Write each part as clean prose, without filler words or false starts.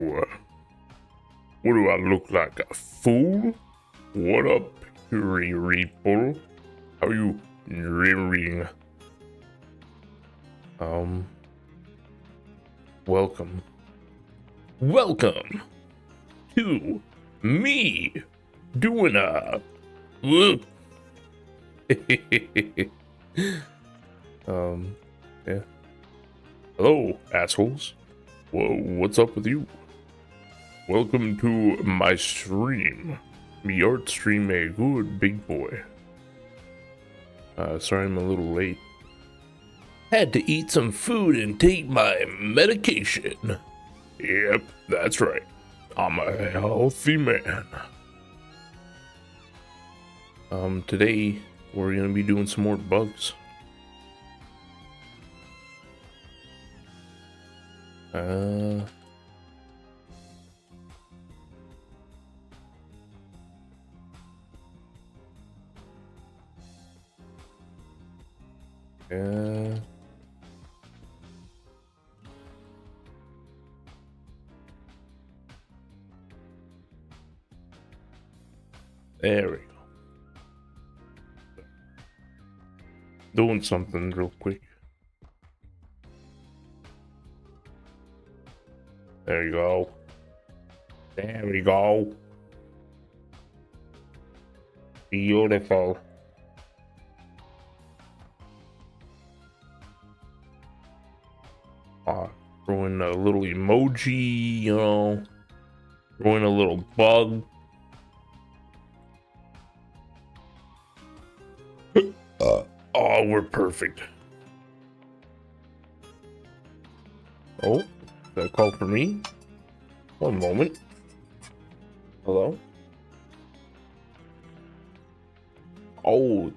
What do I look like, a fool? What up, people? How you doing? Welcome to me doing a yeah. Hello, assholes. Whoa, what's up with you? Welcome to my stream. Me art stream a good big boy. Sorry I'm a little late. Had to eat some food and take my medication. Yep, that's right. I'm a healthy man. Today we're gonna be doing some more bugs. Yeah. There we go. Doing something real quick. There you go. There we go. Beautiful. Throwing a little emoji, you know. Throwing a little bug. Oh, we're perfect. Oh, that call for me? One moment. Hello? Oh.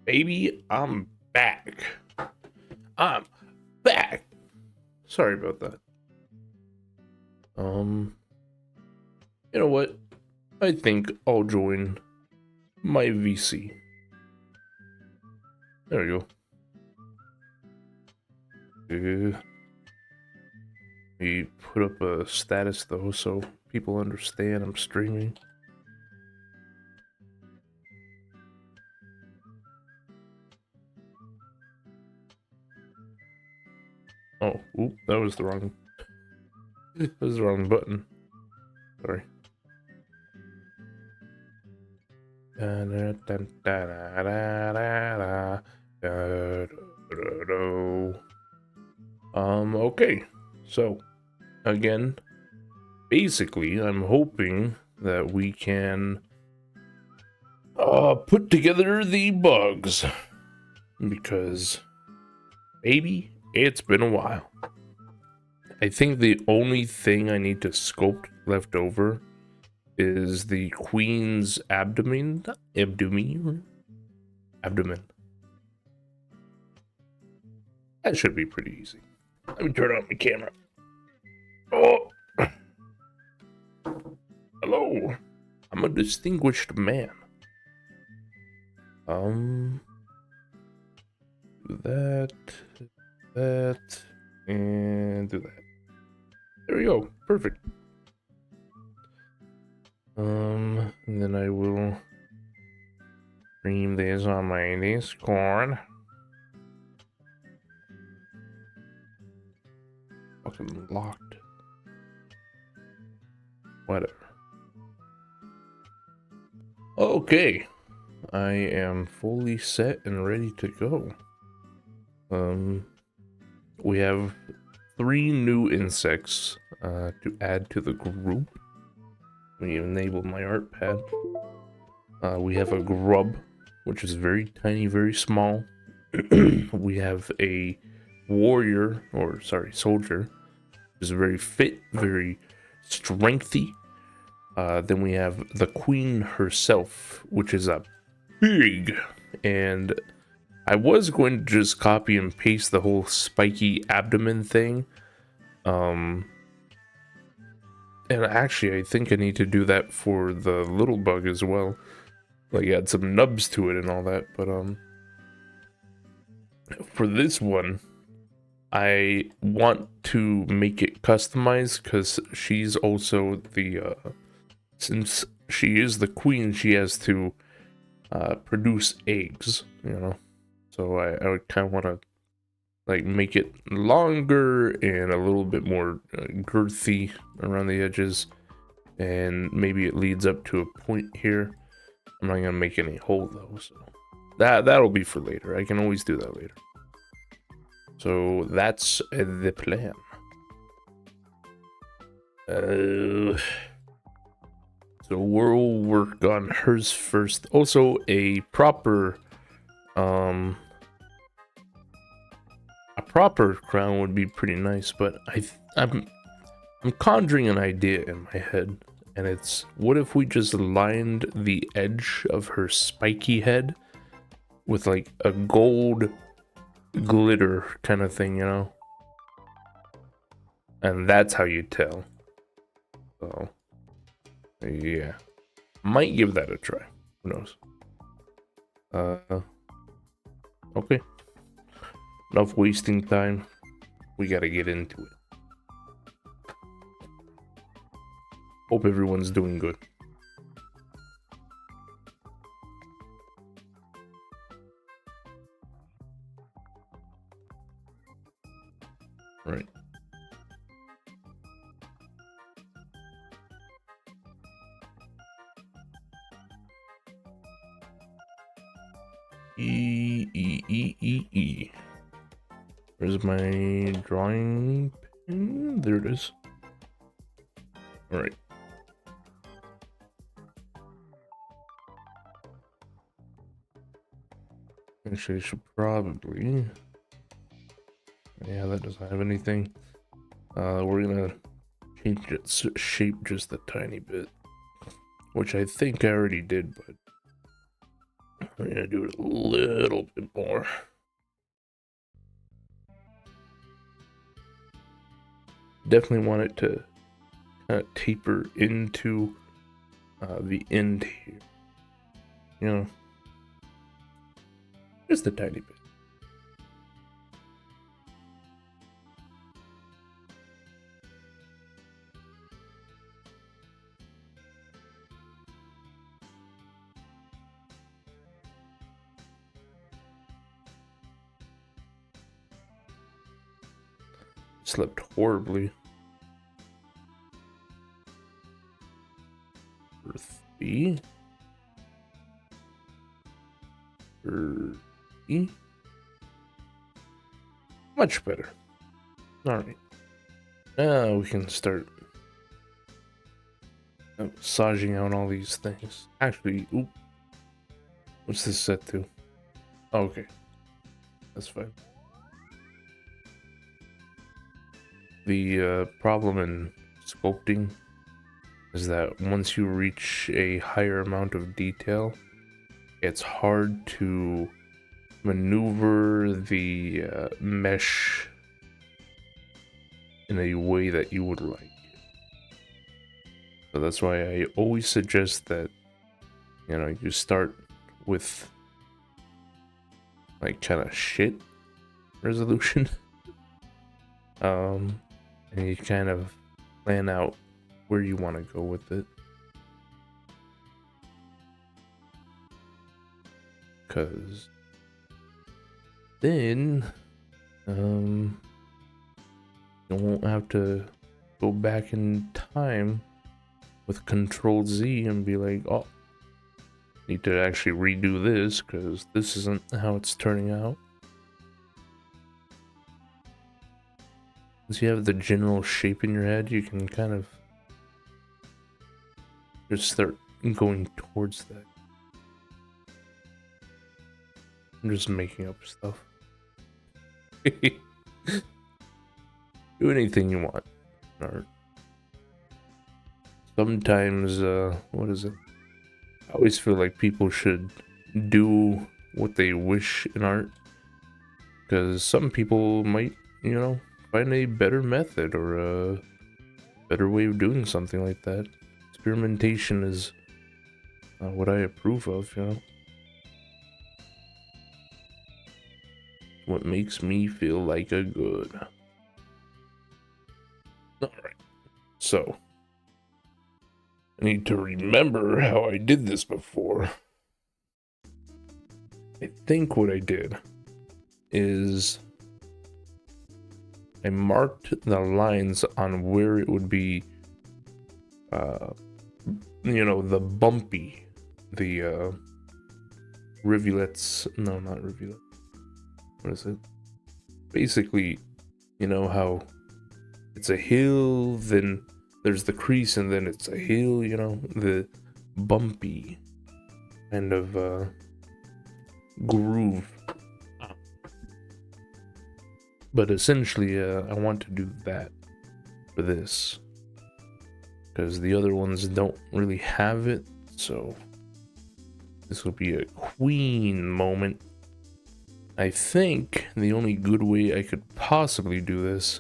Baby, I'm back. I'm back. Sorry about that. You know what? I think I'll join my VC. There we go. We put up a status though, so people understand I'm streaming. Oh, oop, that was the wrong. That was the wrong button. Sorry. Okay. So, again, basically, I'm hoping that we can put together the bugs, because baby, it's been a while. I think the only thing I need to sculpt left over is the queen's abdomen. That should be pretty easy. Let me turn on my camera. Oh, hello. I'm a distinguished man. Do that. and do that. There we go. Perfect. And then I will stream this on my Discord. Fucking locked. Whatever. Okay. I am fully set and ready to go. We have 3 new insects to add to the group. Let me enable my art pad. We have a grub, which is very tiny, very small. We have a warrior, or sorry, soldier, which is very fit, very strengthy. Then we have the queen herself, which is a pig. And I was going to just copy and paste the whole spiky abdomen thing. And actually, I think I need to do that for the little bug as well. Like, add some nubs to it and all that. But, for this one, I want to make it customized because she's also the, since she is the queen, she has to produce eggs, you know? So I would kind of want to like make it longer and a little bit more girthy around the edges, and maybe it leads up to a point here. I'm not gonna make any hole though, so that'll be for later. I can always do that later. So that's the plan. So we'll work on hers first. Also, a proper crown would be pretty nice, but I'm conjuring an idea in my head, and it's, what if we just lined the edge of her spiky head with like a gold glitter kind of thing, you know? And that's how you tell. So yeah, might give that a try. Who knows? Okay. Enough wasting time. We gotta get into it. Hope everyone's doing good. Right. E. Where's my drawing pen? There it is. All right. Actually, I should probably. Yeah, that doesn't have anything. We're gonna change its shape just a tiny bit, which I think I already did, but I'm gonna do it a little bit more. Definitely want it to kind of taper into the end here, you know, just a tiny bit. Slept horribly. Earthy. Much better. Alright. Now we can start massaging out all these things. Actually, oop. What's this set to? Oh, okay. That's fine. The problem in sculpting is that once you reach a higher amount of detail, it's hard to maneuver the mesh in a way that you would like. So that's why I always suggest that, you know, you start with like kind of shit resolution. And you kind of plan out where you want to go with it. Because then, you won't have to go back in time with Control Z and be like, oh, need to actually redo this because this isn't how it's turning out. Once you have the general shape in your head, you can kind of just start going towards that. I'm just making up stuff. Do anything you want in art. Sometimes, what is it? I always feel like people should do what they wish in art. Because some people might, you know, find a better method or a better way of doing something like that. Experimentation is what I approve of, you know. What makes me feel like a good. Alright. So, I need to remember how I did this before. I think what I did is I marked the lines on where it would be, you know, the bumpy, the rivulets. No, not rivulets. What is it? Basically, you know how it's a hill, then there's the crease, and then it's a hill, you know, the bumpy kind of groove. But essentially, I want to do that for this because the other ones don't really have it, so this will be a queen moment. I think the only good way I could possibly do this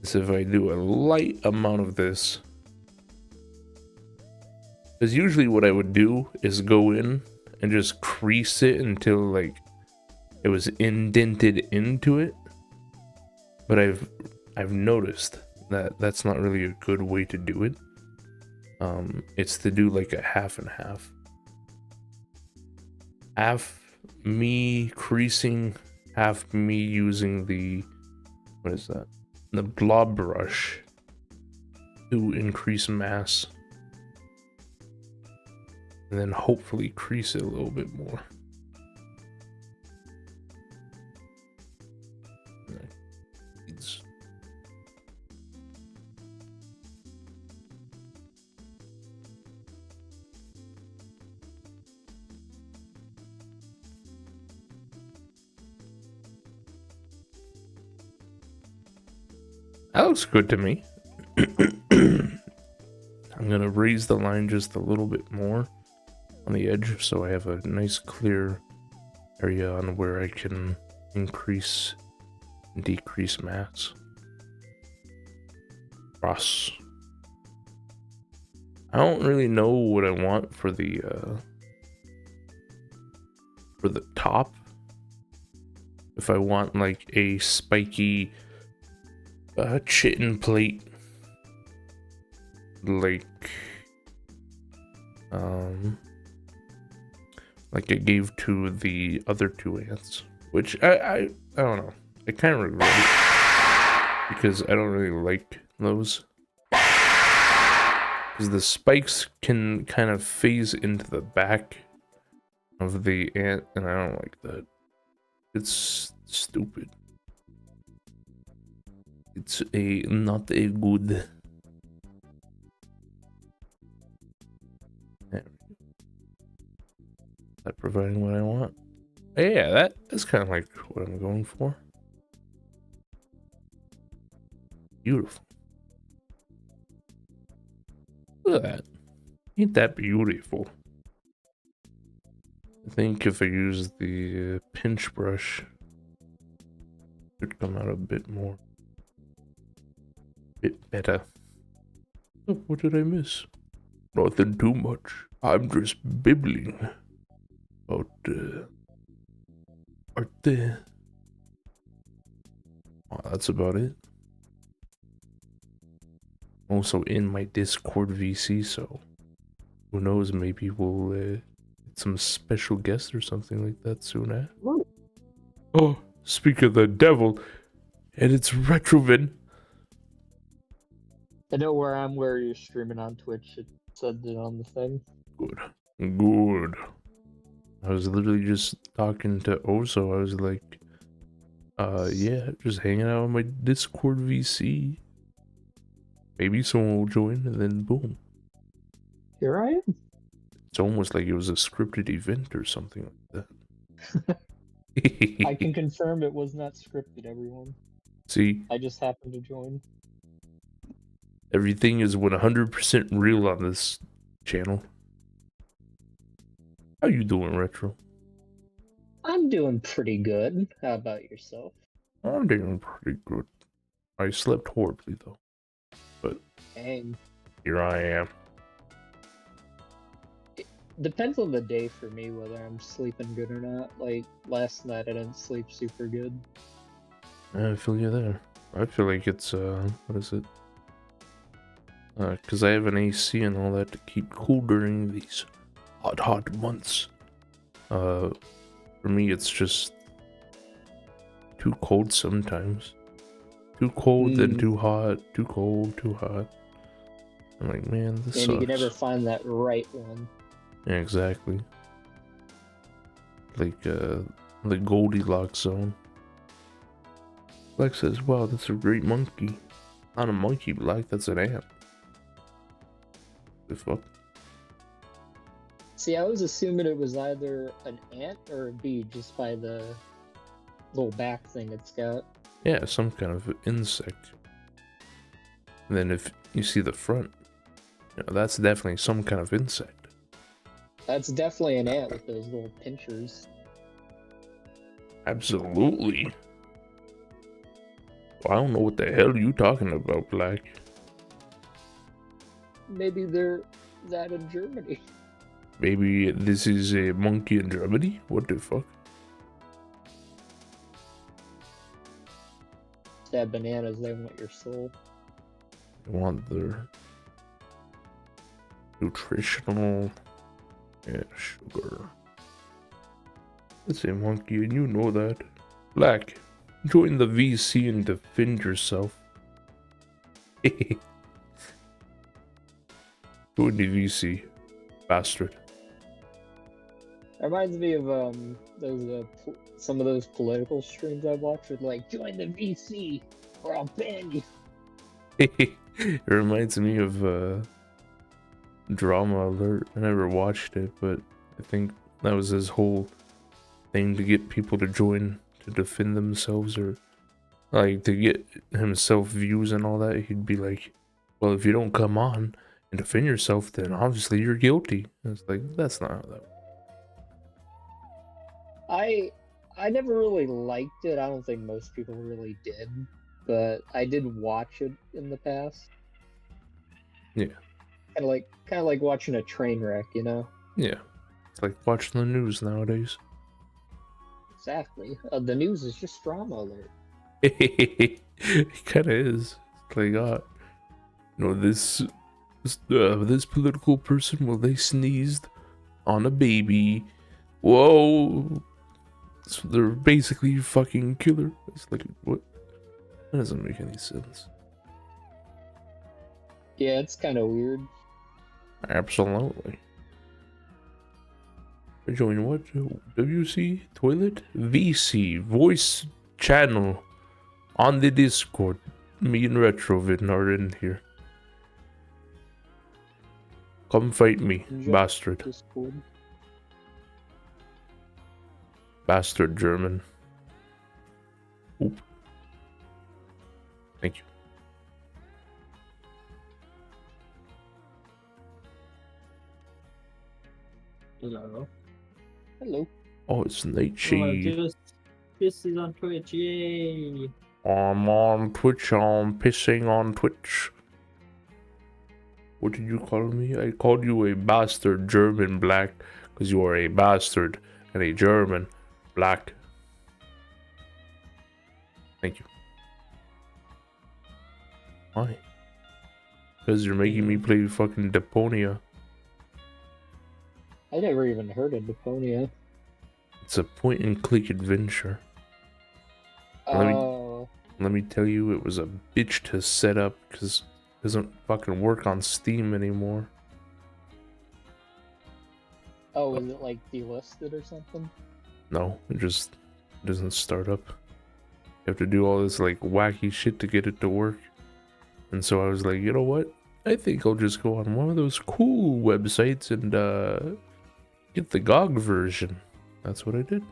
is if I do a light amount of this. Because usually what I would do is go in and just crease it until like it was indented into it. But I've noticed that that's not really a good way to do it. It's to do like a half and half. Half me creasing, half me using the, what is that? The blob brush to increase mass. And then hopefully crease it a little bit more. That looks good to me. I'm gonna raise the line just a little bit more on the edge so I have a nice clear area on where I can increase and decrease mass. Cross. I don't really know what I want for the top. If I want like a spiky chitin plate, like I gave to the other two ants, which I don't know. I kind of regret it because I don't really like those. Because the spikes can kind of phase into the back of the ant, and I don't like that. It's stupid. It's not a good. Is that providing what I want? Yeah, that's kind of like what I'm going for. Beautiful. Look at that. Ain't that beautiful? I think if I use the pinch brush, it could come out a bit more. Bit better. Oh, what did I miss? Nothing too much. I'm just bibbling about art there. That's about it. Also in my Discord VC, so who knows, maybe we'll get some special guests or something like that soon, eh? Oh, speak of the devil, and it's Retrovin. I know where you're streaming on Twitch. It said it on the thing. Good. Good. I was literally just talking to Ozo. I was like, yeah, just hanging out on my Discord VC. Maybe someone will join, and then boom. Here I am. It's almost like it was a scripted event or something like that. I can confirm it was not scripted, everyone. See, I just happened to join. everything is 100% real on this channel. How you doing, Retro? I'm doing pretty good. How about yourself? I'm doing pretty good. I slept horribly though, but Dang. here I am. Depends on the day for me whether I'm sleeping good or not. Like last night I didn't sleep super good. I feel you there. I feel like it's what is it? Cause I have an AC and all that to keep cool during these hot months. For me it's just too cold sometimes. Too cold, then too hot. Too cold, too hot. I'm like, man, this sucks. And you can never find that right one. Yeah, exactly. Like the Goldilocks zone. Black says, wow, that's a great monkey. Not a monkey, Black, that's an ant. The fuck? See, I was assuming it was either an ant or a bee just by the little back thing it's got. Yeah, some kind of insect. And then if you see the front, you know, that's definitely some kind of insect. That's definitely an ant with those little pinchers. Absolutely. Well, I don't know what the hell you talking about, Black. Maybe they're that in Germany. Maybe this is a monkey in Germany? What the fuck? That bananas, they want your soul. They want their nutritional sugar. It's a monkey and you know that. Black, join the VC and defend yourself. Join the VC, bastard. It reminds me of those some of those political streams I watched with like, join the VC or I'll ban you. It reminds me of Drama Alert. I never watched it, but I think that was his whole thing to get people to join to defend themselves, or like to get himself views and all that. He'd be like, well, if you don't come on and defend yourself, then obviously you're guilty. And it's like, that's not how that works. I never really liked it. I don't think most people really did, but I did watch it in the past. Yeah. Kind of like watching a train wreck, you know? Yeah. It's like watching the news nowadays. Exactly. The news is just Drama Alert. It kind of is. It's like, you know, this political person, well, they sneezed on a baby. Whoa. So they're basically fucking killer. It's like, what? That doesn't make any sense. Yeah, it's kind of weird. Absolutely. Join what? WC? Toilet? VC. Voice channel. On the Discord. Me and Retrovin are in here. Come fight me, Enjoy bastard. Discord. Bastard German. Oop. Thank you. Hello. Hello. Oh, it's Nightshade. Oh, this is on Twitch, yay! I'm on Twitch, I'm pissing on Twitch. What did you call me? I called you a bastard German Black, because you are a bastard and a German Black. Thank you. Why? Because you're making me play fucking Deponia. I never even heard of Deponia. It's a point and click adventure. Let me- Oh, Let me tell you, it was a bitch to set up because it doesn't fucking work on Steam anymore. oh, is it like delisted or something? No, it just doesn't start up. You have to do all this like wacky shit to get it to work. And so I was like, you know what? I think I'll just go on one of those cool websites and get the GOG version. That's what I did.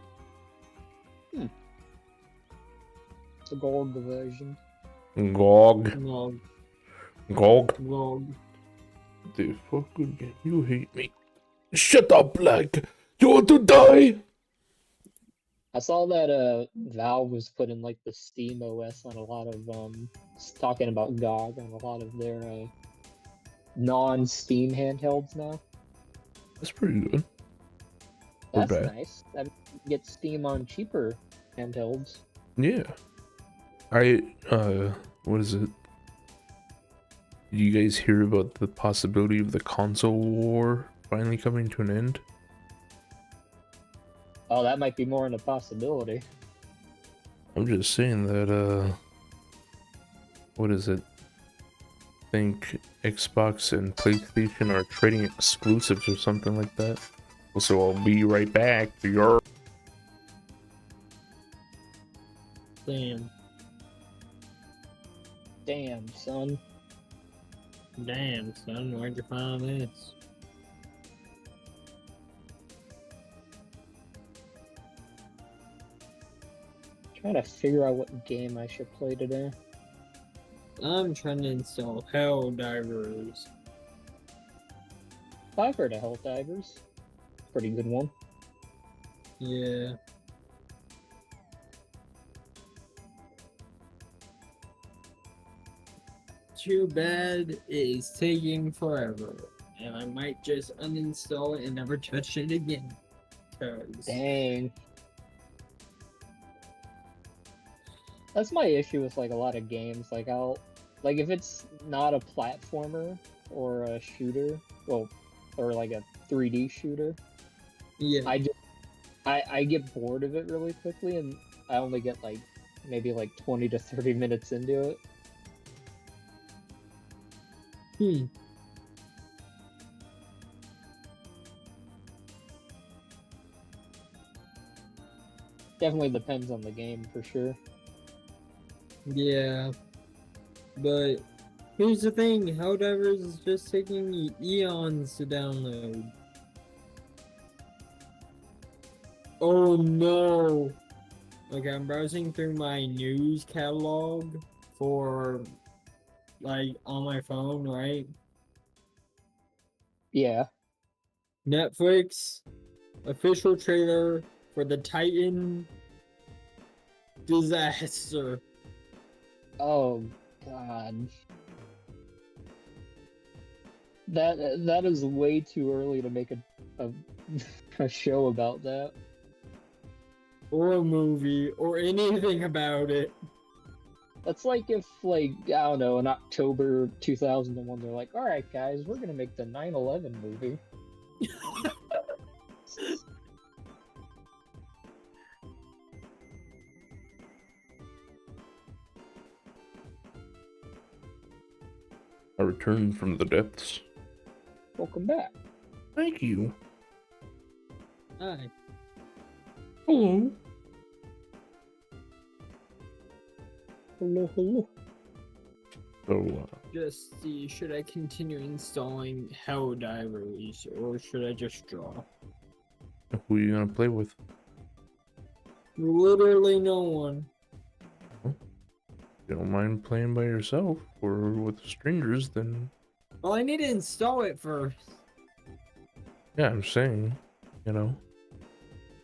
The gold version. GOG. Log, GOG. log. The fucking you hate me. Shut up, Black. You want to die? I saw that Valve was putting like the Steam OS on a lot of talking about GOG on a lot of their non-Steam handhelds now. That's pretty good. Or That's bad. nice. That means you can get Steam on cheaper handhelds. Yeah. What is it? Did you guys hear about the possibility of the console war finally coming to an end? Oh, that might be more than a possibility. I'm just saying that, what is it? I think Xbox and PlayStation are trading exclusives or something like that. So I'll be right back. Your Damn. Damn, son. Damn, son, where'd you find this? Trying to figure out what game I should play today. I'm trying to install Helldivers. I've heard of Helldivers. Pretty good one. Yeah. Too bad it's taking forever. And I might just uninstall it and never touch it again. 'Cause Dang. That's my issue with like a lot of games. Like if it's not a platformer or a shooter, well, or like a 3D shooter, yeah. I get bored of it really quickly, and I only get like maybe like 20 to 30 minutes into it. Definitely depends on the game for sure. Yeah. But here's the thing, Helldivers is just taking me eons to download. Oh no! Okay, I'm browsing through my news catalog for like on my phone, right? Yeah. Netflix official trailer for the Titan disaster. Oh god. That is way too early to make a show about that. Or a movie or anything about it. That's like if, like, I don't know, in October 2001, they're like, alright, guys, we're gonna make the 9/11 movie. I returned from the depths. Welcome back. Thank you. Hi. Hello. Hello, hello. So, Just see, should I continue installing Helldivers or should I just draw? who are you gonna play with? Literally no one. If you don't mind playing by yourself or with strangers, then Well, I need to install it first. yeah, I'm saying, you know,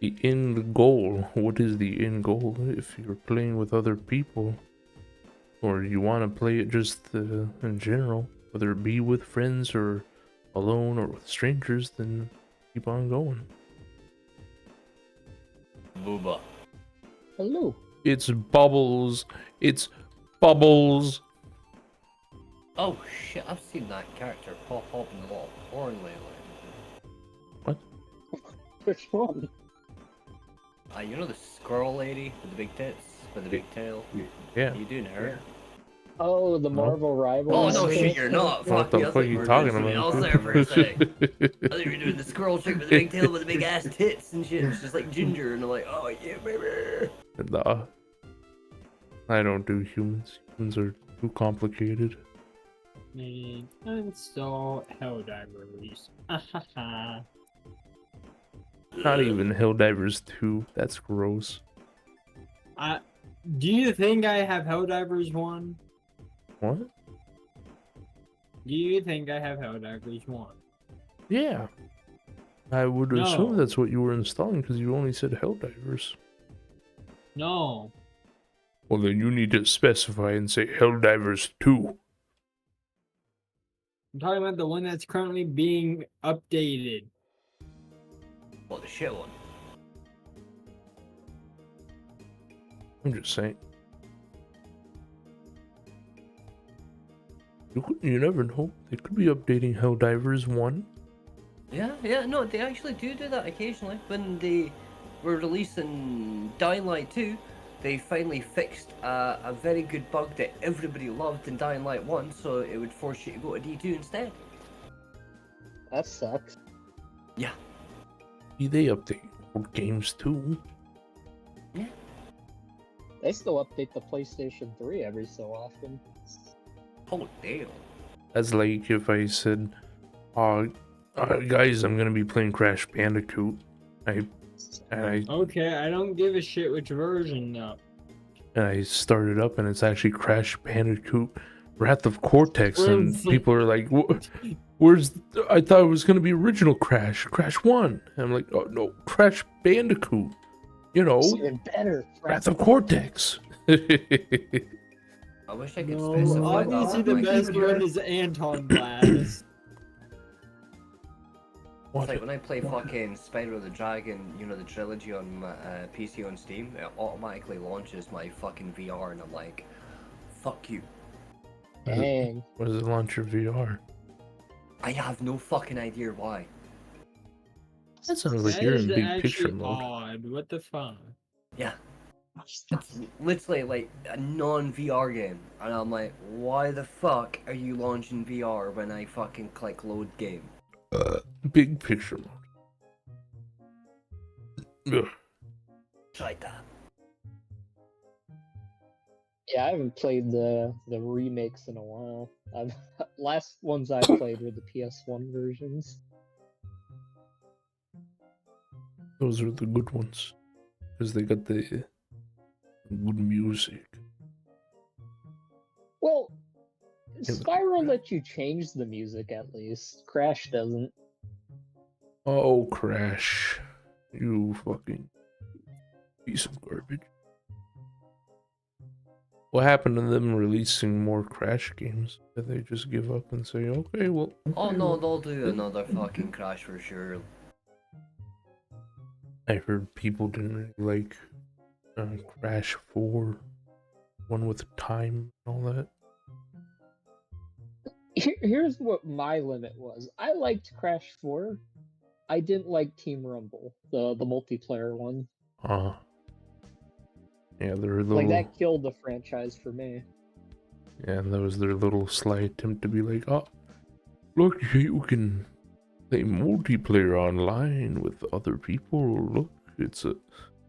the end goal. What is the end goal if you're playing with other people? Or you want to play it just in general, whether it be with friends or alone or with strangers, then keep on going. Booba. Hello. It's Bubbles. It's Bubbles. Oh shit, I've seen that character pop up in a lot of porn lately. What? Which one? You know the squirrel lady with the big tits, with the big tail? Yeah. You doing her? Oh, the No. Marvel Oh Rivals. no, shit, character? you're not. What Fuck the me, I fuck thought are you you were talking doing something about? else there for a sec. I thought you were doing the squirrel chick with the big tail with the big ass tits and shit. It's just like Ginger, and I'm like, oh yeah, baby. Nah. I don't do humans. Humans are too complicated. Man, uninstall Helldivers. Not even Helldivers 2. That's gross. Do you think I have Helldivers 1? What? Do you think I have Helldivers 1? Yeah. I would assume No. that's what you were installing because you only said Helldivers. No. Well, then you need to specify and say Helldivers 2. I'm talking about the one that's currently being updated. What, the shit one? I'm just saying. You never know. They could be updating Helldivers 1. Yeah, no, they actually do that occasionally. When they were releasing Dying Light 2, they finally fixed a very good bug that everybody loved in Dying Light 1, so it would force you to go to D2 instead. That sucks. Yeah. They update old games too. They still update the PlayStation 3 every so often. Oh, damn. That's like if I said, guys, I'm gonna be playing Crash Bandicoot. I Okay, I don't give a shit which version though. and I started up and it's actually Crash Bandicoot Wrath of Cortex, and Where's- people are like, where's I thought it was gonna be original Crash 1. And I'm like, oh no, Crash Bandicoot, you know, It's even better. Wrath of Cortex. I wish I could No, specify that obviously on the my best keyboard. one is Anton Blast. It's like when I play fucking Spyro the Dragon, you know, the trilogy on my PC on Steam, it automatically launches my fucking VR, and I'm like, fuck you. Dang. What does it launch your VR? I have no fucking idea why. That sounds like That you're is in big picture actually mode. odd. What the fuck? Yeah. It's literally like a non-VR game, and I'm like, why the fuck are you launching VR when I fucking click load game? Big picture mode. Ugh. Try that. Yeah, I haven't played the remakes in a while. Last ones I played were the PS1 versions. Those are the good ones because they got the good music. Well, but- Spyro lets you change the music at least. Crash doesn't. Oh, Crash, you fucking piece of garbage. What happened to them releasing more Crash games? Did they just give up and say, okay, well... Oh no, they'll do another fucking Crash for sure. I heard people didn't really like Crash 4, one with time and all that. Here's what my limit was. I liked Crash 4. I didn't like Team Rumble, the multiplayer one. Yeah, their little... Like, that killed the franchise for me. Yeah, and that was their little sly attempt to be like, oh, look, you can play multiplayer online with other people. Look,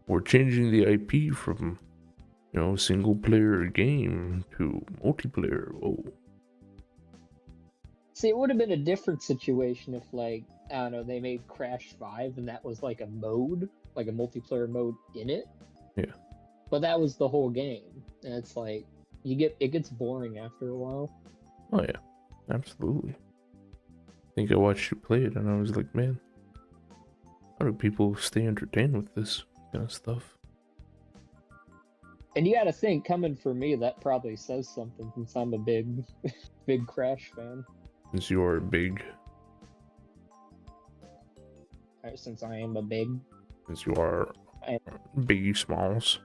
we're changing the IP from, single player game to multiplayer. Oh, See, it would have been a different situation if, like, I don't know, they made Crash 5 and that was like a mode, like a multiplayer mode in it. Yeah. But that was the whole game. And it's like, it gets boring after a while. oh yeah, absolutely. I think I watched you play it and I was like, man, how do people stay entertained with this kind of stuff? And you gotta think, coming from me, that probably says something since I'm a big, big Crash fan. Since you're big, Or since I am a big, since you are I- Biggie Smalls,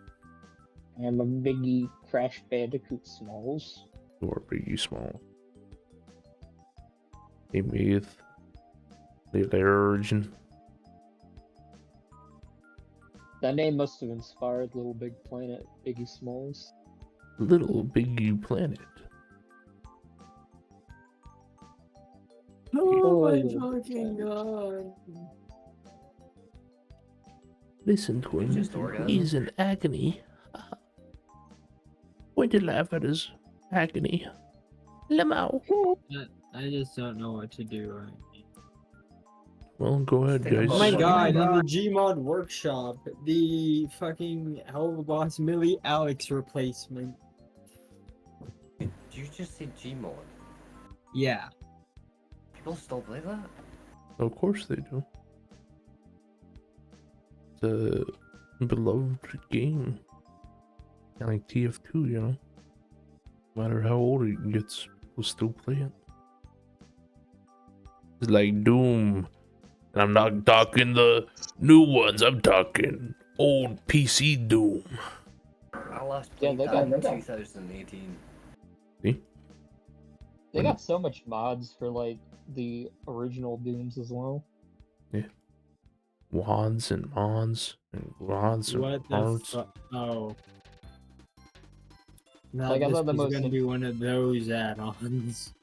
I am a biggie Crash Bandicoot Smalls. you are Biggie Small. a myth, the origin. That name must have inspired Little Big Planet, Biggie Smalls. Little Biggie Planet. Oh my Oh, fucking god. Listen to him. Just orgasm. He's in agony. Going to laugh at his agony. Lemao. I just don't know what to do right now. Well, go ahead, Stick 'em guys. Oh my Oh god, in my the Gmod workshop, the fucking Hell of a Boss Millie Alex replacement. Did you just say Gmod? Yeah. People still play that? Of course they do. It's a beloved game. Kind of like TF2, you know? No matter how old it gets, we'll still play it. It's like Doom. And I'm not talking the new ones, I'm talking old PC Doom. I last Yeah, played they that in got- 2018. See? They got so much mods for like the original Dooms as well. Wads and mods and rods and What the parts. fuck? Oh. Now Like, I this thought the was most gonna in- be one of those add-ons.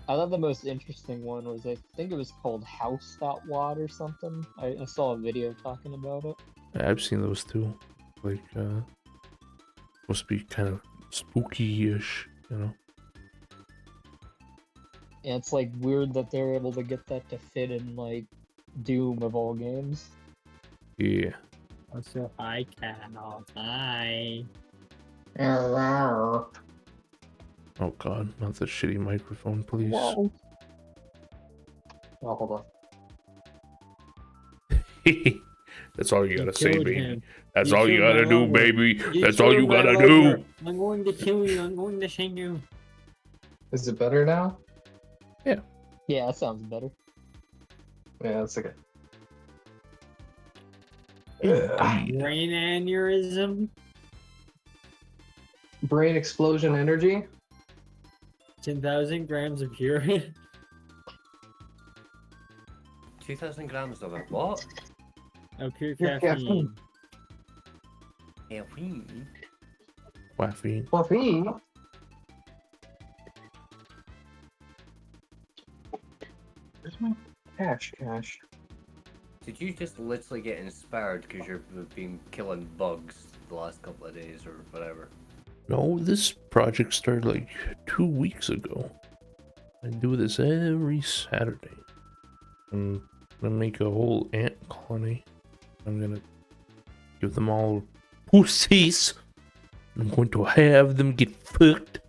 I thought the most interesting one was, I think it was called House.wad or something. I saw a video talking about it. I've seen those too. Like, supposed to be kind of spooky-ish, you know? And it's like weird that they're able to get that to fit in like Doom of all games. Yeah. Also, I cannot. I. Oh god, not the shitty microphone, please. Whoa. Oh, hold on. That's all you gotta say, killed baby. him. That's You all you killed my gotta do, lover. baby. That's all killed you my gotta lover. do. I'm going to kill you. I'm going to shame you. Is it better now? Yeah, that sounds better. Yeah, that's okay. Brain aneurysm. Brain explosion energy. 10,000 grams of urine. 2,000 grams of it. What? Of pure Pure caffeine. Caffeine? Caffeine. Fluffy. Where's my cash? Did you just literally get inspired because you've been killing bugs the last couple of days or whatever? No, this project started like 2 weeks ago. I do this every Saturday. I'm gonna make a whole ant colony. I'm gonna give them all pussies. I'm going to have them get fucked.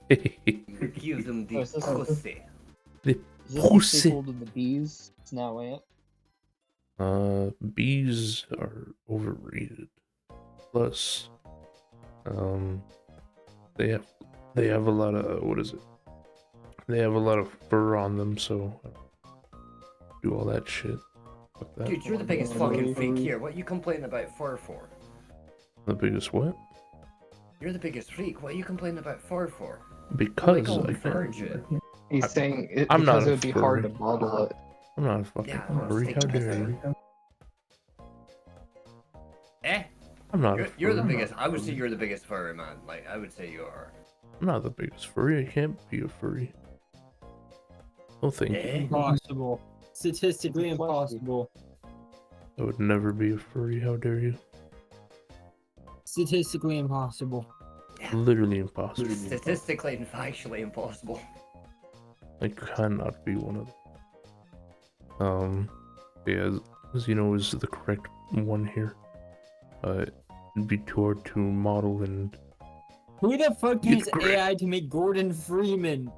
Give them the Oh, is this- pussy. Is this the Pussy. sequel to the Bees? It's now Ant. Bees are overrated. Plus, they have a lot of, what is it? They have a lot of fur on them, so do all that shit. Fuck that. Dude, you're the biggest fucking freak here. What are you complaining about fur for? The biggest what? You're the biggest freak. What are you complaining about fur for? Because Like, I fur can. shit. He's saying it I'm not because a it would be hard to furry. model it. I'm not a fucking Yeah, furry. How stick to dare it. you? Eh? I'm not a You're the furry. biggest. I would say you're the biggest furry man. Like, I would say you are. I'm not the biggest furry. I can't be a furry. Oh, thank you. Eh? Impossible. Statistically It's a plushy. impossible. I would never be a furry. How dare you? Statistically impossible. Literally impossible. Statistically and factually impossible. I cannot be one of them. Yeah, Xeno is the correct one here. It'd be too hard to model, and Who the fuck You're used correct. AI to make Gordon Freeman?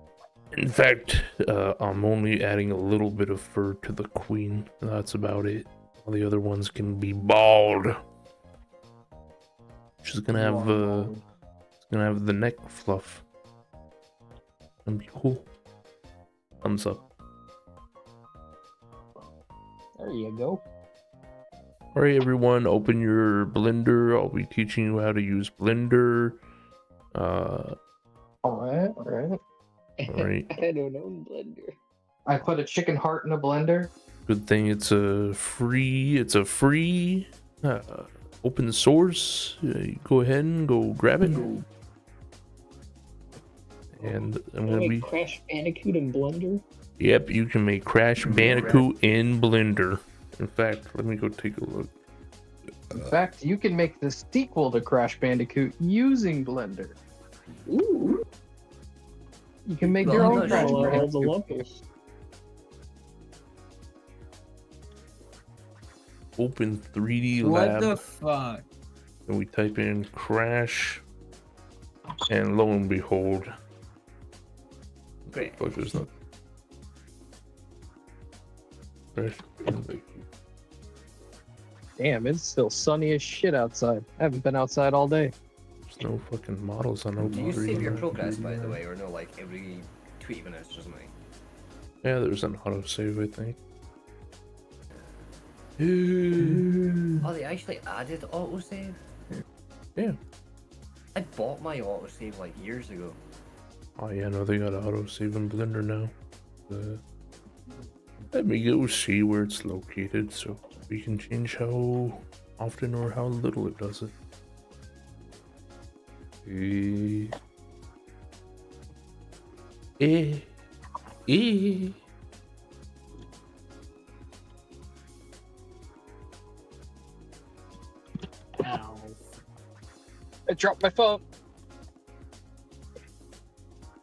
in fact, I'm only adding a little bit of fur to the queen. That's about it. All the other ones can be bald. She's gonna have the neck fluff. Gonna be cool. Thumbs up. There you go. Alright everyone, open your Blender. I'll be teaching you how to use Blender. Alright. right? I don't own Blender. I put a chicken heart in a blender. Good thing it's a free open source. You go ahead and go grab it. And I'm gonna be. Crash Bandicoot in Blender. Yep, you can make Crash Bandicoot in Blender. In fact, let me go take a look. In fact, you can make the sequel to Crash Bandicoot using Blender. Ooh. You can make Well, your I'm own not Crash All the Bandicoot. levels. Open 3D What Lab. the fuck? And we type in Crash, and lo and behold, Great. fuck is that? Crash Bandicoot. Damn, it's still sunny as shit outside. I haven't been outside all day. There's no fucking models on Do Open you save 3D your Lab. progress, by the way, or no? Like every 20 minutes or something. Yeah, there's an autosave, I think. Oh, they actually added autosave? Yeah. I bought my autosave like years ago. Oh yeah, no, they got autosave in Blender now. Let me go see where it's located so we can change how often or how little it does it. Eh. Ow. I dropped my phone.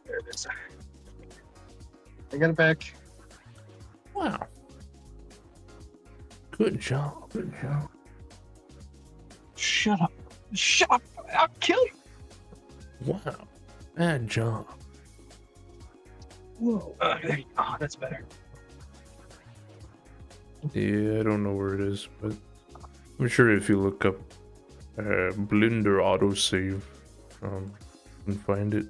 There it is. I got it back. Wow. Good job. Shut up. Shut up. I'll kill you. Wow. Bad job. Whoa. There you go. Oh, that's better. Yeah, I don't know where it is, but I'm sure if you look up Blender autosave, you can find it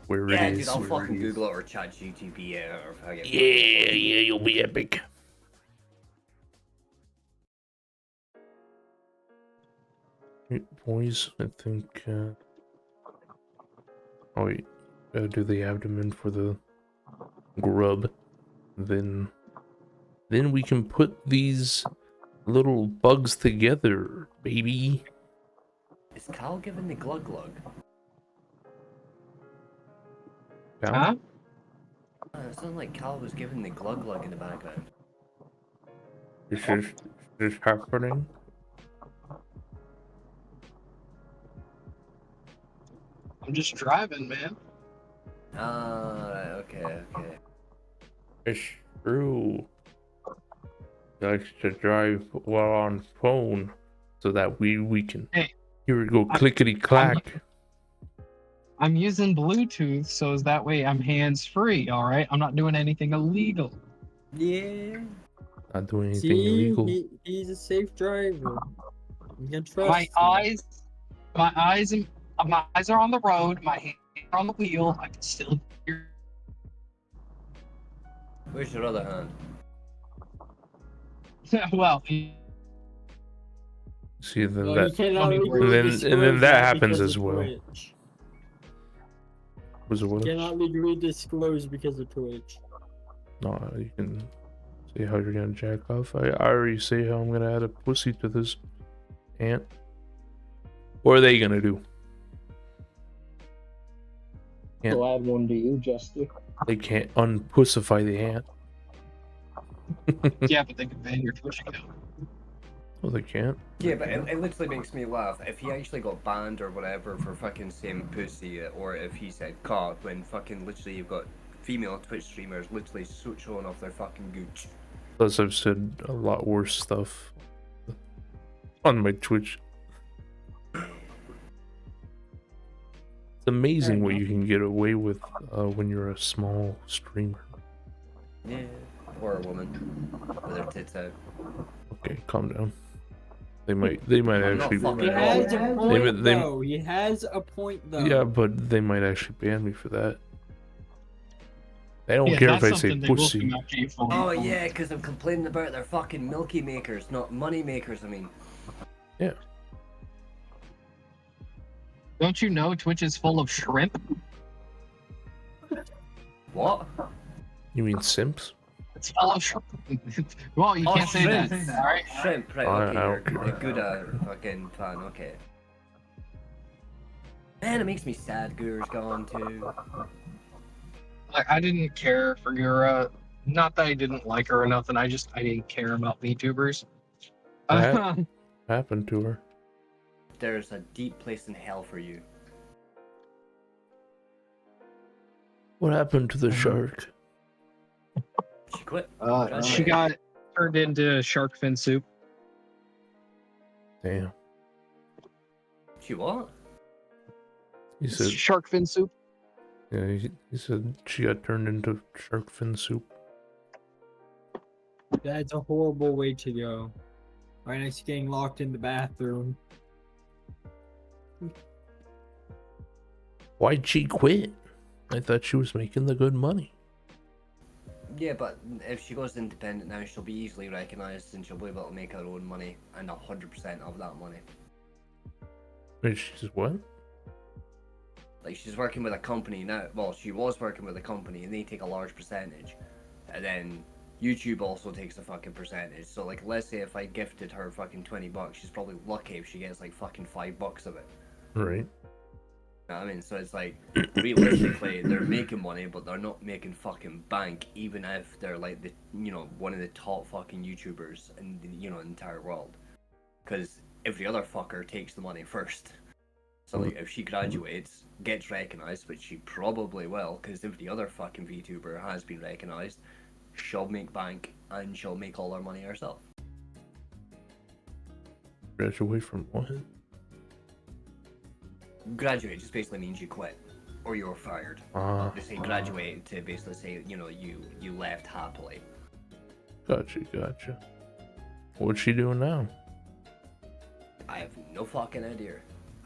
where Yeah, it dude, is. I'll fucking Google it or chat GTP it or fucking. Yeah, you'll be epic. Right, boys, I think. Oh wait, do the abdomen for the grub, then we can put these little bugs together, baby. Is Cal giving the glug glug? Cal? Huh? It sounded like Cal was giving the glug glug in the background. Is this happening? I'm just driving, man. Okay. It's true. He likes to drive while on phone so that we can. Hey, Here we go, clickety clack. I'm using Bluetooth, so is that way I'm hands free, all right? I'm not doing anything illegal. Yeah. Not doing anything See, illegal. he's a safe driver. You can trust My him. my eyes are on the road. My hands are on the wheel. I can still hear. Where's your other hand? Well, See, then Well, that you cannot and legally then disclose that happens because as of well. Twitch. was a what? Cannot legally disclose because of Twitch. No, you can say how you're gonna jack off. I already say how I'm gonna add a pussy to this ant. What are they gonna do? Yeah. We'll add one to you, Jester. They can't unpussify the ant. yeah, but they can ban your Twitch account. Oh, they can't. Yeah, but it literally makes me laugh. If he actually got banned or whatever for fucking saying pussy, or if he said cock, when fucking literally you've got female Twitch streamers literally showing off their fucking gooch. Plus, I've said a lot worse stuff on my Twitch. It's amazing what you can get away with when you're a small streamer. Yeah. Or a woman with their tits out. Okay, calm down. They might I'm not actually. fucking He has a point, They- though. He has a point, though. Yeah, but they might actually ban me for that. They don't care if I say pussy. Oh yeah, because I'm complaining about their fucking milky makers, not money makers. I mean. Yeah. Don't you know Twitch is full of shrimp? What? You mean simps? It's fellow shrimp. Well, you Oh, can't say that. shrimps. All right. Shrimp, right, I okay, you're don't care. a good fucking fan, okay. Man, it makes me sad Gura's gone too. Like, I didn't care for Gura. Not that I didn't like her or nothing. I didn't care about VTubers. What happened to her? There's a deep place in hell for you. What happened to the shark? She quit. She got turned into shark fin soup. Damn. She what? He said, Shark fin soup. yeah, he said she got turned into shark fin soup. That's a horrible way to go. Right next to getting locked in the bathroom. Why'd she quit? I thought she was making the good money. Yeah, but if she goes independent now, she'll be easily recognized and she'll be able to make her own money and 100% of that money. Wait, she's what? Like, she's working with a company now. Well, she was working with a company and they take a large percentage. And then YouTube also takes a fucking percentage. So, like, let's say if I gifted her fucking $20, she's probably lucky if she gets like fucking $5 of it. Right. You know what I mean? So it's like, realistically, they're making money, but they're not making fucking bank, even if they're like the, you know, one of the top fucking YouTubers in the, you know, entire world. Because every other fucker takes the money first. So like, if she graduates, gets recognized, which she probably will, because every other fucking VTuber has been recognized, she'll make bank and she'll make all her money herself. Graduate from what? Graduate just basically means you quit or you were fired. They say graduate to basically say, you know, you left happily. Gotcha. What's she doing now? I have no fucking idea.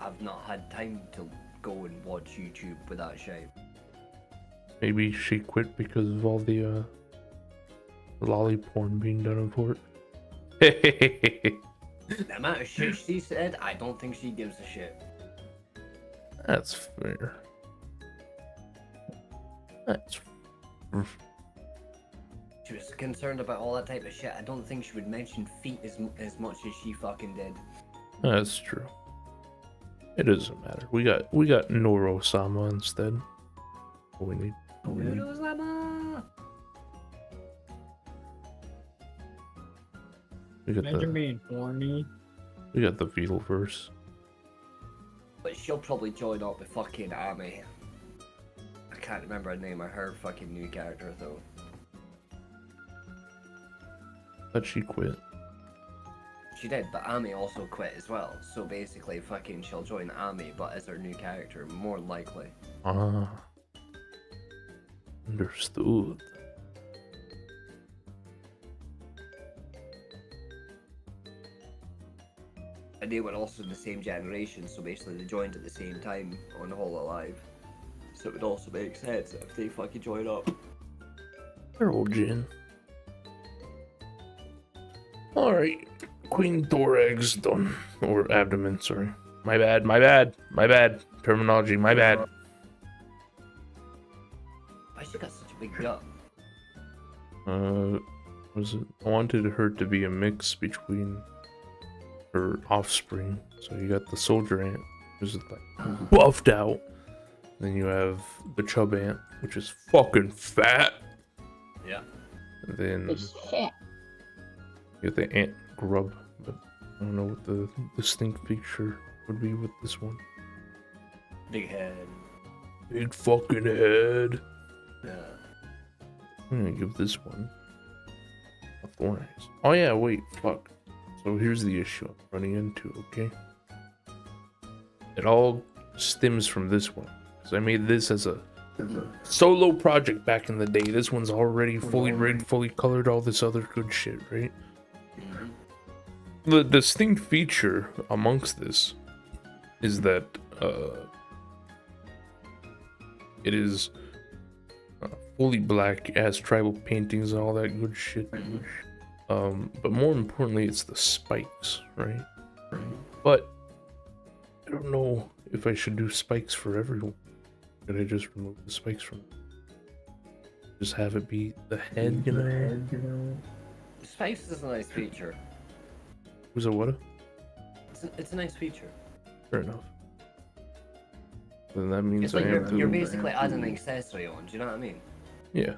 I've not had time to go and watch YouTube with that shit. Maybe she quit because of all the lolly porn being done in court. The amount of shit she said, I don't think she gives a shit. That's fair. That's She was concerned about all that type of shit. I don't think she would mention feet as much as she fucking did. That's true. It doesn't matter. We got Noro-sama instead. What we need. We got Imagine being horny. we got the Beetleverse. But she'll probably join up with fucking Ami. I can't remember her name of her fucking new character though. Thought she quit. She did, but Ami also quit as well. So basically, fucking she'll join Ami, but as her new character, more likely. Ah. Understood. And they were also in the same generation, so basically they joined at the same time on Hololive. So it would also make sense if they fucking join up. They're old Jin. Alright. Queen Thorax done. Or abdomen, sorry. My bad. Terminology, my bad. Why she got such a big gut? Was it? I wanted her to be a mix between her offspring. So you got the soldier ant, who's like buffed out. Then you have the chub ant, which is fucking fat. Yeah. And then It's fat. you got the ant grub, but I don't know what the distinct feature would be with this one. Big head. Big fucking head. Yeah. I'm gonna give this one a thorn axe. Oh yeah, wait, fuck. So here's the issue I'm running into, okay? It all stems from this one. So I made this as a solo project back in the day. This one's already fully rigged, fully colored, all this other good shit, right? Mm-hmm. The distinct feature amongst this is that it is fully black, it has tribal paintings and all that good shit. But more importantly, it's the spikes, right? But I don't know if I should do spikes for everyone. Could I just remove the spikes from it? just have it be the head, you know? Spikes is a nice feature. Was it what? It's a nice feature. Fair enough. Then that means It's like I have to. you're basically adding an accessory on. Do you know what I mean? Yeah.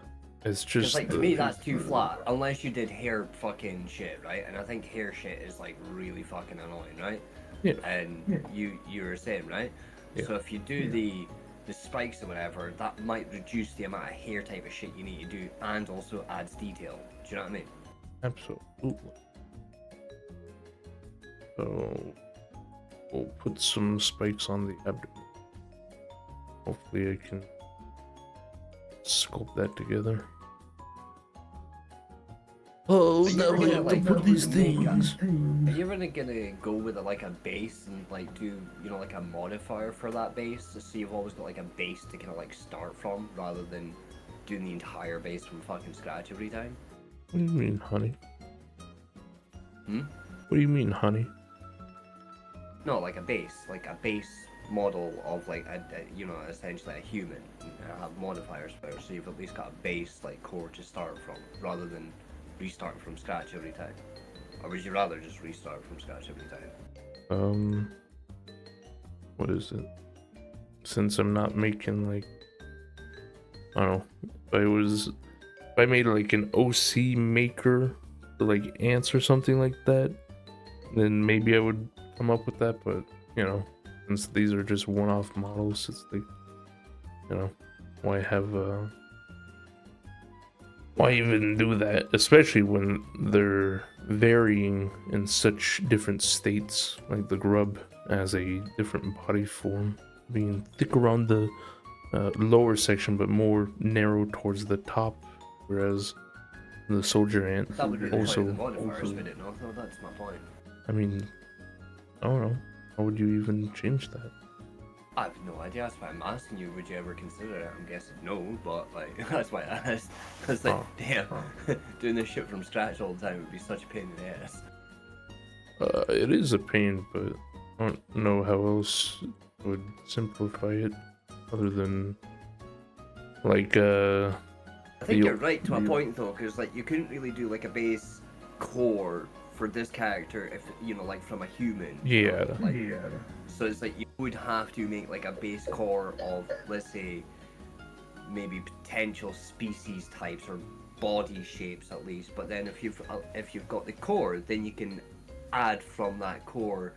It's Because just. like to me that's too flat. Unless you did hair fucking shit, right? And I think hair shit is like really fucking annoying, right? Yeah. And you were saying, right? Yeah. So if you do the spikes or whatever, that might reduce the amount of hair type of shit you need to do, and also adds detail. Do you know what I mean? Absolutely. So we'll put some spikes on the abdomen. Hopefully I can sculpt that together. Oh, Are you now ever I gonna, have to like, put these make a- things. Are you ever gonna go with like a base and like do like a modifier for that base? So you've always got like a base to kind of like start from, rather than doing the entire base from fucking scratch every time. What do you mean, honey? Hmm? What do you mean, honey? No, like a base model of like essentially a human, and have modifiers for it, so you've at least got a base like core to start from, rather than restart from scratch every time. Or would you rather just restart from scratch every time? What is it? Since I'm not making like, I don't know, if I made like an OC maker for like ants or something like that, then maybe I would come up with that. But you know, since these are just one-off models, it's like, you know, why have why even do that, especially when they're varying in such different states. Like the grub has a different body form, being thick around the lower section but more narrow towards the top, whereas the soldier ant That would be the point also, of the modifiers, would it not? No, that's my point. I mean, I don't know, how would you even change that? I have no idea. That's why I'm asking you. Would you ever consider it? I'm guessing no, but like that's why I asked. Cause like, damn, doing this shit from scratch all the time would be such a pain in the ass. It is a pain, but I don't know how else I would simplify it other than like I think The- you're right to a point though, because like you couldn't really do like a base core for this character if like from a human. yeah. Like, so it's like you would have to make like a base core of, let's say, maybe potential species types or body shapes at least. But then if you've got the core, then you can add from that core,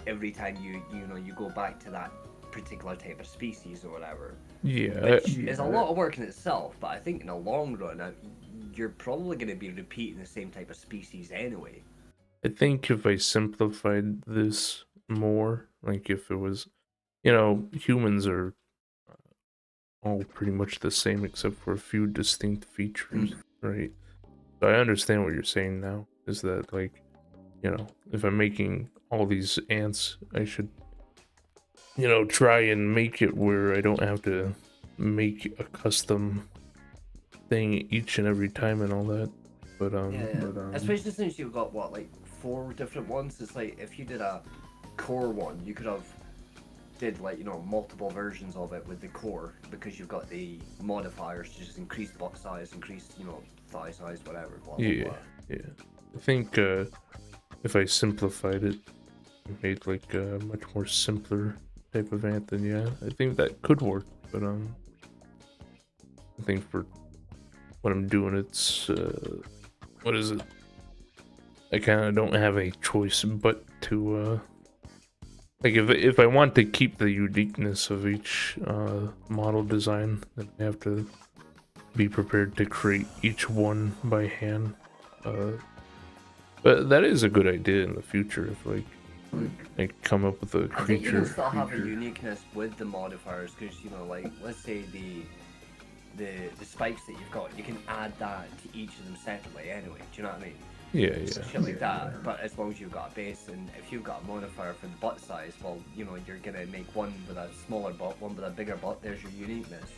every time you go back to that particular type of species or whatever. Yeah, Which is a lot of work in itself, but I think in the long run, you're probably going to be repeating the same type of species anyway. I think if I simplified this more, like if it was, humans are all pretty much the same except for a few distinct features, right? So I understand what you're saying now, is that like, if I'm making all these ants, I should, try and make it where I don't have to make a custom thing each and every time and all that. But Especially since you've got what, like 4 different ones. It's like if you did a core one, you could have did like multiple versions of it with the core, because you've got the modifiers to just increase butt size, increase thigh size, whatever. Blah, blah, yeah, blah. yeah. I think if I simplified it, made like a much more simpler type of ant, then yeah, I think that could work. But I think for what I'm doing, it's what is it? I kind of don't have a choice but to like if I want to keep the uniqueness of each model design, then I have to be prepared to create each one by hand. But that is a good idea in the future, if like I come up with a I think you can creature. still have a uniqueness with the modifiers, because like let's say the spikes that you've got, you can add that to each of them separately anyway. Do you know what I mean? Yeah, yeah. Shit like that. But as long as you've got a base, and if you've got a modifier for the butt size, well, you're gonna make one with a smaller butt, one with a bigger butt. There's your uniqueness.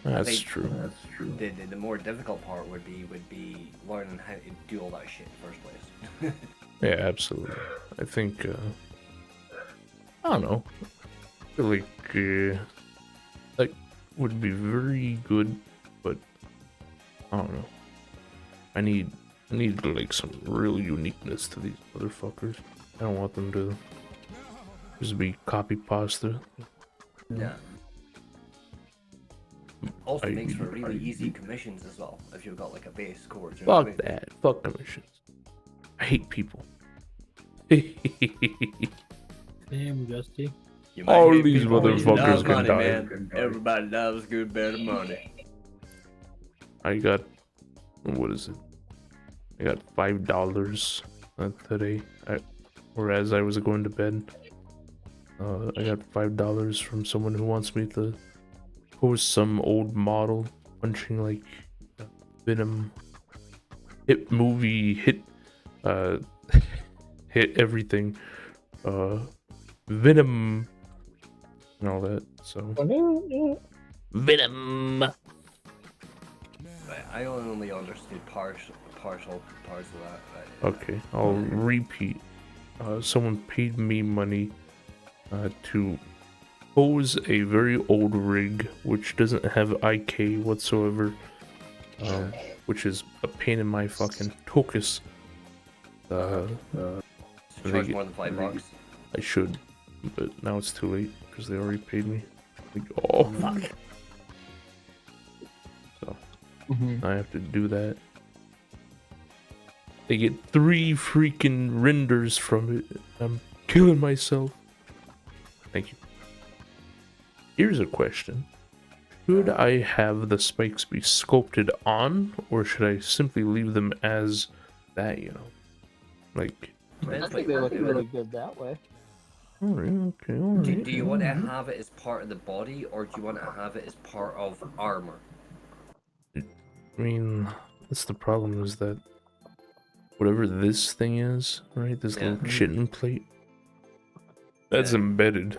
That's think- true. The more difficult part would be learning how to do all that shit in the first place. Yeah, absolutely. I think I don't know. I feel like that would be very good but I don't know. I need like some real uniqueness to these motherfuckers. I don't want them to just be copy pasta. Yeah. Also I- makes for really easy commissions as well if you've got like a base score. Do you know Fuck what I mean? that. Fuck commissions. I hate people. Damn, Justy. You All hate these people, but you motherfuckers love can money, die. man. Everybody loves good bit of money. I got, what is it? I got $5 today. Whereas I was going to bed, I got $5 from someone who wants me to post some old model punching like Venom, hit movie, hit hit everything, Venom, and all that. So Venom. Right, I only understood partial parts of that. Right? Okay, I'll repeat. Someone paid me money to pose a very old rig which doesn't have IK whatsoever, which is a pain in my fucking tokus. So they charge get- more than $5. I should, but now it's too late because they already paid me. Like, oh fuck! So I have to do that. They get 3 freaking renders from it. I'm killing myself. Thank you. Here's a question. Should I have the spikes be sculpted on, or should I simply leave them as that, you know? Like, I think they look really good that way. alright, okay, alright. Do you want to have it as part of the body, or do you want to have it as part of armor? I mean, that's the problem, is that whatever this thing is, right? This Yeah. little chitin plate, that's Yeah. embedded.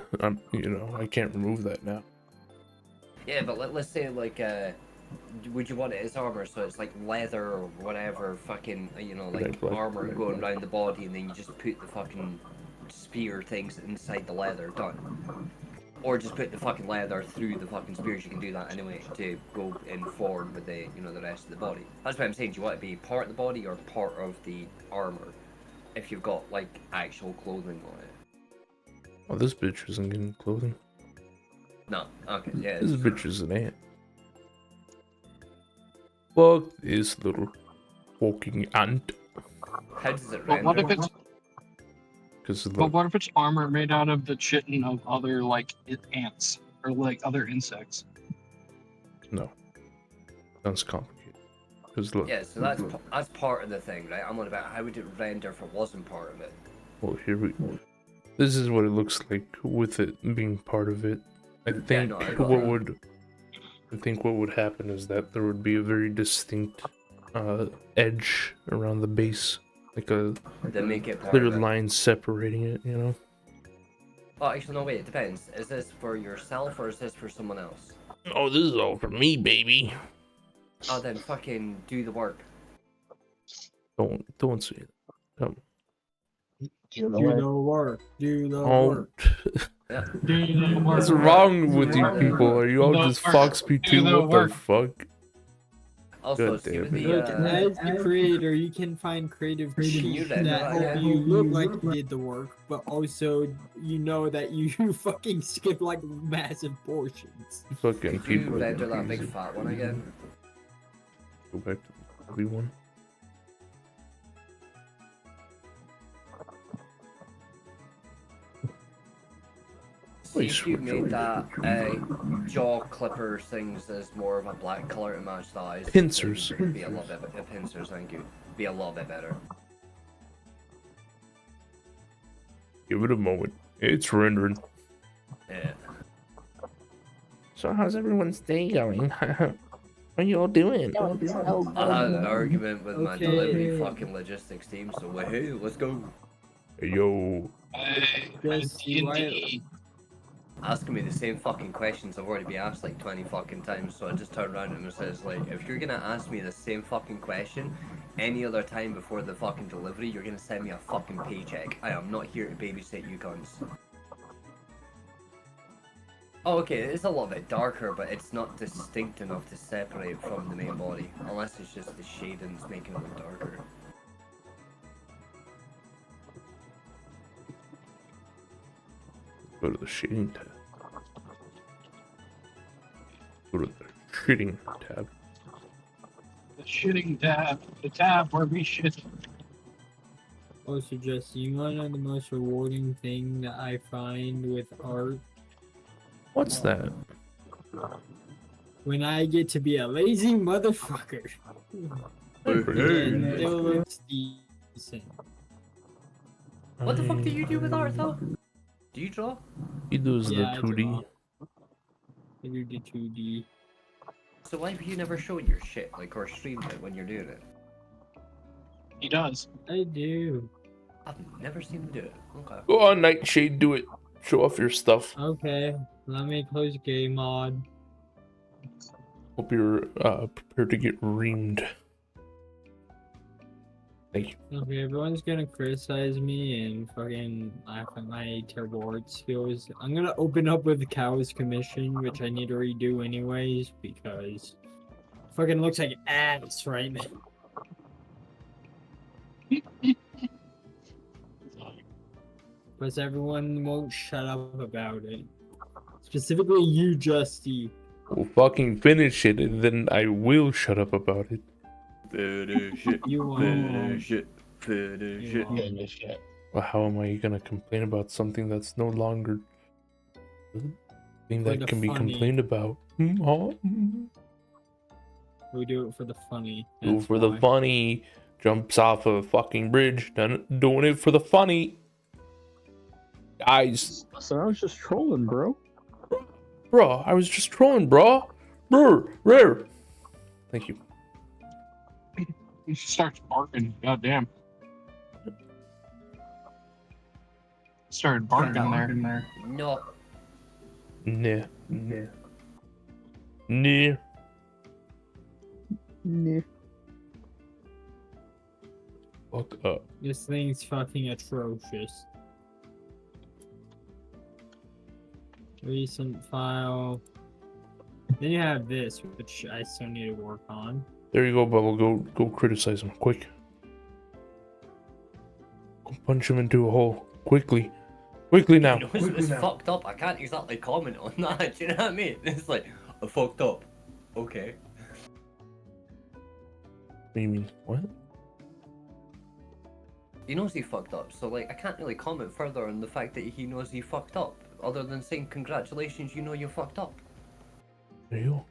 You know, I can't remove that now. Yeah, but let's say like, would you want it as armor? So it's like leather or whatever, fucking, you know, like Like- armor going around the body, and then you just put the fucking spear things inside the leather. Done. Or just put the fucking leather through the fucking spears. You can do that anyway to go in forward with the, you know, the rest of the body. That's what I'm saying. Do you want it to be part of the body or part of the armor? If you've got like actual clothing on it. Oh, this bitch isn't getting clothing. No. Okay. Yeah. This bitch is an ant. Fuck this little walking ant. How does it But render? what if it's Because but what if it's armor made out of the chitin of other like ants or like other insects? no, sounds complicated. Because look, Yeah, so that's part of the thing, right? I'm on about how would it render if it wasn't part of it. well, here we. This is what it looks like with it being part of it. I think no, I got what that. would. I think what would happen is that there would be a very distinct edge around the base, like a Then make it part clear of it. line separating it. You know. Oh, actually, no, wait, it depends. Is this for yourself or is this for someone else? Oh, this is all for me, baby. Oh, then fucking do the work. Don't say it. Come. Do the work. Do the Oh, work. Yeah. what's wrong with you people? Are you all Do the just work. Fox P2? Do the What the work. fuck? Also, God see damn with it. the, Look, as the creator, you can find creative you cheats render that that, help yeah? you look like you did the work, but also you know that you fucking skip like massive portions. Fucking could you people. render that big fat one again? Go back to the ugly one. See if you switch made over. that jaw clipper things as more of a black color to match the eyes. Pincers. It'd be a little bit pincers, thank you. Be a little bit better. Give it a moment. It's rendering. Yeah. So how's everyone's day going? What are you all doing? I had an argument with my Okay. delivery fucking logistics team, so hey, let's go. Hey, yo. Just D&D. Asking me the same fucking questions I've already been asked like 20 fucking times, so I just turned around to him and says, like, if you're gonna ask me the same fucking question any other time before the fucking delivery, you're gonna send me a fucking paycheck. I am not here to babysit you cunts. Oh, okay, it's a little bit darker, but it's not distinct enough to separate from the main body, unless it's just the shadings making it look darker. Go to the shading tab. Go to the shitting tab. The shitting tab. The tab where we shit. Also, just you want to know the most rewarding thing that I find with art? What's that? When I get to be a lazy motherfucker. And it looks decent. What the fuck do you do with art, though? Do you draw? He does Yeah, the 2D. I do the 2D. So why have you never shown your shit, like, or streamed it when you're doing it? He does. I do. I've never seen him do it. Okay. Go on, Nightshade, do it. Show off your stuff. Okay, let me close game mod. Hope you're prepared to get reamed. Thank you. Okay, everyone's gonna criticize me and fucking laugh at my terrible art skills. I'm gonna open up with the Cows Commission, which I need to redo anyways, because fucking looks like ass right now. Because everyone won't shut up about it. Specifically you, Justy. We'll fucking finish it, and then I will shut up about it. Finish it. You won't. Finish it. Finish You it. won't. Finish it. Well, how am I gonna complain about something that's no longer a thing that Kinda can be funny. complained about? Huh? We do it for the funny. Do that's for the why. funny. Jumps off of a fucking bridge. Doing it for the funny. Guys, So I was just trolling, bro. bro, I was just trolling, bro. Rare. Thank you. He starts barking. Goddamn. Started barking there. No. Nah. Nah. Fuck up. This thing's fucking atrocious. Recent file. Then you have this, which I still need to work on. There you go, Bubble. Go criticize him. Quick. Go punch him into a hole. Quickly now. You know, it's fucked up. I can't exactly comment on that. Do you know what I mean? It's like, I fucked up. Okay. What do you mean? What? He knows he fucked up, so like I can't really comment further on the fact that he knows he fucked up, other than saying congratulations, you know you fucked up. There you go.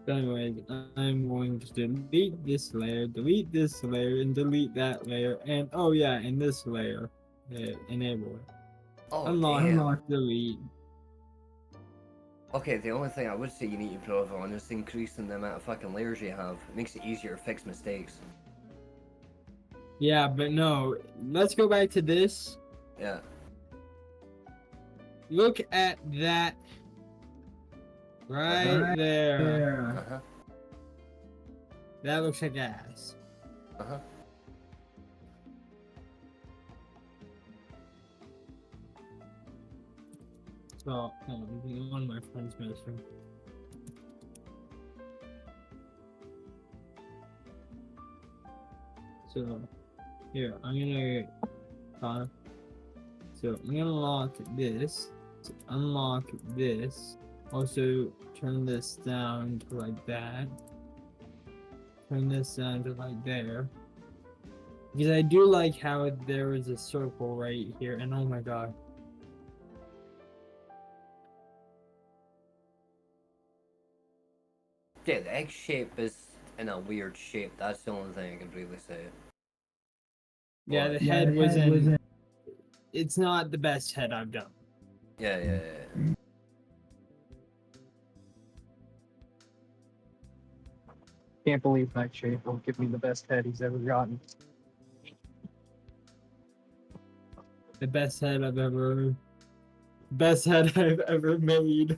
So anyways, I'm going to delete this layer, and delete that layer, and oh yeah, and this layer. Enable it. Oh, Unlock, damn. delete. Okay, the only thing I would say you need to improve on is increasing the amount of fucking layers you have. It makes it easier to fix mistakes. Yeah, but no, let's go back to this. Yeah. Look at that. Right there. Uh-huh. That looks like ass. Uh-huh. So, one of my friends missing. So, here, I'm gonna, so I'm gonna lock this, unlock this, also turn this down to like that, turn this down to like there, because I do like how there is a circle right here, and oh my god. Yeah, the egg shape is in a weird shape. That's the only thing I can really say. Yeah, Well, the head wasn't. It's not the best head I've done. Yeah. Can't believe Nightshade will give me the best head he's ever gotten. The best head I've ever. Best head I've ever made.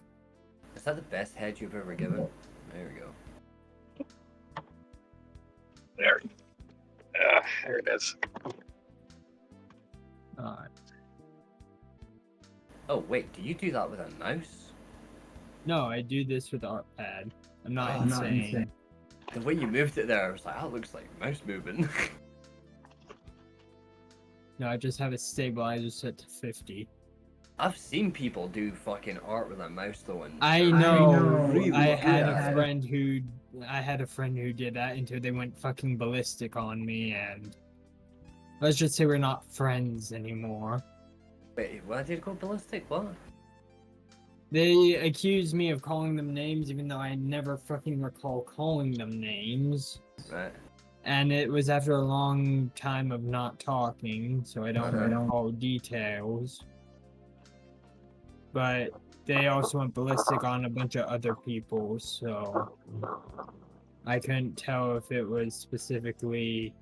Is that the best head you've ever given? There we go. There it is. Alright. Oh wait, do you do that with a mouse? No, I do this with ArtPad. I'm not Oh, insane. The way you moved it there, I was like, that looks like mouse moving. No, I just have a stabilizer set to 50. I've seen people do fucking art with a mouse though, and I they're know. really I good had at a it. friend who did that until they went fucking ballistic on me, and let's just say we're not friends anymore. Wait, why did it go ballistic? What? They accused me of calling them names, even though I never fucking recall calling them names. Right. And it was after a long time of not talking, so I don't recall details. But they also went ballistic on a bunch of other people, so I couldn't tell if it was specifically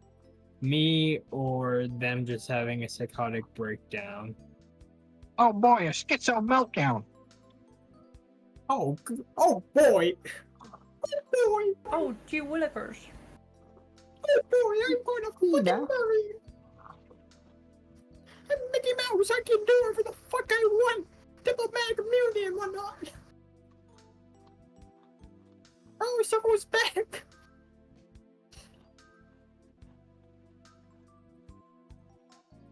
me or them just having a psychotic breakdown. Oh boy, a schizo meltdown. Oh boy! Oh boy! Oh, gee willikers. Oh boy, I'm gonna fucking marry you! I'm Mickey Mouse, I can do whatever the fuck I want! Diplomatic immunity and whatnot! Oh, someone's back!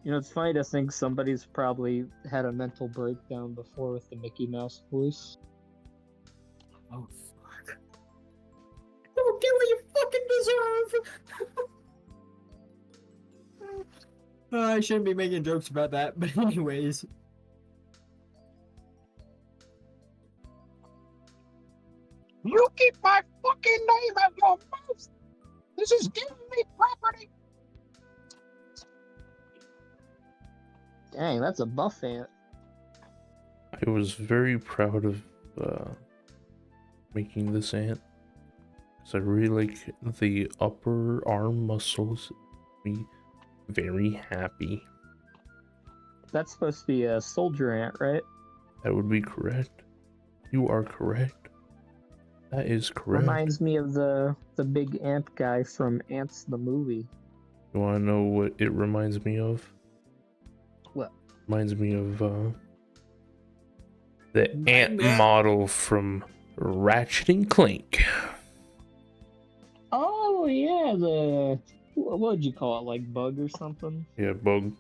You know, it's funny to think somebody's probably had a mental breakdown before with the Mickey Mouse voice. Oh fuck. Don't get what you fucking deserve! I shouldn't be making jokes about that, but anyways. You keep my fucking name out your mouth. This is giving me property. Dang, that's a buff ant. I was very proud of making this ant. Because I really like the upper arm muscles. Me very happy. That's supposed to be a soldier ant, right? That would be correct. You are correct. That is correct. Reminds me of the big ant guy from Ants the movie. You want to know what it reminds me of? What? Reminds me of the ant Nightmare. model from Ratchet and Clank. Oh yeah, what would you call it, like Bug or something? Yeah, Bug.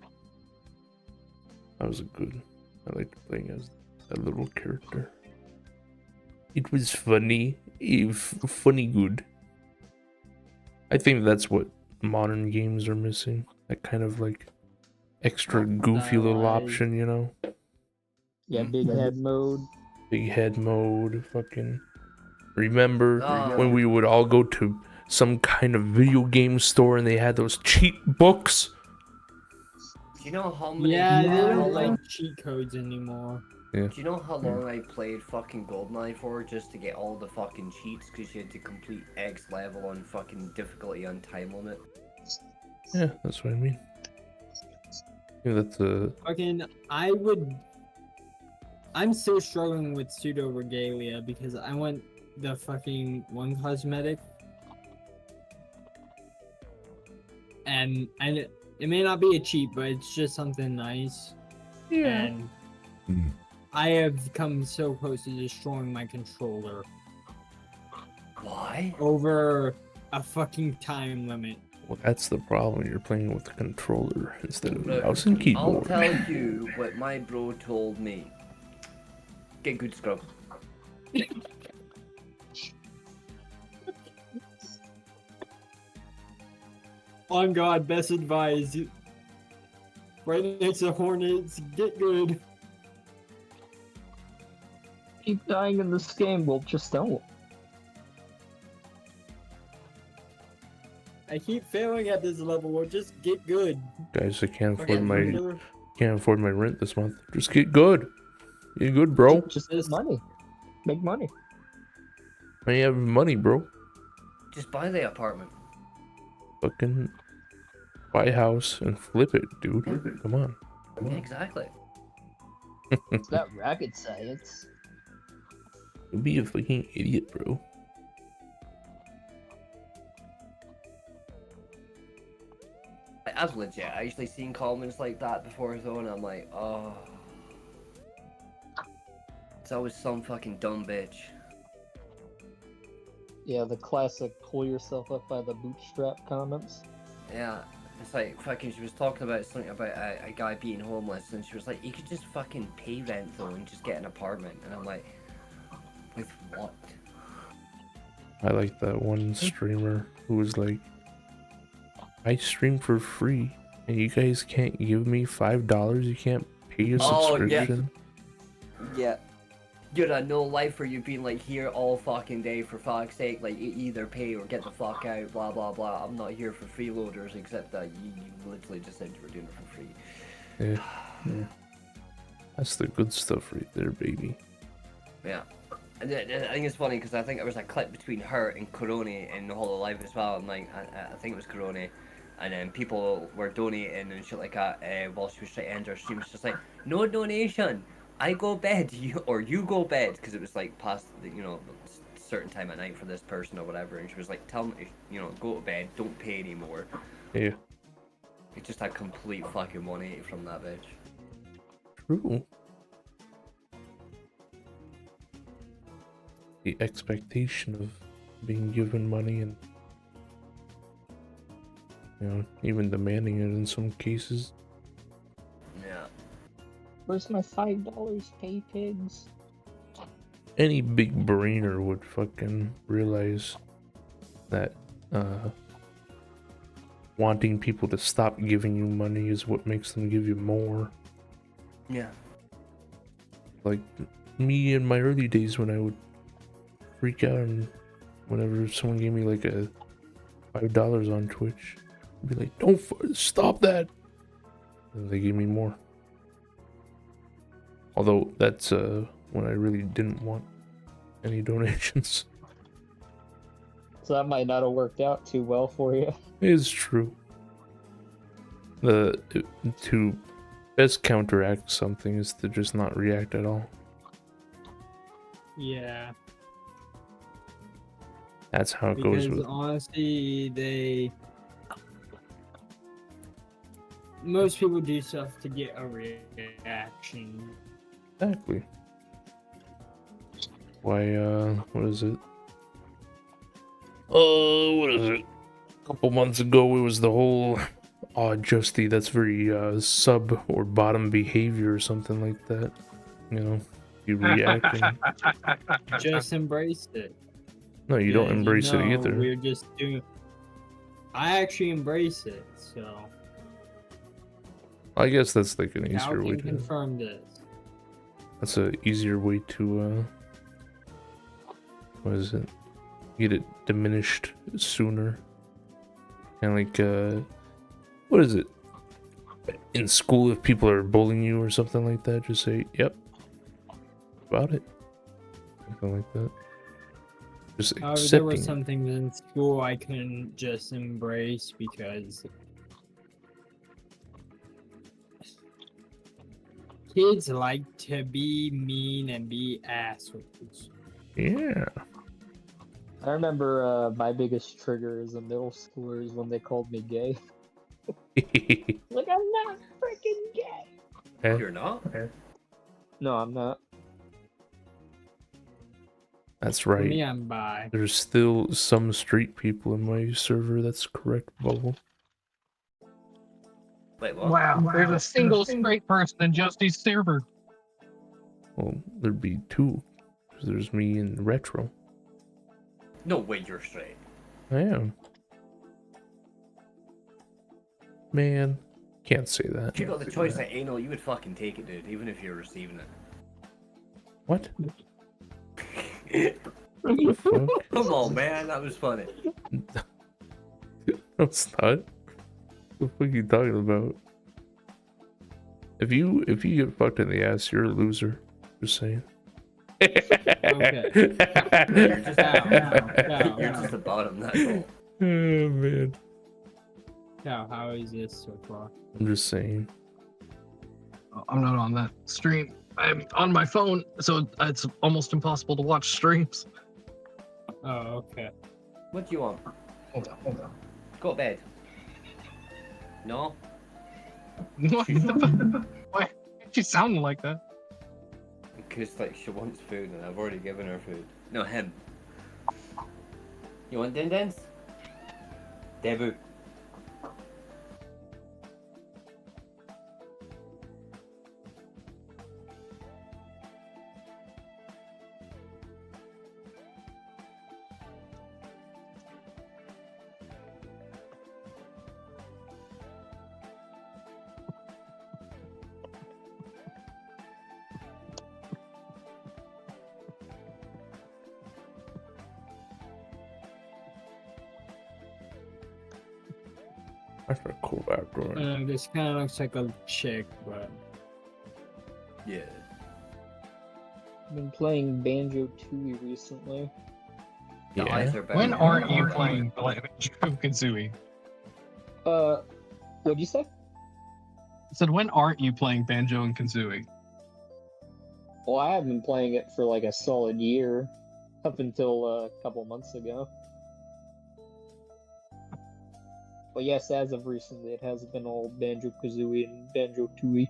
That was a good. I liked playing as that little character. It was funny, funny good. I think that's what modern games are missing. That kind of like extra goofy little Stylized. option, you know? Yeah, big head mode. Big head mode, fucking. Remember Oh. when we would all go to some kind of video game store and they had those cheat books? Do you know how many? Yeah, they how don't long- like cheat codes anymore. Do you know how long I played fucking GoldenEye for just to get all the fucking cheats? Because you had to complete X level on fucking difficulty on time limit. Yeah, that's what I mean. Yeah, that's a. Fucking, I'm still struggling with pseudo regalia because I want the fucking one cosmetic. And it may not be a cheat, but it's just something nice. And I have come so close to destroying my controller Why? over a fucking time limit. Well, that's the problem. You're playing with a controller instead of Look, mouse and I'll keyboard. tell you what my bro told me. Get good scrub. On God, best advice. Right next to Hornets, get good. Keep dying in this game, well, just don't. I keep failing at this level, well, just get good. Guys, I can't Okay, afford my rent this month. Just get good. Get good, bro. Just get money. Make money. I have money, bro. Just buy the apartment. Fucking buy a house and flip it, dude. Come on. Yeah, exactly. It's not rocket science. You'll be a fucking idiot, bro. Like, I've legit actually seen comments like that before though, and I'm like, oh. It's always some fucking dumb bitch. Yeah, the classic pull yourself up by the bootstrap comments. Yeah, it's like fucking. She was talking about something about a guy being homeless, and she was like, "You could just fucking pay rent though, and just get an apartment." And I'm like, "With what?" I like that one streamer who was like, I stream for free, and you guys can't give me $5. You can't pay a Oh, yeah. subscription. Yeah. You're a no lifer. You've been like here all fucking day for fuck's sake. Like either pay or get the fuck out. Blah blah blah. I'm not here for freeloaders, except that you literally just said you were doing it for free. Yeah. That's the good stuff right there, baby. Yeah. And I think it's funny because I think there was a clip between her and Coroni in the Hollow Live as well. And like, I think it was Coroni. And then people were donating and shit like that while she was trying to end her stream. She's just like, no donation. I go bed, you go bed. Because it was like past the, certain time at night for this person or whatever. And she was like, tell me, go to bed. Don't pay anymore. Yeah. It just had complete fucking 180 from that bitch. True. The expectation of being given money and, even demanding it in some cases. Yeah. Where's my $5, pay pigs? Any big brainer would fucking realize that wanting people to stop giving you money is what makes them give you more. Yeah. Like me in my early days when I would freak out and whenever someone gave me like a $5 on Twitch, I'd be like, don't stop that. And they gave me more. Although that's when I really didn't want any donations. So that might not have worked out too well for you. It is true. To best counteract something is to just not react at all. Yeah. That's how it goes Because with. honestly, most people do stuff to get a reaction. Exactly. Why, what is it? What is it? A couple months ago, it was the whole, Justy, that's very, sub or bottom behavior or something like that. You reacting. Just embrace it. No, you don't embrace it either. We're just doing. I actually embrace it, so. I guess that's like an Cal easier way can to. confirm this. That's a easier way to, what is it? Get it diminished sooner. And like, what is it? In school, if people are bullying you or something like that, just say, yep. About it. Something like that. Just There were accepting. some things in school I couldn't just embrace because kids like to be mean and be assholes. Yeah. I remember my biggest trigger as a middle schooler is when they called me gay. Like, I'm not freaking gay! You're not? No, I'm not. That's For right. me, I'm bi. There's still some street people in my server. That's correct, Bubble. Wait, what? Wow, there's a single straight person in Justy's server. Well, there'd be two. 'Cause there's me and Retro. No way you're straight. I am. Man, can't say that. If you got the choice at anal, you would fucking take it, dude, even if you're receiving it. What? What the fuck? Come on, man, that was funny. No, it's not. What the fuck are you talking about? If you get fucked in the ass, you're a loser. Just saying. Okay. You're just, Cal, you're just the bottom, that's all. Oh man. Cal, how is this so far? I'm just saying. Oh, I'm not on that stream. I'm on my phone, so it's almost impossible to watch streams. Oh, okay. What do you want? Hold on. Go to bed. No? What the fuck? Why? She sounding like that? Because like she wants food and I've already given her food. No, him. You want din dins? Debu. That's a cool backdoor. This kind of looks like a chick, but Yeah. I've been playing Banjo Tooie recently. The Yeah. eyes are better. When aren't you playing Banjo-Kazooie? What'd you say? I said, when aren't you playing Banjo and Kazooie? Well, I have been playing it for like a solid year, up until a couple months ago. But yes, as of recently, it has been all Banjo Kazooie and Banjo Tooie.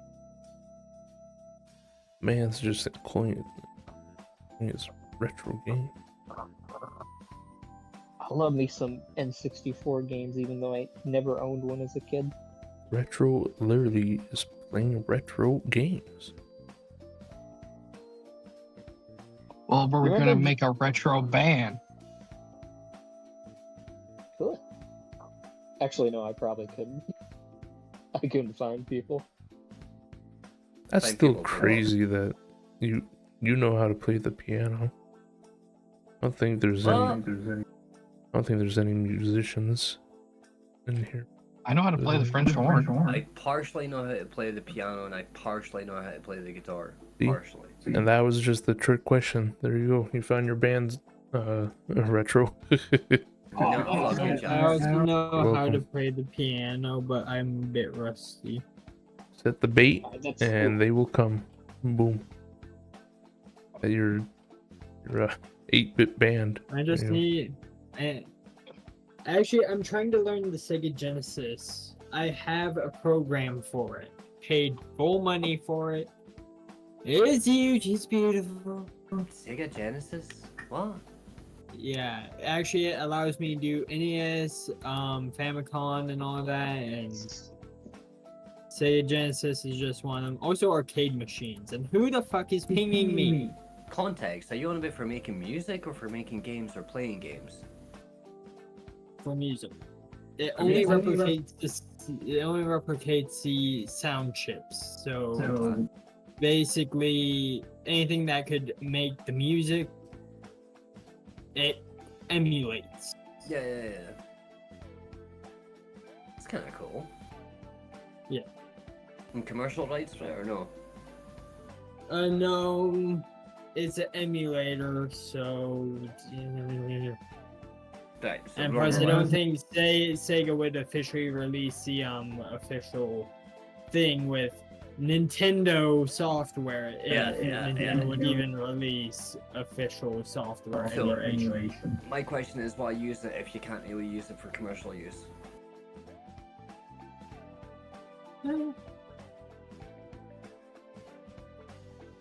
Man, it's just including it's retro game. I love me some N64 games, even though I never owned one as a kid. Retro literally is playing retro games. Well, we're Remember gonna the- make a retro band. Cool. Actually, no, I probably couldn't. I couldn't find people. That's Find still people to crazy that you know how to play the piano. I don't think there's Well- any. I don't think there's any musicians in here. I know how to play the French horn. I partially know how to play the piano and I partially know how to play the guitar. See? Partially. And that was just the trick question. There you go. You found your band's retro. No, I fuck you, John. also know how to Welcome. play the piano, but I'm a bit rusty. Set the bait, That's and they will come. Boom. Your 8-bit band. I just Yeah. need. Actually, I'm trying to learn the Sega Genesis. I have a program for it. Paid full money for it. It's huge. It's beautiful. Sega Genesis? What? Yeah, actually, it allows me to do NES, Famicom, and all that, and Sega Genesis is just one of them. Also, arcade machines. And who the fuck is pinging me? Context, are you on a bit for making music or for making games or playing games? For music. It I mean, only it's only replicates the sound chips. So basically, anything that could make the music, it emulates. Yeah. It's kind of cool. Yeah. And commercial rights for it or no? No, it's an emulator, so. Right. So And we're- plus, I don't think Sega would officially release the official thing with Nintendo software. Yeah, if yeah, Nintendo yeah. would even release official software So- emulation. My question is, why use it if you can't really use it for commercial use?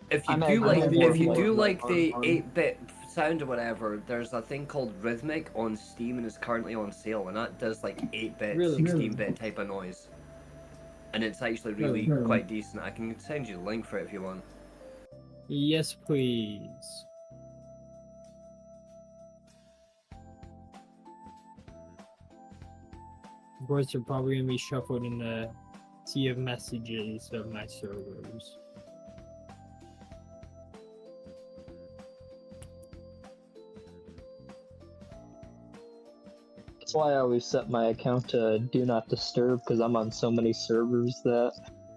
If you I'm do a- like, I'm if you more do like like the on- 8-bit sound or whatever, there's a thing called Rhythmic on Steam and it's currently on sale, and that does like 8-bit, Really? 16-bit type of noise, and it's actually really Really? quite decent. I can send you the link for it if you want. Yes, please. Of course, you're probably gonna be shuffled in the sea of messages of my servers. That's why I always set my account to do not disturb, because I'm on so many servers that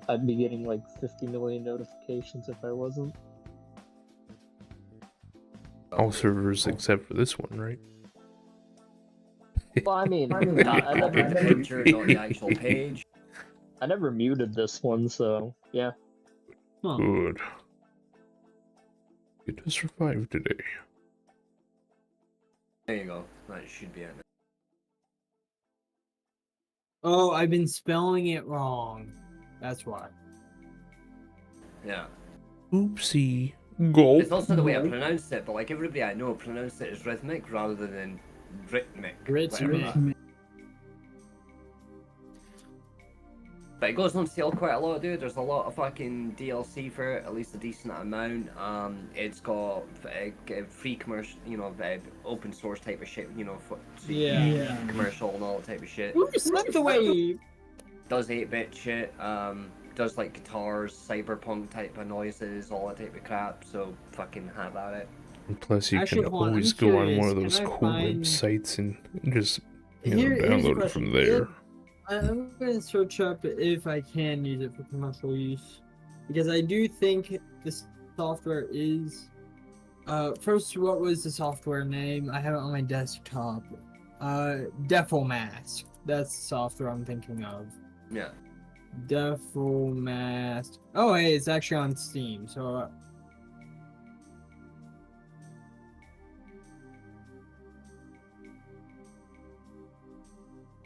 I'd be getting like 50 million notifications if I wasn't. All servers except for this one, right? Well, I mean, I That never, the picture, not the actual page. I never muted this one, so yeah. Huh. Good. Get to survive today. There you go. That should be it. Oh, I've been spelling it wrong. That's why. Yeah. Oopsie. Gulp. It's also the way I pronounce it, but like everybody I know pronounce it as rhythmic rather than rhythmic. whatever that. But it goes on sale quite a lot, dude. There's a lot of fucking DLC for it, at least a decent amount. It's got free commercial, open source type of shit, Yeah. commercial and all that type of shit. Ooh, slip the wave. Does 8-bit shit. Does like guitars, cyberpunk type of noises, all that type of crap. So fucking have at it. And plus, you Actually, can hold on, I'm always go on one of curious, those can I cool find- websites and just Here's a download it question. from there. I'm gonna search up if I can use it for commercial use, because I do think this software is. First, what was the software name? I have it on my desktop. Defomask. That's the software I'm thinking of. Yeah. Defomask. Oh, hey, it's actually on Steam. So.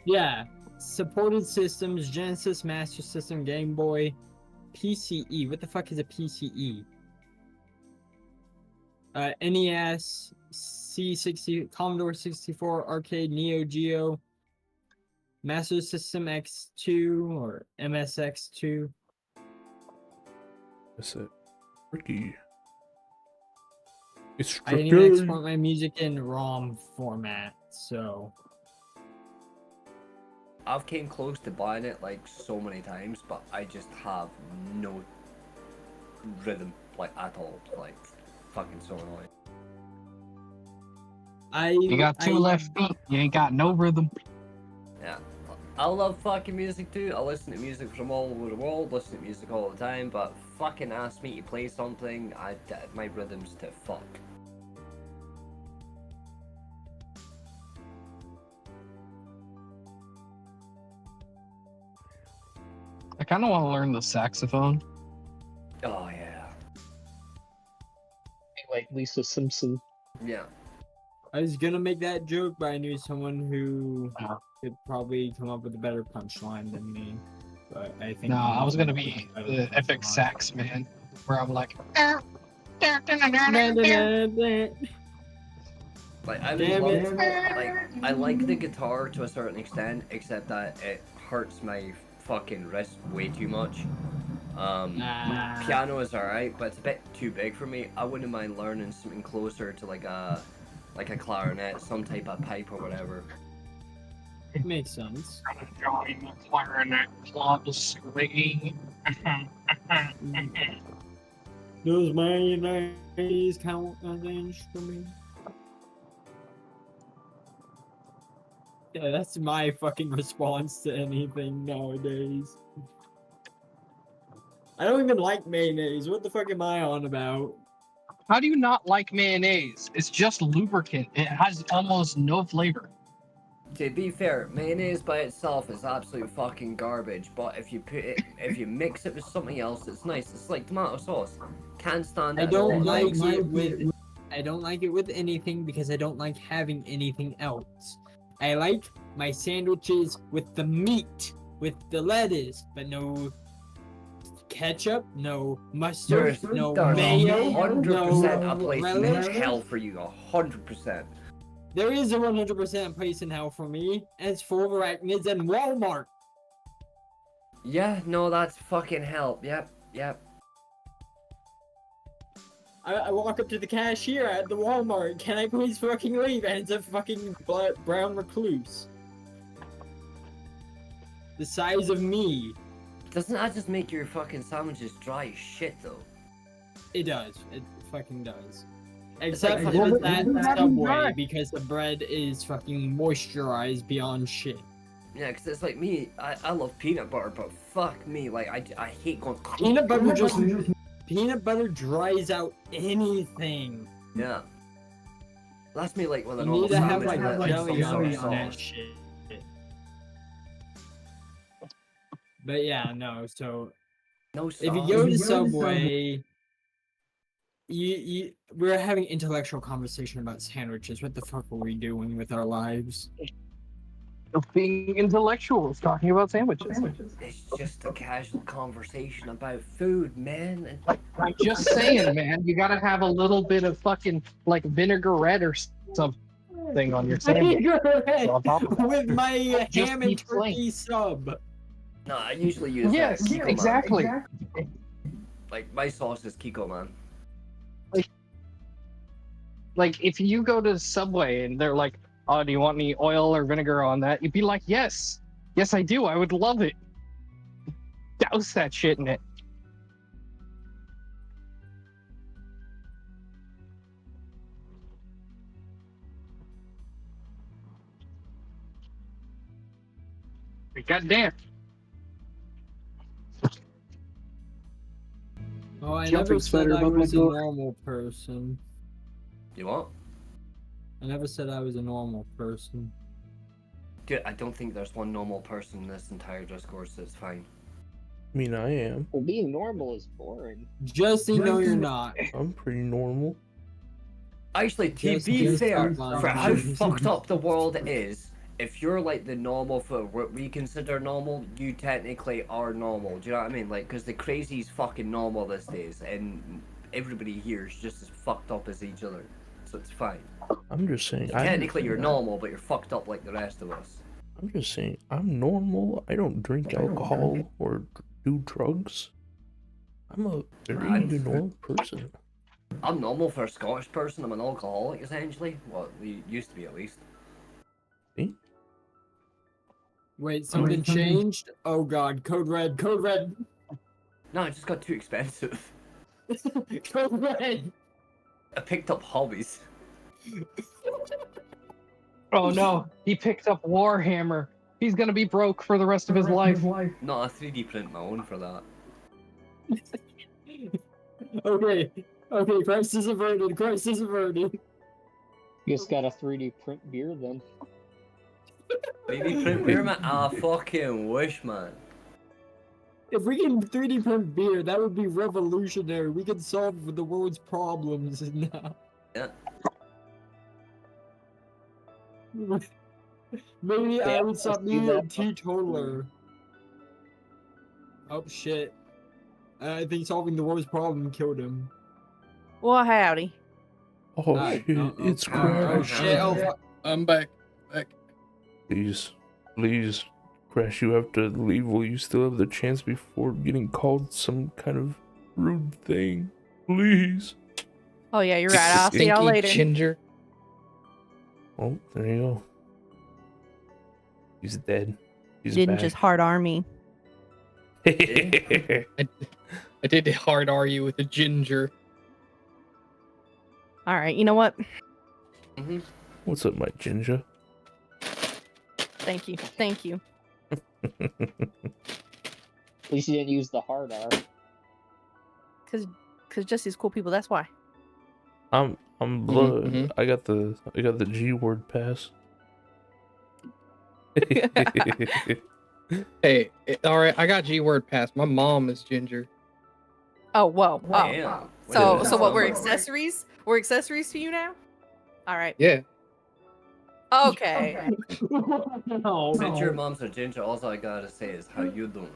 Yeah. Supported systems: Genesis, Master System, Game Boy, PCE. What the fuck is a PCE? NES, C60, Commodore 64, Arcade, Neo Geo, Master System X2 or MSX2. That's it. Tricky. It's I can tricky. even export my music in ROM format, so. I've came close to buying it like so many times, but I just have no rhythm at all. Like fucking so annoying. You got two left feet. You ain't got no rhythm. Yeah. I love fucking music too. I listen to music from all over the world, listen to music all the time, but fucking ask me to play something, my rhythm's to fuck. I kind of want to learn the saxophone. Oh yeah. Like Lisa Simpson. Yeah. I was gonna make that joke, but I knew someone who Uh-huh. could probably come up with a better punchline than me. But I think. No, I was gonna gonna be the epic sax man, where I'm like. Like I Damn love, it. I like the guitar to a certain extent, except that it hurts my fucking wrist way too much. Piano is alright, but it's a bit too big for me. I wouldn't mind learning something closer to like a clarinet, some type of pipe or whatever. Makes sense. Join the clarinet club swinging. Does mayonnaise count as an instrument? Yeah, that's my fucking response to anything nowadays. I don't even like mayonnaise. What the fuck am I on about? How do you not like mayonnaise? It's just lubricant. It has almost no flavor. To be fair, mayonnaise by itself is absolute fucking garbage, but if you mix it with something else, it's nice. It's like tomato sauce. Can't stand it. I don't at all. like it with. I don't like it with anything because I don't like having anything else. I like my sandwiches with the meat, with the lettuce, but no ketchup, no mustard, no mayo, 100% no a place relish. in hell for you. 100%. There is a 100% place in hell for me, and it's full of arachnids and Walmart. Yeah, no, that's fucking hell. Yep. I walk up to the cashier at the Walmart. Can I please fucking leave? And it's a fucking brown recluse. The size of me. Doesn't that just make your fucking sandwiches dry as shit, though? It does. It fucking does. like Except for fucking- that Subway, because the bread is fucking moisturized beyond shit. Yeah, because it's like me, I love peanut butter, but fuck me, like, I hate going... Peanut butter dries out anything. Yeah. That's me, like, with a You normal need to have sandwich like with, jelly some sort on of that sauce. shit. But yeah, no. So No sauce. if you go to Subway, we're having intellectual conversation about sandwiches. What the fuck are we doing with our lives? Being intellectuals, talking about sandwiches. It's just a casual conversation about food, man. And I'm just saying, man, you gotta have a little bit of fucking like vinaigrette or something on your sandwich. So on top of that. With my Just ham and keep playing. turkey sub. no, I usually use Yes, Kiko Man. exactly. Like my sauce is Kiko Man. Like if you go to Subway and they're like, "Oh, do you want any oil or vinegar on that?" You'd be like, "Yes, yes, I do. I would love it." Douse that shit in it. Goddamn. Oh, I Jumping never said spider I above my was a door. normal person. You what? I never said I was a normal person. Dude, I don't think there's one normal person in this entire discourse that's fine. I mean, I am. Well, being normal is boring. Jesse, no, you're not. I'm pretty normal. Actually, to Just- be just fair, stop lying. for how fucked up the world is, if you're like the normal for what we consider normal, you technically are normal. Do you know what I mean? Like, because the crazy's fucking normal these days, and everybody here is just as fucked up as each other, so it's fine. I'm just saying. Technically, you're normal, but you're fucked up like the rest of us. I'm just saying. I'm normal. I don't drink alcohol or do drugs. I'm a very normal person. I'm normal for a Scottish person. I'm an alcoholic, essentially. Well, we used to be at least. See? Wait, something changed? Oh god, code red, code red, No, it just got too expensive. code red. I picked up hobbies. Oh no, he picked up Warhammer. He's gonna be broke for the rest of his life. Not a 3D print my own for that. Okay, crisis averted, crisis averted. You just got a 3D print beer then. 3D print beer, man? I fucking wish, man. If we can 3D print beer, that would be revolutionary. We could solve the world's problems now. Yeah. Maybe I Yeah, would stop let's do being a that. teetotaler. Oh shit. I think solving the world's problem killed him. Well, howdy. Oh Ah, shit! oh, It's oh, Crash. oh shit, oh fuck. I'm back. Please, Crash. You have to leave while you still have the chance before getting called some kind of rude thing. Please. Oh yeah, you're right. I'll see y'all Stinky later. Ginger. Oh, there you go. He's dead. He's Didn't back. just hard army. I did hard R you with a ginger. All right, you know what? Mm-hmm. What's up, my ginger? Thank you, thank you. At least you didn't use the hard R. Cause Jesse's cool people. That's why. I'm blood. mhm. I got the G word pass. Hey, all right, I got G word pass. My mom is ginger. Oh whoa. Oh. Damn. So Wait, so what? We're Wait, accessories. We're accessories to you now. All right. Yeah. Okay. No. Since your mom's a ginger, all I gotta say is how you doing.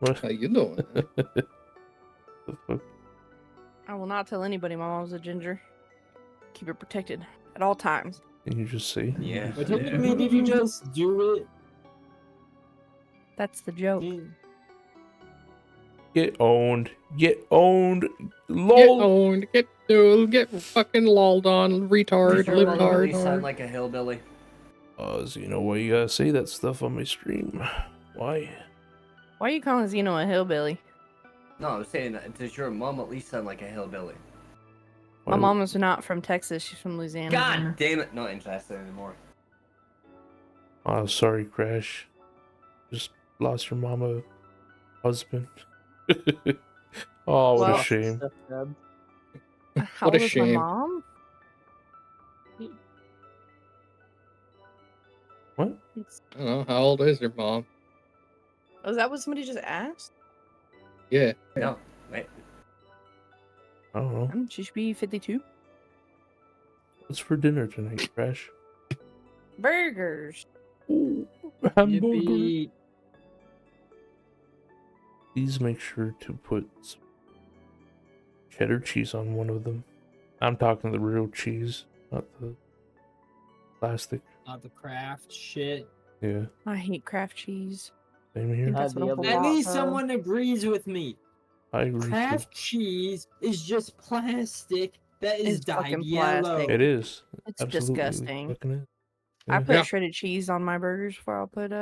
What How you doing? the fuck? I will not tell anybody my mom's a ginger. Keep it protected at all times. Can you just see? Yeah. But technically, did you just do it? That's the joke. Get owned. Get owned. Get LOL. owned. Get fucking lolled on. Retard. Sure, Mom, at least Libtard. sound like a hillbilly. So you know why you gotta say that stuff on my stream? Why? Why are you calling Zeno a hillbilly? No, I was saying, does your mom at least sound like a hillbilly? Why My mom is not from Texas. She's from Louisiana. God damn it, not interested anymore. Oh, sorry, Crash. Just lost your mama husband. Oh, what Well- a shame. Stepdad. How What a old is shame. my mom? What? I don't know. How old is your mom? Oh, is that what somebody just asked? Yeah. No, wait. I don't know. She should be 52. What's for dinner tonight, Crash? Burgers. Ooh, hamburger. Yippee. Please make sure to put some cheddar cheese on one of them. I'm talking the real cheese, not the plastic. Not the craft shit. Yeah, I hate Kraft cheese. same I here. think that's the what I'm other full At of. least Wow. someone agrees with me. I agree. too. Craft cheese is just plastic that is It's fucking dyed yellow. plastic. It is. It's Absolutely disgusting. fucking is. I Yeah. put Yeah. shredded cheese on my burgers before I'll put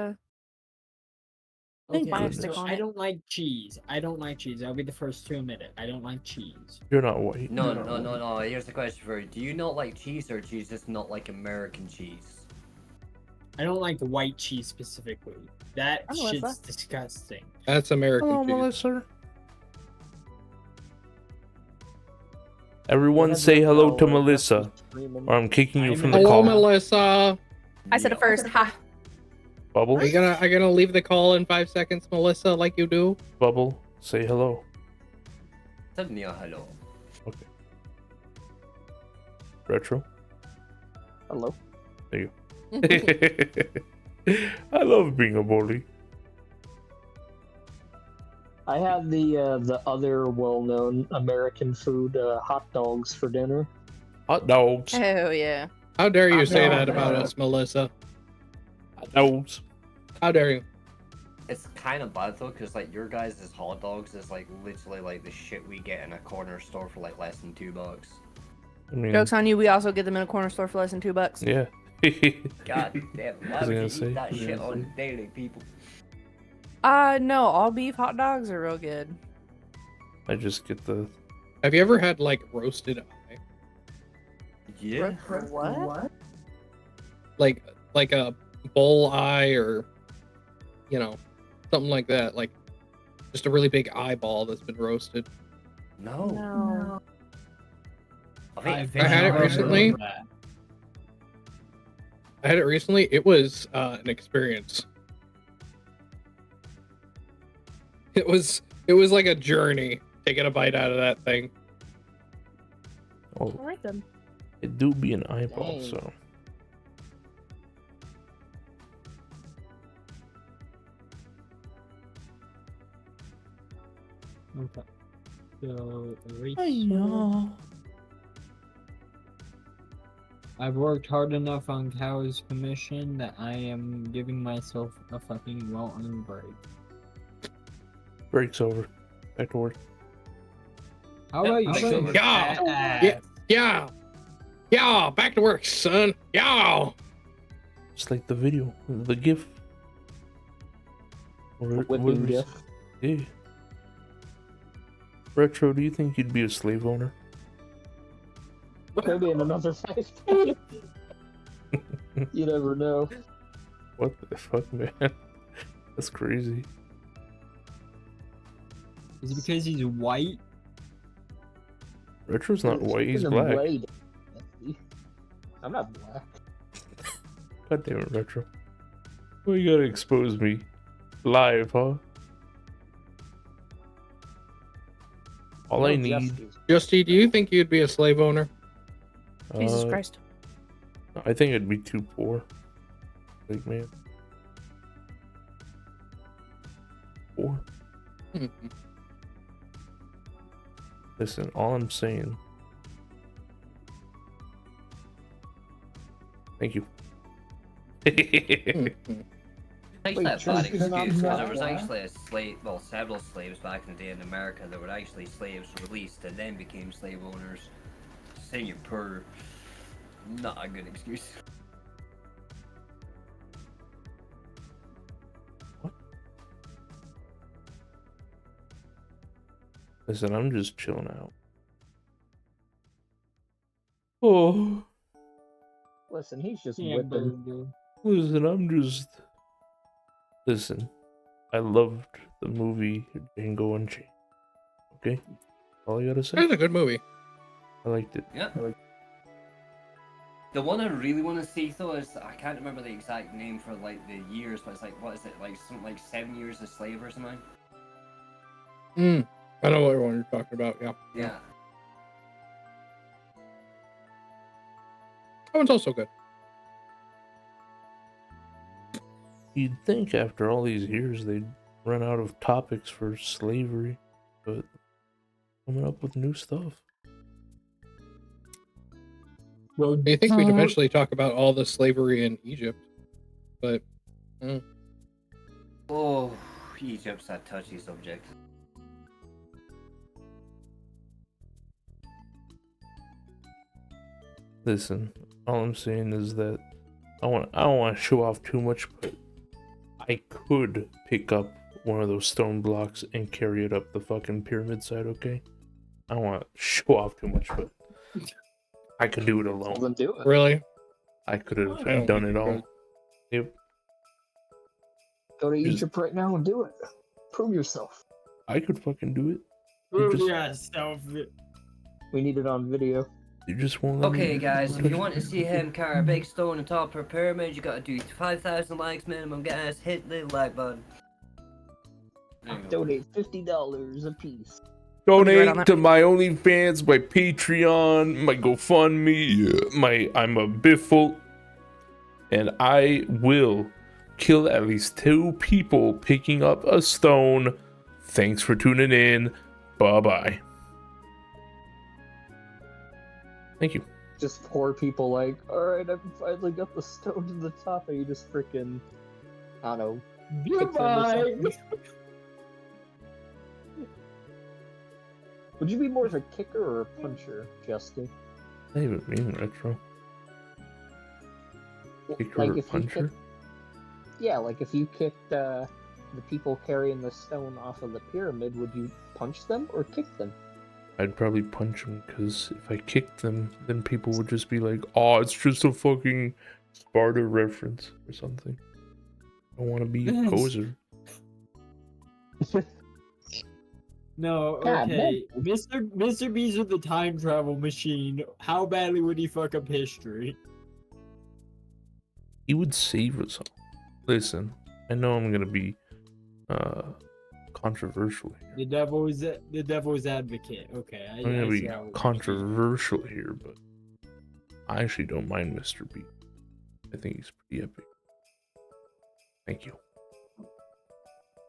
Okay, plastic so on I it. don't like cheese. I don't like cheese. I'll be the first to admit it. I don't like cheese. You're not white. No. Here's the question for you: do you not like cheese, or do you just not like American cheese? I don't like white cheese specifically. That Oh, what's shit's that? disgusting. That's American Hello, cheese. Melissa. Everyone say hello to Melissa, or I'm kicking you from the Hello, call. Melissa. I said it first. Ha. Bubble, Are you gonna leave the call in 5 seconds, Melissa, like you do? Bubble, say hello. Said Nia hello. Okay. Retro. Hello. I love being a bully. I had the other well-known American food, hot dogs for dinner. Hot dogs. Oh yeah. How dare you say know. that about us, Melissa? Hot dogs. How dare you? It's kind of bad though, cause like your guys' hot dogs is like literally like the shit we get in a corner store for like less than $2. I mean, Joke's on you. We also get them in a corner store for less than $2. yeah. God damn, why was would gonna you say. eat that shit on daily, people? No, all beef hot dogs are real good. I just get the. Have you ever had like roasted eye? Yeah. What? Like a bull eye, or you know, something like that. Like just a really big eyeball that's been roasted. No. No. I I had it never recently. heard of that. I had it recently. It was an experience. It was like a journey taking a bite out of that thing. Oh, All right then. it do be an eyeball, Dang. so. Okay. So, I've worked hard enough on Cow's commission that I am giving myself a fucking well-earned break. Break's over. Back to work. How about you Thanks, shut Silver. your Yeah. fat Yeah. ass? Yeah. Yeah. Back to work, son. Yeah. Just like the video, the GIF. Or, Whipping whatever GIF. it's- Yeah. Retro, do you think you'd be a slave owner? Maybe in another 5 minutes. You never know. What the fuck, man? That's crazy. Is it because he's white? Retro's not white, he's Speaking of black. blade, I'm not black. God damn it, Retro. Well, you gotta expose me. Live, huh? All I No need. justice. Justy, do you think you'd be a slave owner? Jesus Christ. I think I'd be too poor. Like, man. Poor. Listen, all I'm saying. Thank you. It's Wait, not a bad Trump is excuse, not 'cause there black? was actually a slave, well, several slaves back in the day in America that were actually slaves released and then became slave owners. Saying you're poor, not a good excuse. Listen, I'm just chilling out. Oh, Listen, he's just Yeah, whipping. listen, I'm just. Listen, I loved the movie Django Unchained. Okay? All I gotta say. That's a good movie. I liked it. Yeah. The one I really want to see though is I can't remember the exact name for like the years, but it's like what is it like something like 7 years a slave or something? I know what one you're talking about. Yeah. Yeah. That one's also good. You'd think after all these years they'd run out of topics for slavery, but coming up with new stuff. Well, I think we'd eventually talk about all the slavery in Egypt, but Oh, Egypt's a touchy subject. Listen, all I'm saying is that I don't want to show off too much, but I could pick up one of those stone blocks and carry it up the fucking pyramid side, okay? I don't want to show off too much, but I could do it Well, alone. then do it. really, I could I have don't done think it you all. could. Yep, Go to Just- Egypt right now and do it. Prove yourself. I could fucking do it. prove just- yourself. We need it on video. You just won't let me. Okay, guys, if you want to see him carry a big stone on top of a pyramid, you gotta do 5,000 likes minimum, guys. Hit the like button. There you go. Donate $50 a piece. Donate on that. to my OnlyFans, my Patreon, my GoFundMe, I'm a Biffle, and I will kill at least 2 people picking up a stone. Thanks for tuning in. Bye-bye. Thank you. Just poor people like, alright, I finally got the stone to the top, and you just freaking, I don't know, kick them or Goodbye. something. Would you be more of a kicker or a puncher, Justin? Not even mean retro. Kicker or if you puncher? kicked, yeah, like if you kicked the people carrying the stone off of the pyramid, would you punch them or kick them? I'd probably punch them, because if I kicked them, then people would just be like, oh, it's just a fucking Sparta reference or something. I don't want to be a Yes. poser. No, God, okay. Mr. Beast with the time travel machine. How badly would he fuck up history? He would save us all. Listen, I know I'm gonna be controversial here. The devil's advocate. Okay, I'm gonna I be see how it controversial here, but I actually don't mind Mr. B. I think he's pretty epic. Thank you.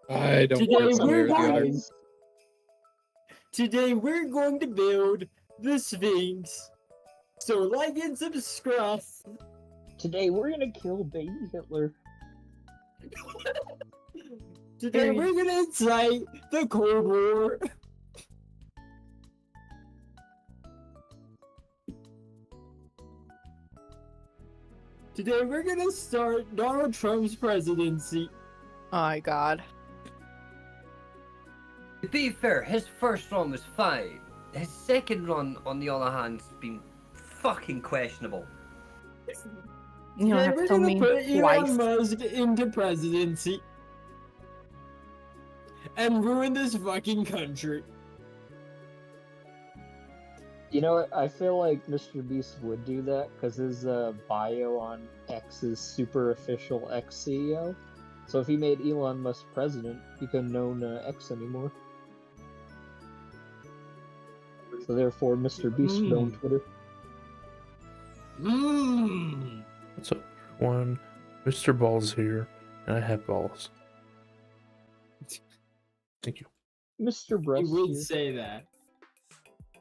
I don't Today quite agree we're with you there. guys. Today we're going to build the Sphinx. So like and subscribe. Today we're gonna kill baby Hitler. Today we're gonna incite the Cold War. Today we're gonna start Donald Trump's presidency. Oh my god. To be fair, his first run was fine. His second run, on the other hand, has been fucking questionable. You don't Today have we're to tell gonna me put twice. Elon Musk into presidency. And ruin this fucking country. You know what? I feel like Mr. Beast would do that because his bio on X is super official X CEO. So if he made Elon Musk president, he couldn't own X anymore. So therefore, Mr. Beast would own Twitter. Mmm. What's up, everyone? Mr. Ball's here, and I have balls. Thank you. Mr. He Breast. would here. say that.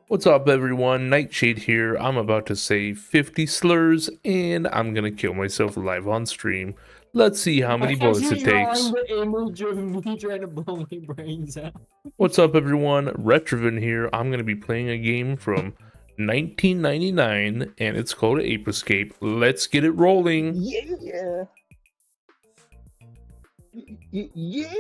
What's up, everyone? Nightshade here. I'm about to say 50 slurs, and I'm gonna kill myself live on stream. Let's see how many bullets it takes. The image of me trying to blow my brains out. What's up, everyone? Retrovan here. I'm gonna be playing a game from 1999, and it's called Ape Escape. Let's get it rolling. Yeah. Yeah.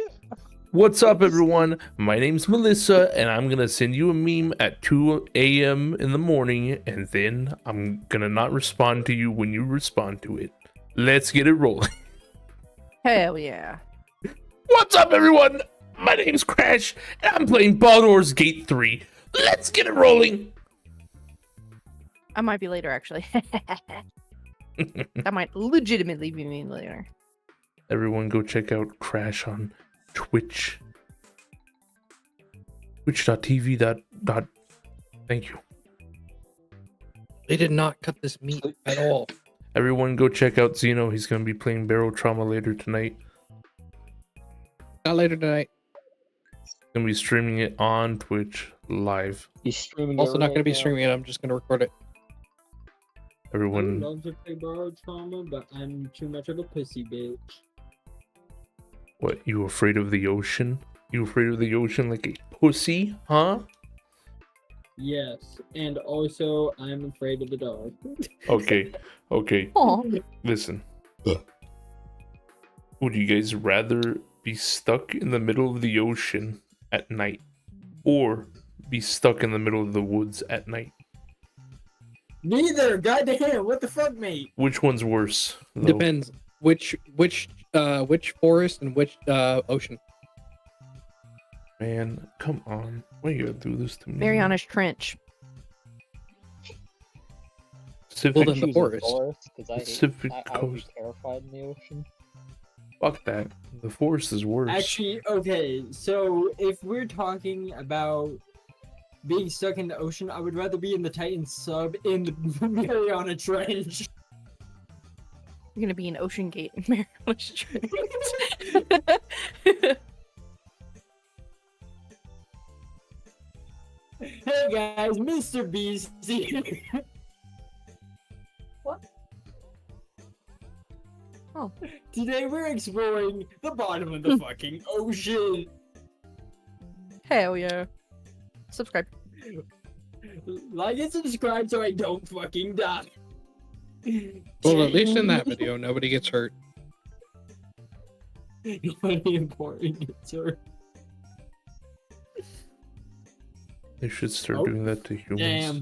What's up, everyone? My name's Melissa, and I'm gonna send you a meme at 2 a.m. in the morning, and then I'm gonna not respond to you when you respond to it. Let's get it rolling. Hell yeah. What's up, everyone? My name's Crash, and I'm playing Baldur's Gate 3. Let's get it rolling. I might be later, actually. That might legitimately be me later. Everyone go check out Crash on Twitch. Twitch.tv. Thank you. They did not cut this meat at all. Everyone go check out Zeno. He's going to be playing Barrel Trauma later tonight. Not later tonight. Going to be streaming it on Twitch live. He's streaming. Also it not going to right be now. streaming it. I'm just going to record it. I would Everyone, love to play Borrowed Trauma, but I'm too much of a pussy bitch. what, you afraid of the ocean? You afraid of the ocean like a pussy, huh? Yes, and also I'm afraid of the dark. Okay, okay, Oh, listen. Would you guys rather be stuck in the middle of the ocean at night or be stuck in the middle of the woods at night? Neither. Goddamn. What the fuck, mate? Which one's worse? though? Depends which forest and which ocean. Man, come on. Why you gotta do this to me? Mariana's Trench. Pacific, Well, then the Choose a forest. because I, hate, Pacific I would be coast. terrified in the ocean. Fuck that. The forest is worse. Actually, okay, so if we're talking about being stuck in the ocean, I would rather be in the Titan sub in the Mariana Trench. You're gonna be in Ocean Gate in Mariana's Trench. Hey guys, Mr. Beast here. What? Oh. Today we're exploring the bottom of the fucking ocean. Hell yeah. Subscribe. Like and subscribe so I don't fucking die. Well, at least in that video, nobody gets hurt. Nobody important, sir. They should start Oh, doing that to humans. Damn.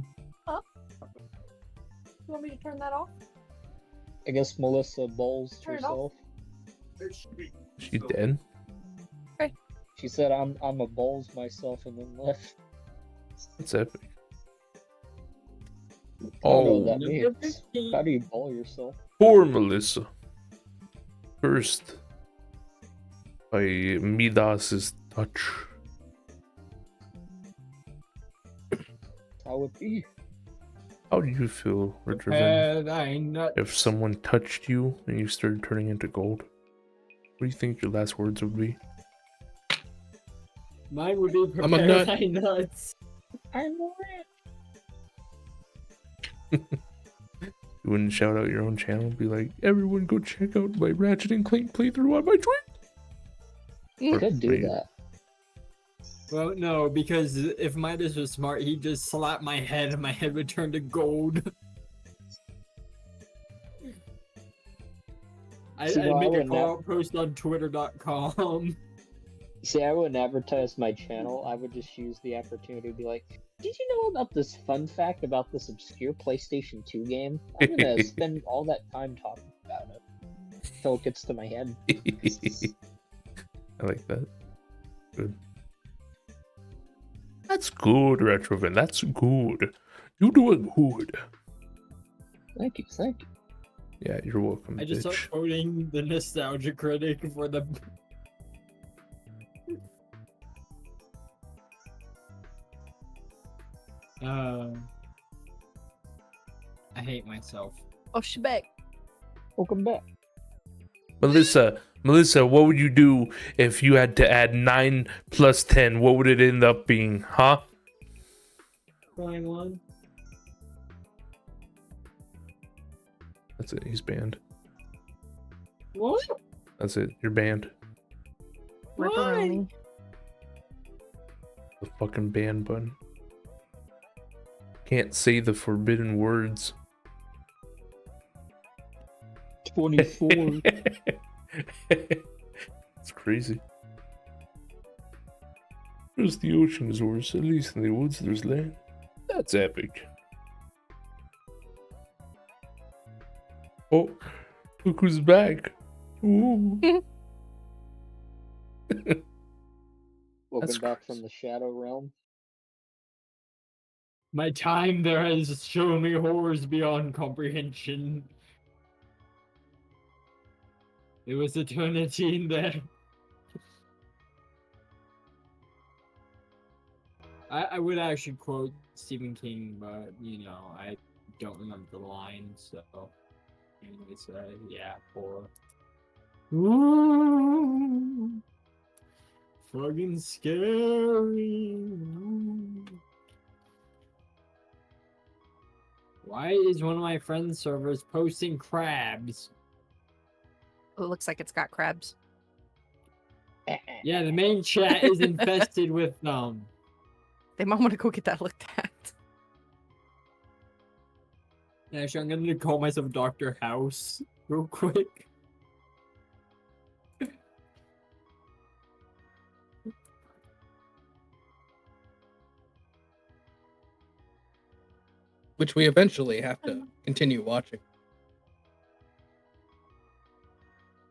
You want me to turn that off? I guess Melissa bowls Turn it off. herself. She dead? She said, "I'm a bowls myself," and then left. That's epic. I don't know Oh, what that Number means. 15. How do you bowl yourself? poor Melissa. First, by Midas's touch. How would it be? How do you feel, Richard, Had I not if someone touched you and you started turning into gold? What do you think your last words would be? mine would be I'm a prepared nut. by nuts. I'm rich. You wouldn't shout out your own channel, be like, everyone go check out my Ratchet and Clank playthrough on my Twitch. You could do Wait. that. Well, no, because if Midas was smart, he'd just slap my head and my head would turn to gold. I'd See, no, I make a wouldn't call out post on twitter.com. See, I wouldn't advertise my channel. I would just use the opportunity to be like, "Did you know about this fun fact about this obscure PlayStation 2 game? I'm gonna spend all that time talking about it until it gets to my head." I like that. Good. That's good, Retrovin. That's good. You doing good. Thank you, thank you. Yeah, you're welcome, I just bitch. start quoting the Nostalgia Critic for the. I hate myself. Oh, she back. Welcome back. Melissa, what would you do if you had to add 9 plus 10? What would it end up being, huh? 21. That's it, he's banned. What? That's it, you're banned. Ripperoni. The fucking ban button. Can't say the forbidden words. 24. It's crazy. First, the ocean is worse. At least in the woods, there's land. That's epic. Oh, look who's back. Ooh. Welcome That's back crazy. from the Shadow Realm. My time there has shown me horrors beyond comprehension. It was eternity in there. I would actually quote Stephen King, but you know, I don't remember the line, so anyways, yeah, 4. Ooh, fucking scary. Ooh. Why is one of my friends' servers posting crabs? It looks like it's got crabs. Yeah, the main chat is infested with them. They might want to go get that looked at. Actually, I'm gonna call myself Dr. House real quick. Which we eventually have to continue watching.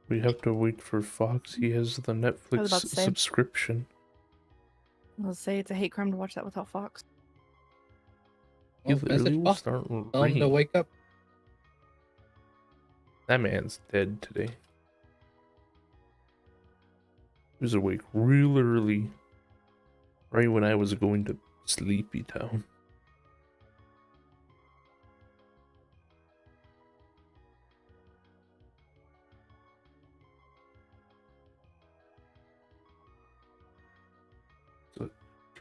We have to wait for Fox. He has the Netflix about to say. subscription. I'll say it's a hate crime to watch that without Fox. He Well, literally message will Fox. start Tell him ringing. to wake up. That man's dead today. He was awake real early, right when I was going to Sleepy Town.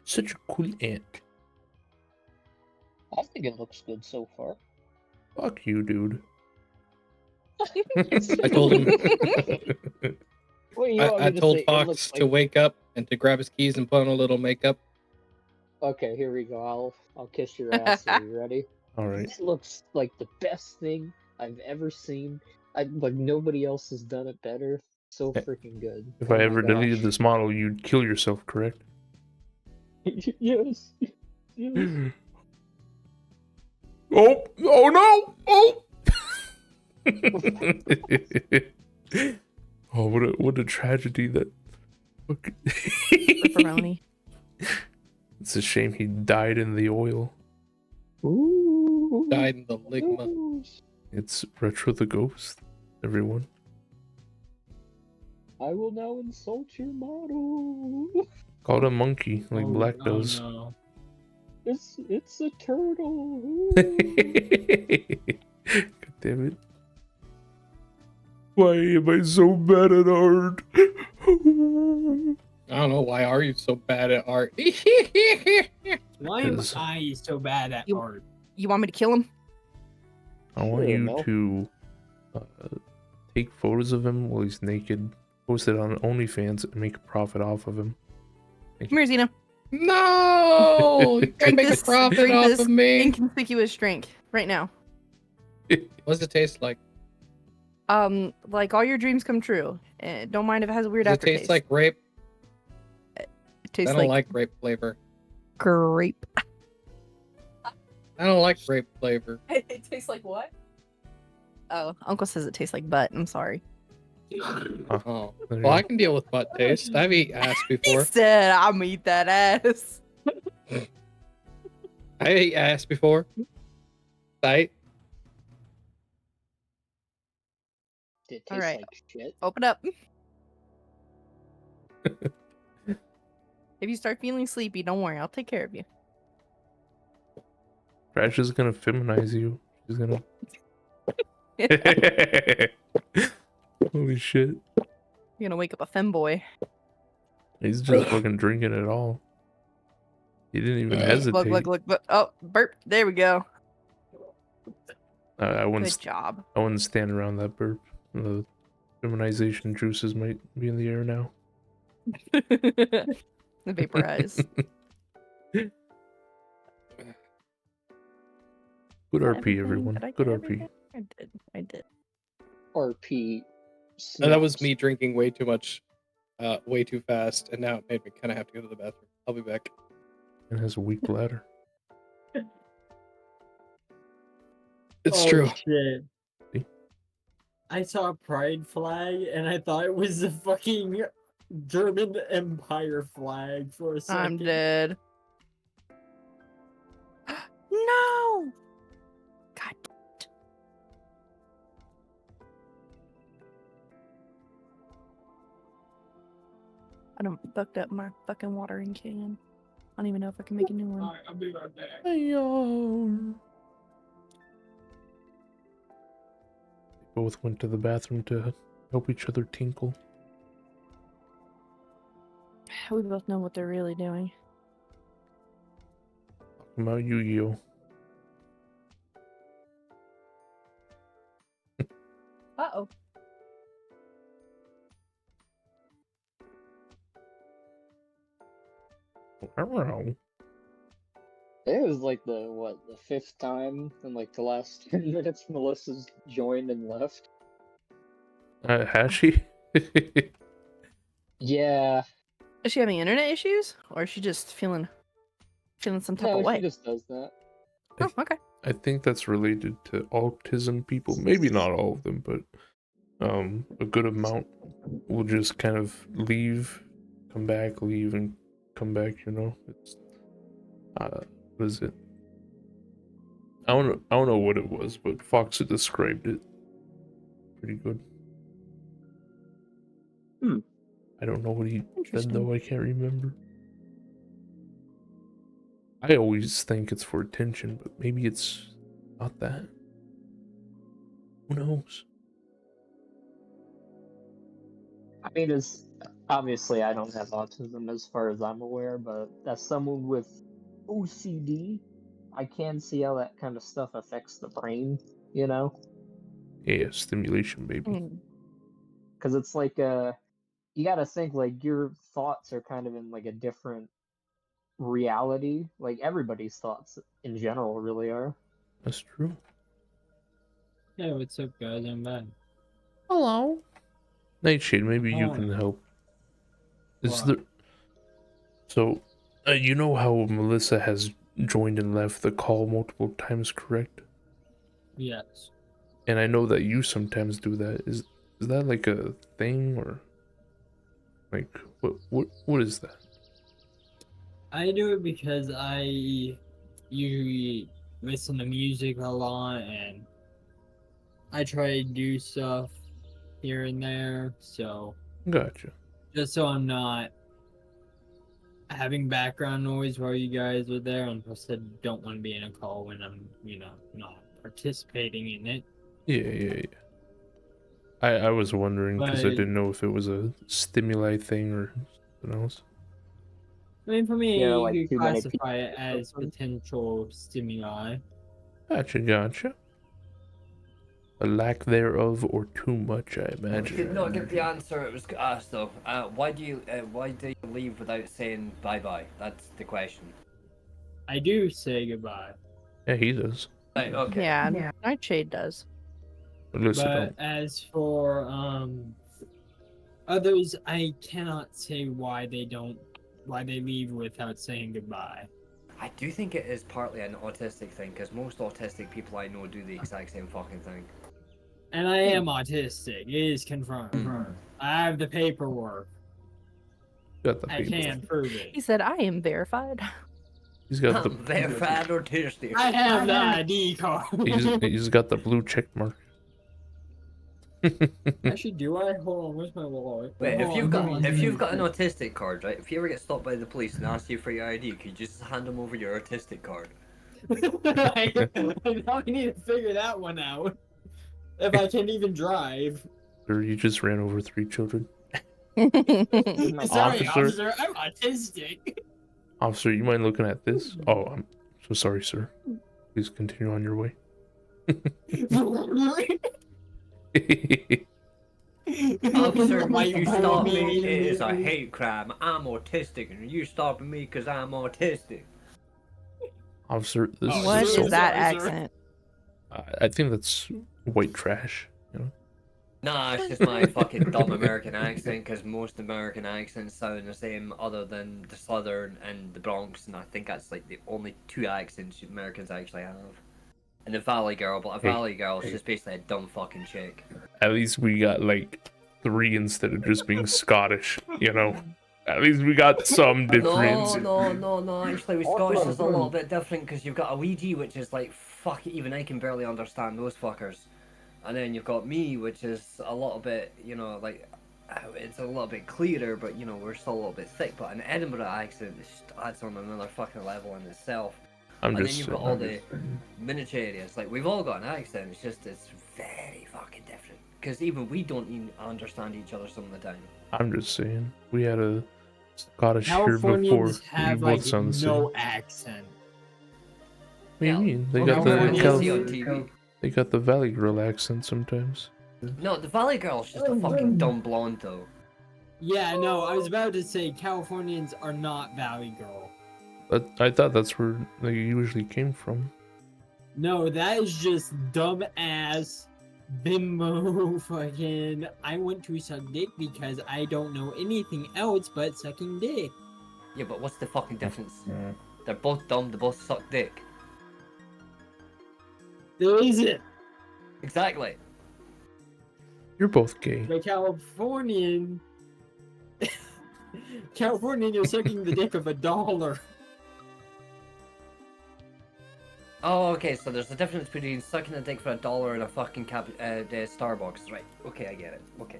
Such a cool ant. I think it looks good so far. Fuck you, dude. I told him. What, you want I me to told say? It Fox looks to like... wake up and to grab his keys and put on a little makeup. Okay, here we go. I'll kiss your ass. Are you ready? Alright. It looks like the best thing I've ever seen. Like nobody else has done it better. So Eh, freaking good. If Oh I my ever deleted gosh. this model, you'd kill yourself, correct? Yes. Yes. Oh! Oh no! Oh! Oh, what a tragedy that. Pepperoni. It's a shame he died in the oil. Ooh. Died in the ligma. Ooh. It's Retro the Ghost, everyone. I will now insult your model. Call it a monkey, like Oh, Black oh does. no. It's a turtle. Ooh. God damn it. Why am I so bad at art? I don't know, why are you so bad at art? Why am Because- I so bad at You- art? You want me to kill him? I want Sure, you Mel. to take photos of him while he's naked, post it on OnlyFans, and make a profit off of him. Come here, Xena. No! You can't make a profit drink off this of me! inconspicuous drink right now. What does it taste like? Like all your dreams come true. Don't mind if it has a weird Does it aftertaste. taste like grape? It I tastes don't like like grape flavor. grape. I don't like grape flavor. It tastes like what? Oh, Uncle says it tastes like butt. I'm sorry. Oh. There you Well, I go. can deal with butt taste. I've eaten ass He before. said, "I'm eat that ass." I ate ass before. Tight. It tastes Alright. like shit. Open up. If you start feeling sleepy, don't worry. I'll take care of you. Trash is gonna feminize you. She's gonna. Holy shit. You're gonna wake up a femboy. He's just fucking drinking it all. He didn't even hesitate. Look. Oh, burp. There we go. I wouldn't. Good job. I wouldn't stand around that burp. The feminization juices might be in the air now. Vaporize. Good Is that RP, everything? everyone. Did I Good get RP. everything? I did. RP. And that was snaps. me drinking way too much, way too fast, and now it made me kind of have to go to the bathroom. I'll be back. It has a weak bladder. It's Oh, true. Shit. See? I saw a pride flag and I thought it was the fucking German Empire flag for a second. I'm dead. No! God. I done fucked up my fucking watering can. I don't even know if I can make a new one. Alright, I'll be right back. both went to the bathroom to help each other tinkle. We both know what they're really doing. Talking about Yu-Gi-Oh. Uh-oh. I don't know. It was like the fifth time in like the last 10 minutes Melissa's joined and left. Has she? Yeah, Is she having internet issues? Or is she just feeling some type no, of way? she just does that. Oh, okay. I think that's related to autism people. Maybe not all of them, but a good amount will just kind of leave, come back, leave, and come back. You know, it's what is it? I don't know what it was, but Fox had described it pretty good. I don't know what he said Interesting. though. I can't remember. I always think it's for attention, but maybe it's not that. Who knows? I mean, it's obviously I don't have autism as far as I'm aware, but as someone with OCD, I can see how that kind of stuff affects the brain, you know? Yeah, stimulation, baby. Mm. Because it's like you gotta think like your thoughts are kind of in like a different reality. Like everybody's thoughts in general really are. That's true. Yeah, what's up, guys? I'm back. Hello. Nightshade, maybe you Oh. can help. Is What? there... So, you know how Melissa has joined and left the call multiple times, correct? Yes. And I know that you sometimes do that. Is that like a thing, or like what is that? I do it because I usually listen to music a lot and I try to do stuff here and there, so Gotcha. just so I'm not having background noise while you guys are there, and plus I don't want to be in a call when I'm, not participating in it. Yeah. I was wondering because I But- didn't know if it was a stimuli thing or something else. I mean, for me, Yeah, like you too could many classify it people. as potential stimuli. Gotcha. A lack thereof or too much, I You imagine. did not get the answer it was asked though. Why do you leave without saying bye bye? That's the question. I do say goodbye, Yeah, he does. Right, okay. Yeah, Nightshade does. Melissa but don't. as for others, I cannot say why they leave without saying goodbye. I do think it is partly an autistic thing because most autistic people I know do the exact same fucking thing. And I am autistic. It is confirmed. I have the paperwork. Got the I paper. can prove He it. said, I am verified. He's got the. I'm verified autistic. I have the ID card. He's got the blue check mark. Actually, do I? Hold on, where's my wallet? Wait, if Hold you've on. got an autistic card, right? If you ever get stopped by the police and ask you for your ID, could you just hand them over your autistic card? Now I need to figure that one out. If I can even drive. Or you just ran over 3 children. Sorry, Officer. officer, I'm autistic. Officer, you mind looking at this? Oh, I'm so sorry, sir. Please continue on your way. Officer, Why you you stop me? me. It is a hate crime. I'm autistic, and you stopping me because I'm autistic. Officer, this Oh, What is so is that sorry, sir. accent? I think that's white trash. You know. Nah, it's just my fucking dumb American accent, because most American accents sound the same other than the Southern and the Bronx, and I think that's like the only 2 accents Americans actually have. And the Valley Girl, but a Hey, Valley Girl is hey. just basically a dumb fucking chick. At least we got like 3 instead of just being Scottish. You know. At least we got some difference. No, actually with Scottish is a little bit different, because you've got a Ouija, which is like, fuck it, even I can barely understand those fuckers. And then you've got me, which is a little bit, like, it's a little bit clearer, but, we're still a little bit thick. But an Edinburgh accent just adds on another fucking level in itself. I'm And just then you've got all the miniature areas. Like, we've all got an accent, it's just, it's very fucking different. Because even we don't even understand each other some of the time. I'm just saying. We had a Scottish here before. Californians We have both like sound the same. no What accent. do you Yeah, mean? They well, got the California California is- see on Cal- TV. they got the Valley Girl accent sometimes. No, the Valley Girl's just a fucking dumb blonde though. Yeah, no, I was about to say Californians are not Valley Girl. But I thought that's where they usually came from. No, that is just dumb ass bimbo fucking. I want to suck dick because I don't know anything else but sucking dick. Yeah, but what's the fucking difference? They're both dumb, they both suck dick. There isn't. Exactly. You're both gay. The Californian. Californian, you're sucking the dick of $1. Oh, okay, so there's a difference between sucking a dick for $1 and a fucking the Starbucks, right? Okay, I get it. Okay.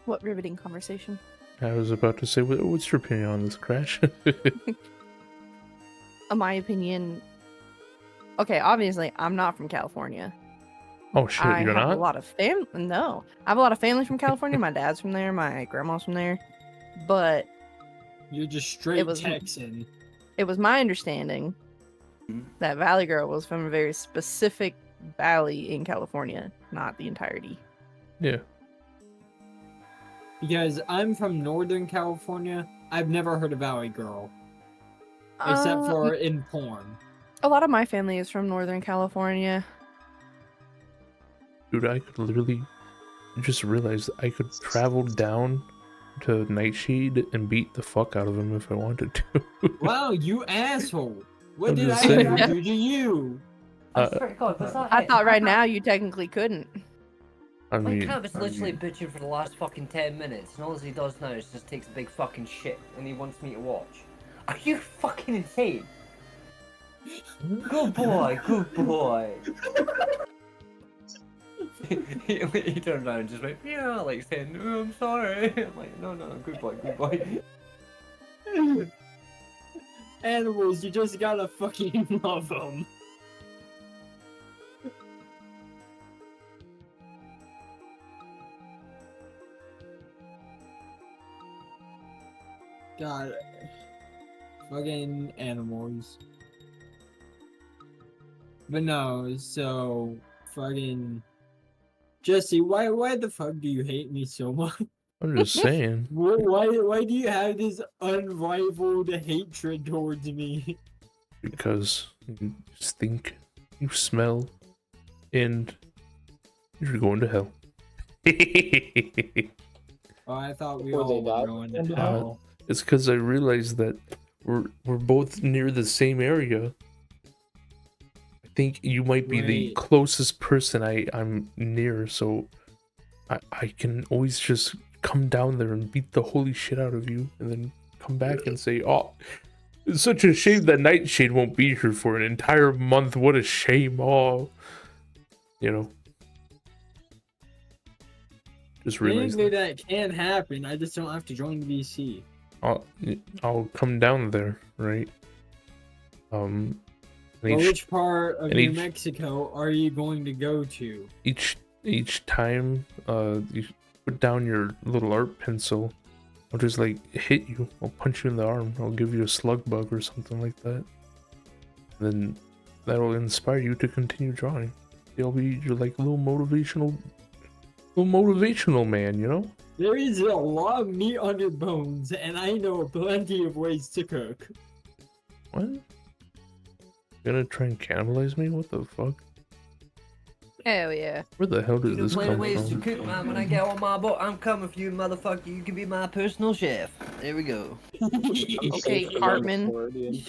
What riveting conversation. I was about to say, what's your opinion on this, Crash? My opinion. Okay, obviously, I'm not from California. Oh shit, I you're have not? a lot of family. No, I have a lot of family from California. My dad's from there. My grandma's from there. But You're just straight It was- Texan. it was my understanding Mhm. that Valley Girl was from a very specific valley in California, not the entirety. Yeah. Because I'm from Northern California, I've never heard of Valley Girl. Except for in porn. a lot of my family is from Northern California. Dude, I could literally just realize I could travel down to Nightshade and beat the fuck out of him if I wanted to. Wow, you asshole! What I'm did just I saying. ever do to you? I Uh, swear to God, was that I it? thought right now you technically couldn't. I My mean, cat was literally bitching for the last fucking 10 minutes, and all he does now is just takes a big fucking shit, and he wants me to watch. Are you fucking insane? Good boy, good boy. he turned around and just went, yeah, like saying, oh, I'm sorry. I'm like, no, good boy, good boy. Animals, you just gotta fucking love them. God, fucking animals. But no, so fucking Jesse, why the fuck do you hate me so much? I'm just saying. Why do you have this unrivaled hatred towards me? Because you stink, you smell, and you're going to hell. Oh, I thought we Before they all were died. going to hell. It's because I realized that we're both near the same area. I think you might be the Right. closest person I'm near, so I can always just come down there and beat the holy shit out of you, and then come back and say, "Oh, it's such a shame that Nightshade won't be here for an entire month. What a shame!" Oh, you know. Just realized Technically, that can happen. I just don't have to join VC. I'll come down there, right? And Well, each, which part of and New each- Mexico are you going to go to? each time you put down your little art pencil, I'll just like hit you. I'll punch you in the arm. I'll give you a slug bug or something like that. Then that'll inspire you to continue drawing. You'll be your like little motivational man, you know? There is a lot of meat on your bones, and I know plenty of ways to cook. What? You gonna try and cannibalize me? What the fuck? Hell yeah. Where the hell did this Plenty come ways to from? cook, man. When I get on my boat, I'm coming for you, motherfucker. You can be my personal chef. There we go. Okay, Cartman. Cartman.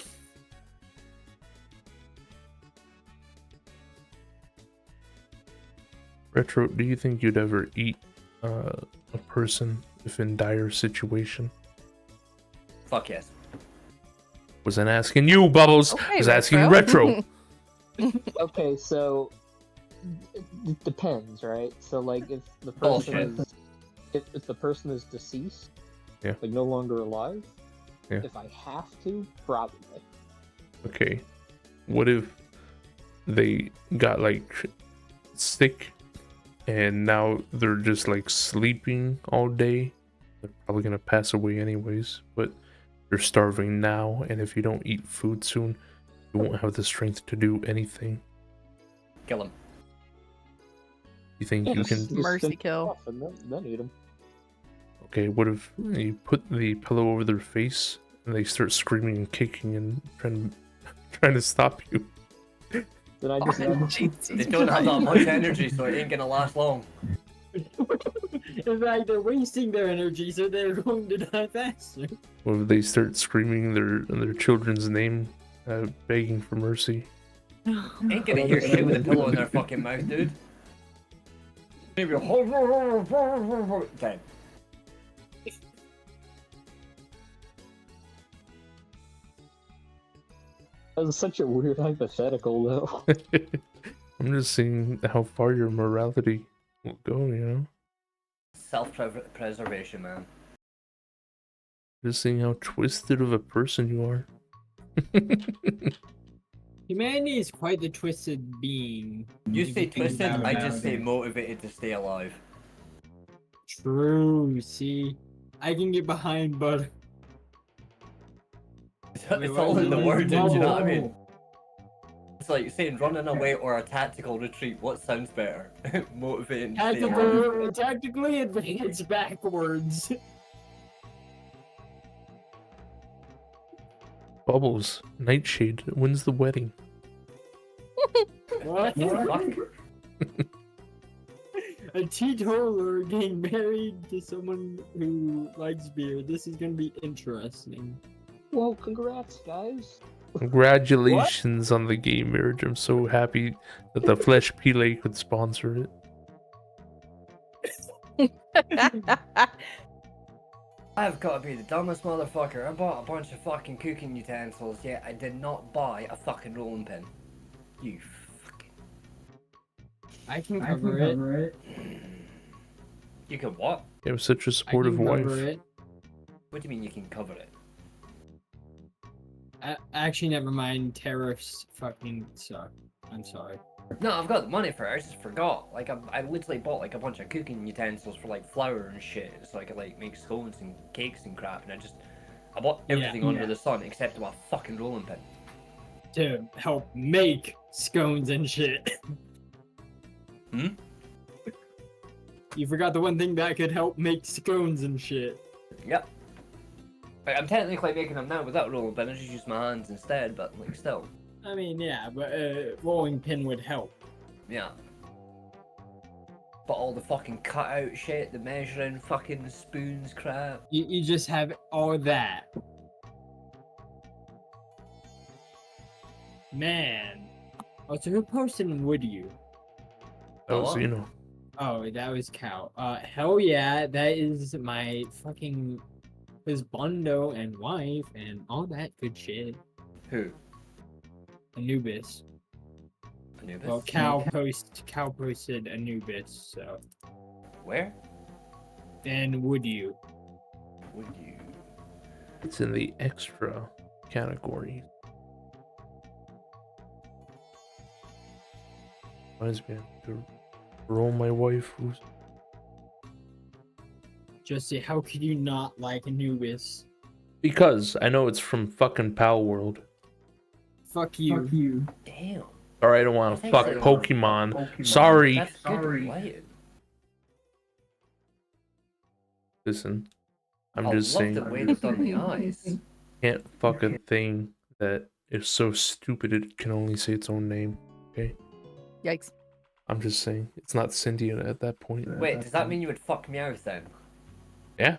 Retro, do you think you'd ever eat a person if in dire situation? Fuck yes. Wasn't asking you, Bubbles. Okay, was asking Retro. Okay, so it depends, right? So like if the person Bullshit. is if the person is deceased, Yeah. like no longer alive, Yeah. if I have to, probably. Okay. What if they got like sick and now they're just like sleeping all day. They're probably gonna pass away anyways, but they're starving now, and if you don't eat food soon, you won't have the strength to do anything. Kill him. You think you can? Mercy finish kill. off and then eat 'em. Okay, what if you put the pillow over their face and they start screaming and kicking and trying to stop you? Then I just They don't have that much energy, so it ain't gonna last long. In fact, they're wasting their energy, so they're going to die faster. What if they start screaming their children's name, begging for mercy? Ain't gonna hear shit with a pillow in their fucking mouth, dude. Maybe okay. that was such a weird hypothetical, though. I'm just seeing how far your morality will go, you know? Self-preservation, man. Just seeing how twisted of a person you are. Humanity is quite the twisted being. You if say think twisted, about I it. just say motivated to stay alive. True, see? I can get behind butter. It's all in the word, do you know what I mean? It's like saying running away or a tactical retreat. What sounds better? Motivating to stay alive. Tactically advance backwards. Bubbles, Nightshade wins the wedding. What? Fuck. A teetotaler getting married to someone who likes beer. This is gonna be interesting. Well, congrats, guys. Congratulations on the gay marriage. I'm so happy that the Flesh Pile could sponsor it. I've got to be the dumbest motherfucker. I bought a bunch of fucking cooking utensils, yet I did not buy a fucking rolling pin. You fucking... I can cover it. You can what? You have such a I supportive can wife. cover it. What do you mean you can cover it? Actually, never mind. Tariffs fucking suck. I'm sorry. No, I've got the money for it, I just forgot. Like, I literally bought like a bunch of cooking utensils for like flour and shit, so I could like make scones and cakes and crap, and I bought everything under the sun except my fucking rolling pin. To help make scones and shit. Hmm? You forgot the one thing that could help make scones and shit. Yep. Like, I'm technically making them now without rolling pin, I just use my hands instead, but like still. I mean, yeah, but rolling pin would help. Yeah. But all the fucking cutout shit, the measuring fucking spoons crap. You just have all that. Man. Oh, so who posted Would You? That was, Oh. you know. Oh, that was Cal. Hell yeah, that is my fucking husbando and wife and all that good shit. Who? Anubis. Anubis? Well, Cal posted Anubis, so. Where? And Would You? Would you? It's in the extra category. Reminds me to roll my wife who's Justy, how could you not like Anubis? because I know it's from fucking Pal World. Fuck you. Damn. Or I don't want to That's fuck actually- Pokemon. Sorry. That's good playing. Listen, I'm I just love saying, the way they've done the eyes. can't fuck a thing that is so stupid it can only say its own name. Okay, Yikes. I'm just saying it's not sentient at that point. Wait, does that mean you would fuck Meowth then? Yeah,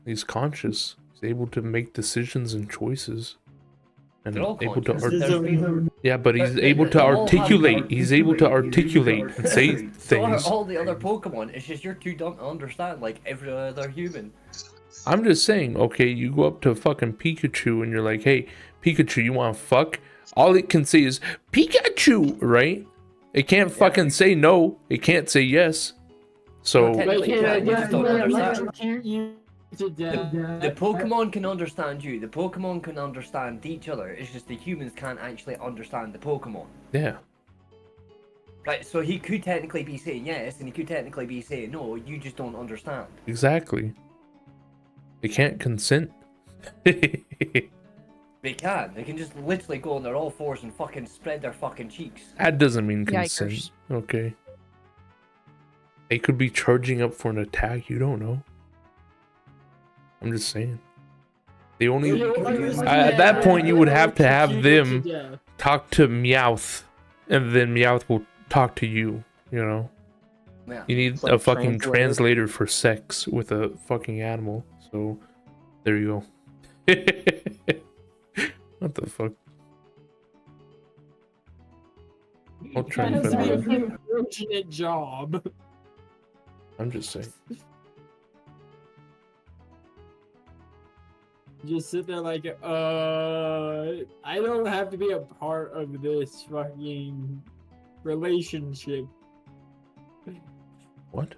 he's conscious. He's able to make decisions and choices, and They're all able to. conscious. Yeah, but he's But able they to all have articulate. the- He's able to articulate and say So are things. all the other Pokemon. It's just you're too dumb to understand like every other human. I'm just saying, okay, you go up to fucking Pikachu and you're like, hey, Pikachu, you want to fuck? All it can say is Pikachu, right? It can't fucking say no. It can't say yes. So, Well, technically, you can, you just don't understand. You to death. The Pokemon can understand you. The Pokemon can understand each other. It's just the humans can't actually understand the Pokemon. yeah. Right, so he could technically be saying yes, and he could technically be saying no. You just don't understand. Exactly. They can't consent. They can. They can just literally go on their all fours and fucking spread their fucking cheeks. That doesn't mean consent. Yikers. Okay. They could be charging up for an attack. You don't know. I'm just saying. The only at that point you would have to have them talk to Meowth, and then Meowth will talk to you. You know. Yeah. You need It's like a fucking translator. translator for sex with a fucking animal. So there you go. What the fuck? I'll try and That has find been out. an unfortunate job. I'm just saying. Just sit there like, I don't have to be a part of this fucking relationship. What?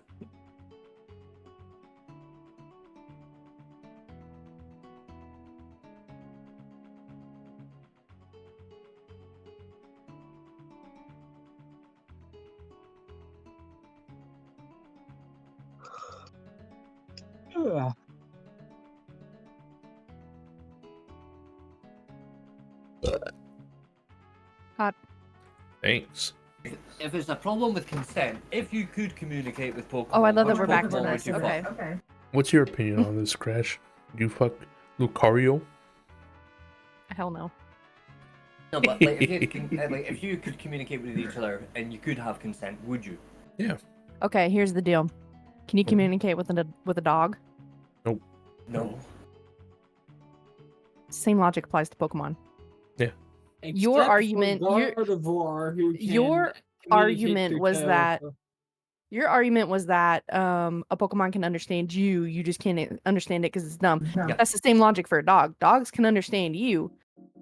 Thanks. If it's a problem with consent, if you could communicate with Pokemon, Oh, I love that which we're back to Pokemon this. would you fuck? Okay. What's your opinion on this, Crash? Do you fuck Lucario? Hell no. No, but like, if you could communicate with each other and you could have consent, would you? Okay, here's the deal. Can you communicate with a dog? No. Same logic applies to Pokemon. Except Your for argument- Gardevoir, who can your communicate argument through was that- telephone. Your argument was that a Pokemon can understand you. You just can't understand it because it's dumb. Yeah. That's the same logic for a dog. Dogs can understand you,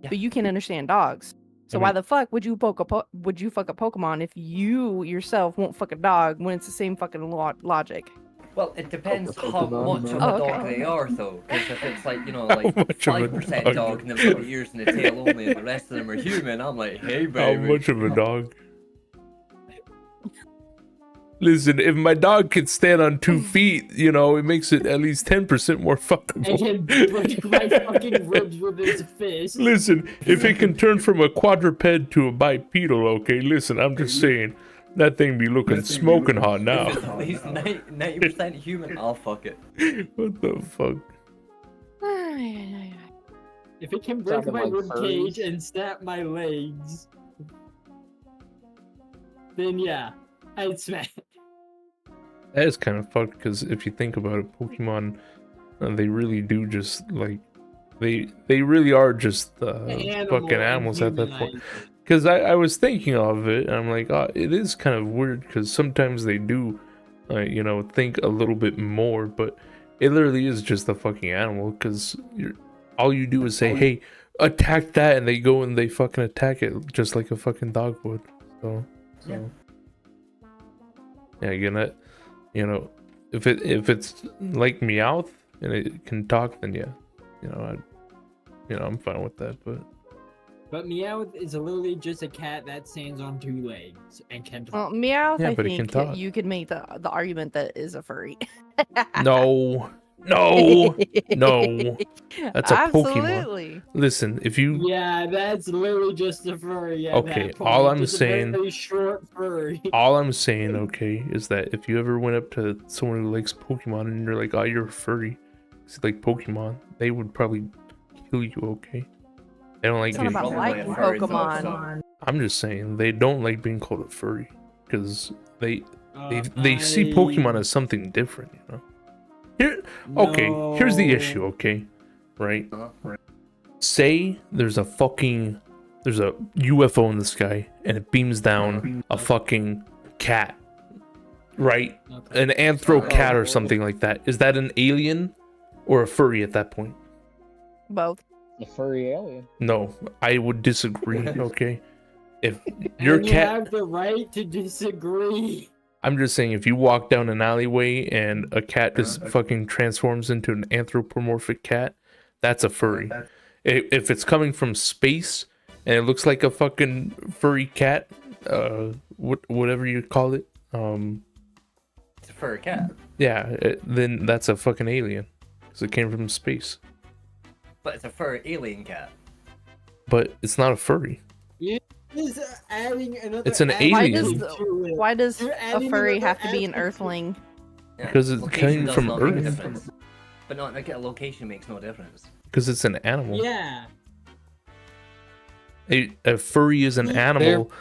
Yeah. but you can't understand dogs. So I why mean- the fuck would you fuck a Pokemon if you yourself won't fuck a dog when it's the same fucking logic? Well, it depends Fuck a how Pokemon, much of man. a Oh, dog okay. they are, though. Because if it's like, you know, How like much of a 5% dog? dog and they've got the ears and the tail only and the rest of them are human, I'm like, hey, How baby. much of a dog? Listen, if my dog can stand on 2 feet, you know, it makes it at least 10% more And fuckable. can break my fucking ribs with his fist. Listen, if it can turn from a quadruped to a bipedal, okay, listen, I'm just saying, that thing be looking smoking hot If now. it's at least 90% human, I'll fuck it. What the fuck? If it can break Talking my like rib cage furries. and snap my legs, then yeah, I'd smack. That is kind of fucked, because if you think about it, Pokemon, they really do just, like, they really are just fucking animals at that point. Because I was thinking of it, and I'm like, oh, it is kind of weird, because sometimes they do, you know, think a little bit more, but it literally is just a fucking animal, because all you do is say, hey, attack that, and they go and they fucking attack it, just like a fucking dog would. So yeah, again, that, you know, if it's like Meowth and it can talk, then yeah, you know, I'm fine with that, but. But Meowth is literally just a cat that stands on 2 legs and can talk. Well, Meowth, Yeah, I but it can think talk. you could make the argument that is a furry. No, that's a Pokemon. Absolutely. Listen, if you Yeah, that's literally just a furry. At Okay, that point. all I'm Just a saying- very short furry. all I'm saying, okay, is that if you ever went up to someone who likes Pokemon and you're like, oh, you're a furry, it's like Pokemon, they would probably kill you, okay? They don't like It's not being. about Probably liking a furry Pokemon. though, I'm just saying they don't like being called a furry because they see Pokemon as something different, you know. Here, okay, here's the issue, okay, right? Uh-huh. Say there's a UFO in the sky and it beams down a fucking cat, right? Okay. An anthro cat or something like that. Is that an alien or a furry at that point? Both. A furry alien. No, I would disagree, okay? If your And you cat, have the right to disagree. I'm just saying, if you walk down an alleyway and a cat just fucking transforms into an anthropomorphic cat, that's a furry. If it's coming from space and it looks like a fucking furry cat, whatever you call it. It's a furry cat, Yeah, then that's a fucking alien because it came from space. but it's a furry alien cat. But it's not a furry. Is adding another. It's an adjective Why alien. does to it. why does You're a adding furry another have to be an adjective. earthling? Yeah, Because it location came does from not make a Earth. difference. But not like a location makes no difference. Because it's an animal. Yeah. A furry is an There, animal.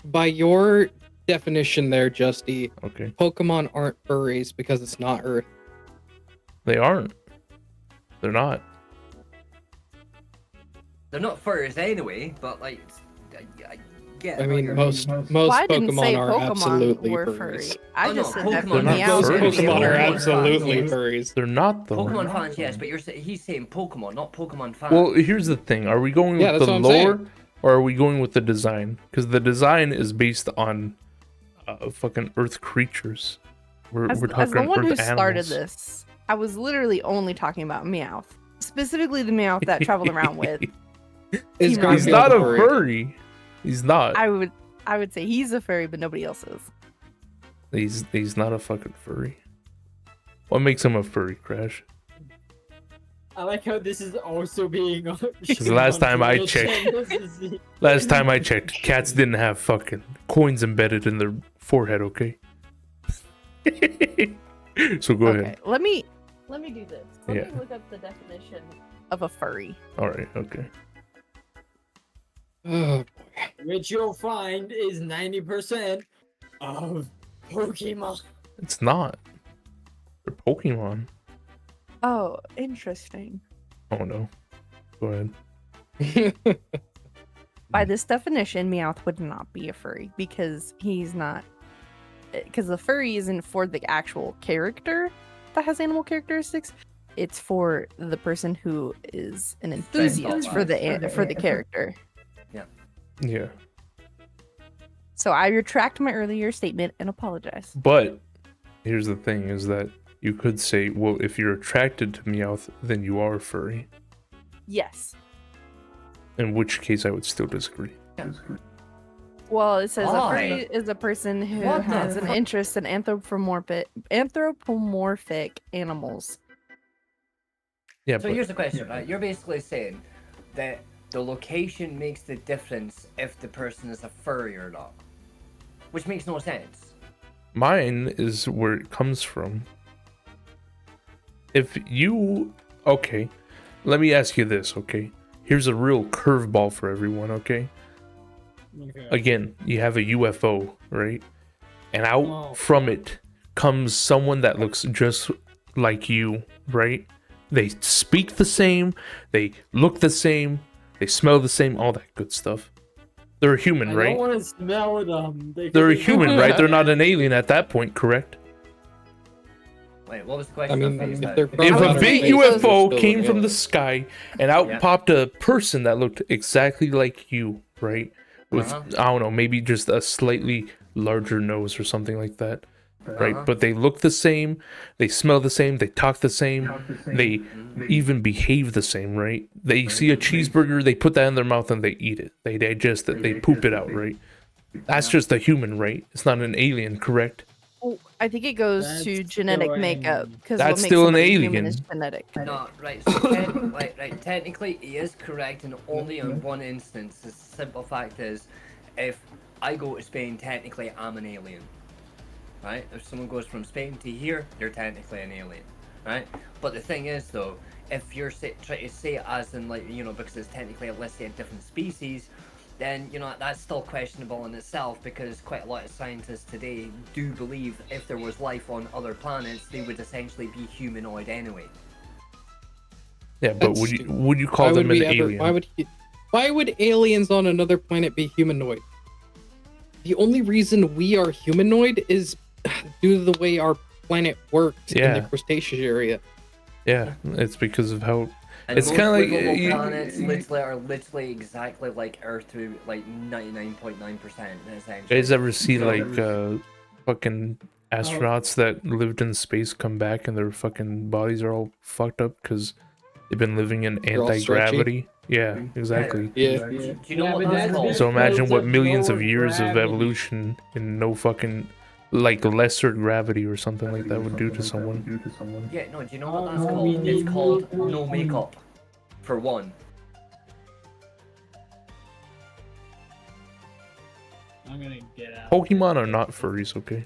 by your definition there, Justy, Okay, Pokemon aren't furries because it's not Earth. they aren't. They're not. They're not furries anyway, but like, I get. I what mean, you're- most Well, I didn't say Pokemon are Pokemon absolutely were furries. furry. I Oh, just no, said that Pokemon are Meowth furry. would be a Pokemon are furry. absolutely Yes. furries. They're not though. Pokemon fans, yes, but he's saying Pokemon, not Pokemon fans. Well, here's the thing: are we going Yeah, with that's the what I'm lore, saying. or are we going with the design? Because the design is based on fucking Earth creatures. We're As talking the one who Earth started animals. this, I was literally only talking about Meowth, specifically the Meowth that traveled around with. Is He's He's Garfield not a furry? furry. He's not. I would say he's a furry, but nobody else is. He's not a fucking furry. What makes him a furry, Crash? I like how this is also being. the last time I checked- Last time I checked, cats didn't have fucking coins embedded in their forehead. Okay. So go Okay, ahead. let me do this. Let Yeah. me look up the definition of a furry. All right. Okay. Oh, Which you'll find is 90% of Pokemon. It's not. They're Pokemon. Oh, interesting. Oh no. Go ahead. By this definition, Meowth would not be a furry because he's not. Because the furry isn't for the actual character that has animal characteristics. It's for the person who is an enthusiast for the character. Yeah. So I retract my earlier statement and apologize. But here's the thing: is that you could say, well, if you're attracted to Meowth, then you are a furry. Yes. In which case, I would still disagree. Well, it says a Why? furry is a person who What the has an fuck? interest in anthropomorphic animals. Yeah, So but here's the question, right? You're basically saying that the location makes the difference if the person is a furry or not, which makes no sense. mine is where it comes from. If you okay, let me ask you this, okay? Here's a real curveball for everyone, okay? Okay. Again, you have a UFO, right? And out Oh. from it comes someone that looks just like you, right? They speak the same, they look the same, they smell the same, all that good stuff. They're a human, I right? don't want to smell them. They're a human, right? They're not an alien at that point, correct? Wait, what was the I question? mean, phased if out? they're If from a outer big space, they're UFO still came an from the alien. sky and out Yeah. popped a person that looked exactly like you, right? With, Uh-huh. I don't know, maybe just a slightly larger nose or something like that, right? Uh-huh. But they look the same, they smell the same, they talk the same, they even behave the same, right? They see a cheeseburger, they put that in their mouth and they eat it. They digest it, they poop it out, right? That's just a human, right? It's not an alien, correct? Oh, I think it goes to That's genetic still makeup an- because That's what makes still an somebody human alien. is genetic. No, right. So right, technically, he is correct, and only in one instance. The simple fact is, if I go to Spain, technically I'm an alien. Right? If someone goes from Spain to here, they're technically an alien. Right? But the thing is, though, if you're trying to say it as in like because it's technically let's say a different species, then that's still questionable in itself because quite a lot of scientists today do believe if there was life on other planets, they would essentially be humanoid anyway. Yeah, but That's would you stupid. would you call Why would them an we ever? alien? Why would aliens on another planet be humanoid? The only reason we are humanoid is due to the way our planet works in Yeah. the Cretaceous area. Yeah, it's because of how. And It's most kinda like, livable you- planets literally exactly like Earth to like 99.9% essentially. You guys ever see So- like fucking astronauts that lived in space come back and their fucking bodies are all fucked up because they've been living in They're all anti-gravity? Yeah, exactly. Yeah. Do you know Yeah, what but that's that's called? just- So imagine Because what of millions no of years of gravity. evolution and no fucking like lesser gravity or something like that would do to someone. Yeah, no, do you know what that's Oh, called? we It's need called more no points. makeup. For one. I'm gonna get out. Pokemon are not furries, okay?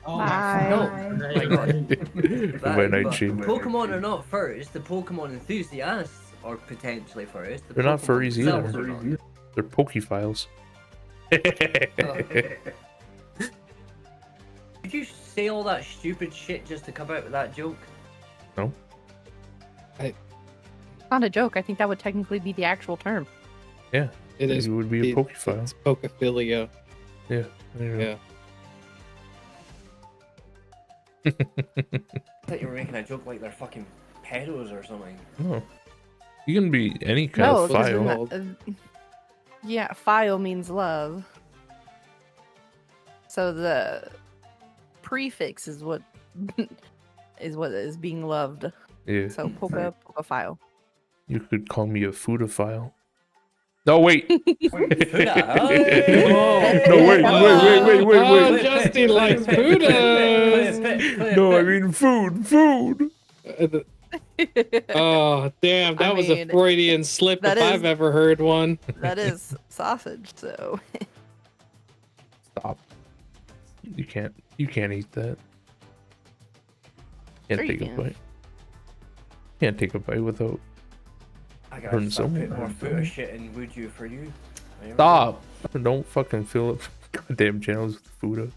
Oh Bye. No, my god. Goodbye, Nightshade. Pokemon are not furries, the Pokemon enthusiasts are potentially furries. The They're not Pokemon furries either. themselves are not. They're Pokephiles. Did you say all that stupid shit just to come out with that joke? No. Not a joke. I think that would technically be the actual term. It is. It would be a it- Pokephile. It's Pokephilia. There you Yeah. I thought you were making a joke like they're fucking pedos or something. No. You can be any kind No, of because file. yeah, file means love. So the prefix is what is being loved. Yeah. So pokephile. You could call me a foodophile. No, wait. Oh, No, wait. Oh, Justin likes Buddhas. No, I mean food. Oh, damn. That I was mean, a Freudian slip that if is- I've ever heard one. That is sausage, so Stop. You can't eat that. Can't Sure you take a can. bite. Can't take a bite without. I gotta Burn start some. putting more foot of shit in would you for you. Stop! Don't fucking fill up goddamn channels with food.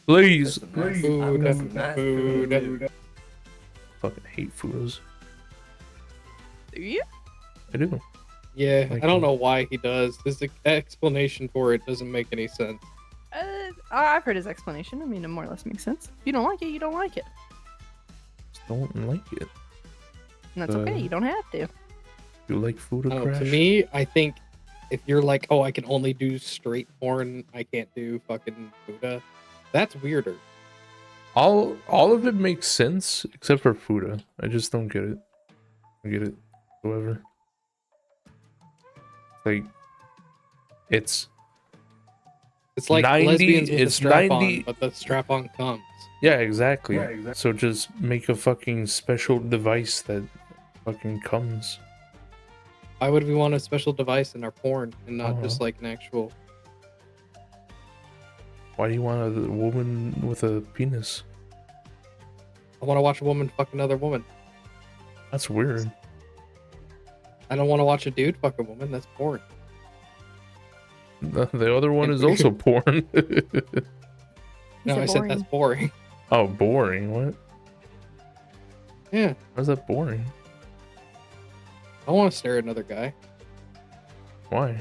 Please! Food. Fucking hate Fudos. do you? I do. Yeah, Like I don't him. know why he does. His explanation for it doesn't make any sense. I've heard his explanation. I mean, it more or less makes sense. If you don't like it, you don't like it. Just don't like it. And that's okay. Uh, You don't have to. You like food I or don't know, crash? to me, I think if you're like, oh, I can only do straight porn, I can't do fucking Buddha, that's weirder. all of it makes sense except for Fuda. I just don't get it. I get it. However. Like it's It's like 90 lesbians with it's a strap 90 on, but the strap on comes. yeah, exactly. So just make a fucking special device that fucking comes. Why would we want a special device in our porn and not just Uh-huh. like an actual? Why do you want a woman with a penis? I want to watch a woman fuck another woman. That's weird. I don't want to watch a dude fuck a woman. That's porn. The other one is also porn. No, I said that's boring. Oh, boring. What? Yeah, How's that boring? I want to stare at another guy. Why?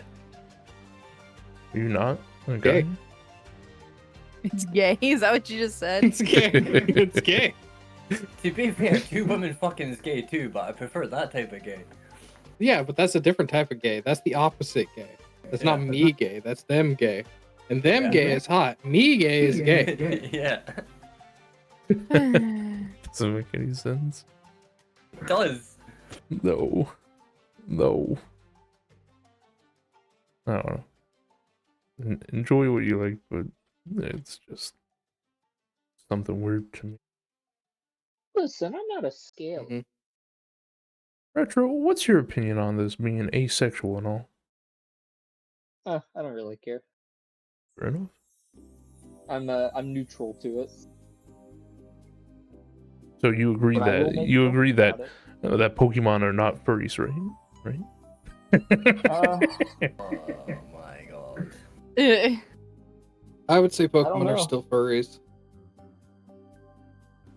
Are you not a Gay. guy? It's gay. Is that what you just said? It's gay. It's gay. To be fair, two women fucking is gay too, but I prefer that type of gay. Yeah, but that's a different type of gay. That's the opposite gay. That's not Yeah. me gay. That's them gay. And them Yeah. gay is hot. Me gay is gay. Yeah, Doesn't make any sense. it does. No. I don't know. Enjoy what you like, but it's just something weird to me. Listen, I'm not a scale. Mhm. Retro, what's your opinion on this being asexual and all? I don't really care. Fair enough. I'm neutral to it. So you agree but I will that make you jokes agree that about that Pokemon are not furries, right? it. Oh my god. I would say don't Pokemon are know. still furries.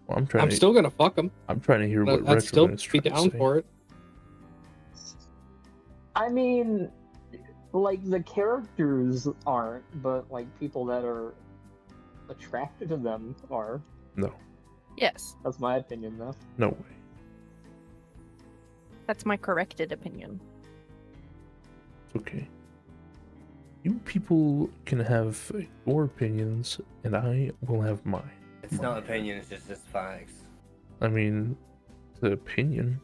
Well, I'm trying I'm to still gonna fuck them. I'm trying to hear what I'd Retro still is be trying to down say. for it. I mean, like the characters aren't, but like people that are attracted to them are. No, Yes, That's my opinion, though. no way. that's my corrected opinion. It's okay. You people can have your opinions, and I will have mine. It's not opinion, it's just facts. I mean, the opinion.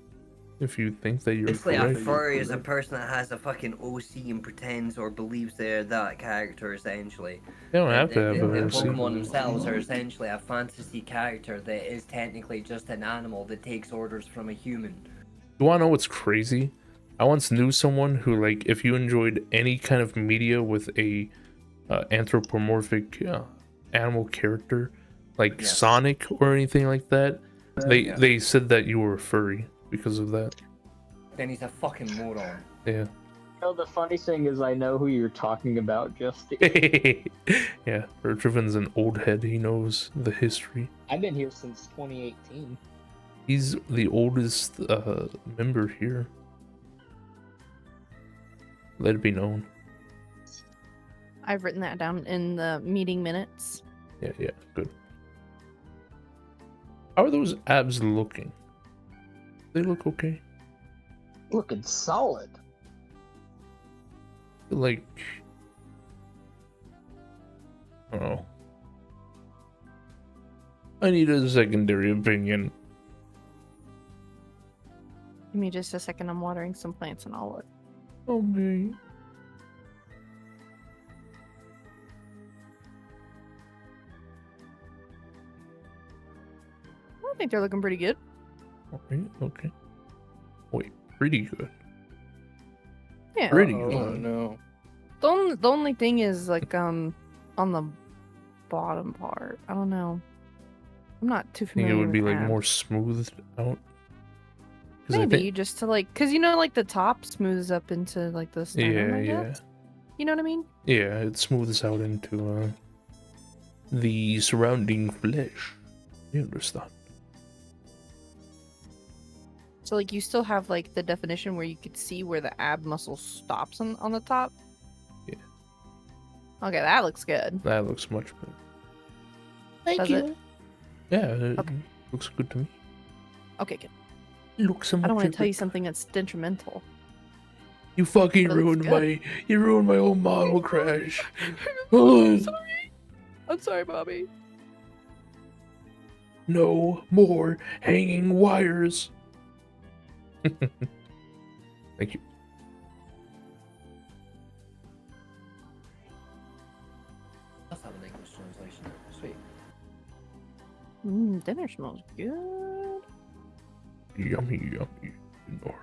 if you think that you're Basically, a correct. furry is a person that has a fucking OC and pretends or believes they're that character, essentially. They don't have to The have an OC. Pokemon themselves are essentially a fantasy character that is technically just an animal that takes orders from a human. You wanna know what's crazy? I once knew someone who, like, if you enjoyed any kind of media with a anthropomorphic animal character, like Yes. Sonic or anything like that, Yeah. they said that you were a furry because of that. Then he's a fucking moron. Yeah. The funny thing is, I know who you're talking about, Justin. Yeah, Bertrivan's an old head. He knows the history. I've been here since 2018. He's the oldest member here. Let it be known. I've written that down in the meeting minutes. Yeah, good. How are those abs looking? They look okay. Looking solid. Like, I don't know. I need a secondary opinion. Give me just a second. I'm watering some plants and I'll look. Okay. I think they're looking pretty good. Okay. Wait, pretty good. Yeah. Pretty Oh good. no. The only thing is like on the bottom part. I don't know. I'm not too I think familiar. it would be with like abs. more smoothed out. 'Cause I Maybe think- just to like, cause you know, like the top smooths up into like the sternum. I yeah. guess. You know what I mean? Yeah, it smooths out into the surrounding flesh. You understand? So like you still have like the definition where you could see where the ab muscle stops on the top. Yeah. Okay, that looks good. That looks much better. Does it? Yeah, it Okay. looks good to me. Okay, good. Looks so much I don't want to tell you better. something that's detrimental. You fucking That looks ruined good. you ruined my whole model crash. Oh, I'm sorry, Bobby. no more hanging wires. Thank you. Let's have an English translation. Sweet. Dinner smells good. Yummy, yummy. More.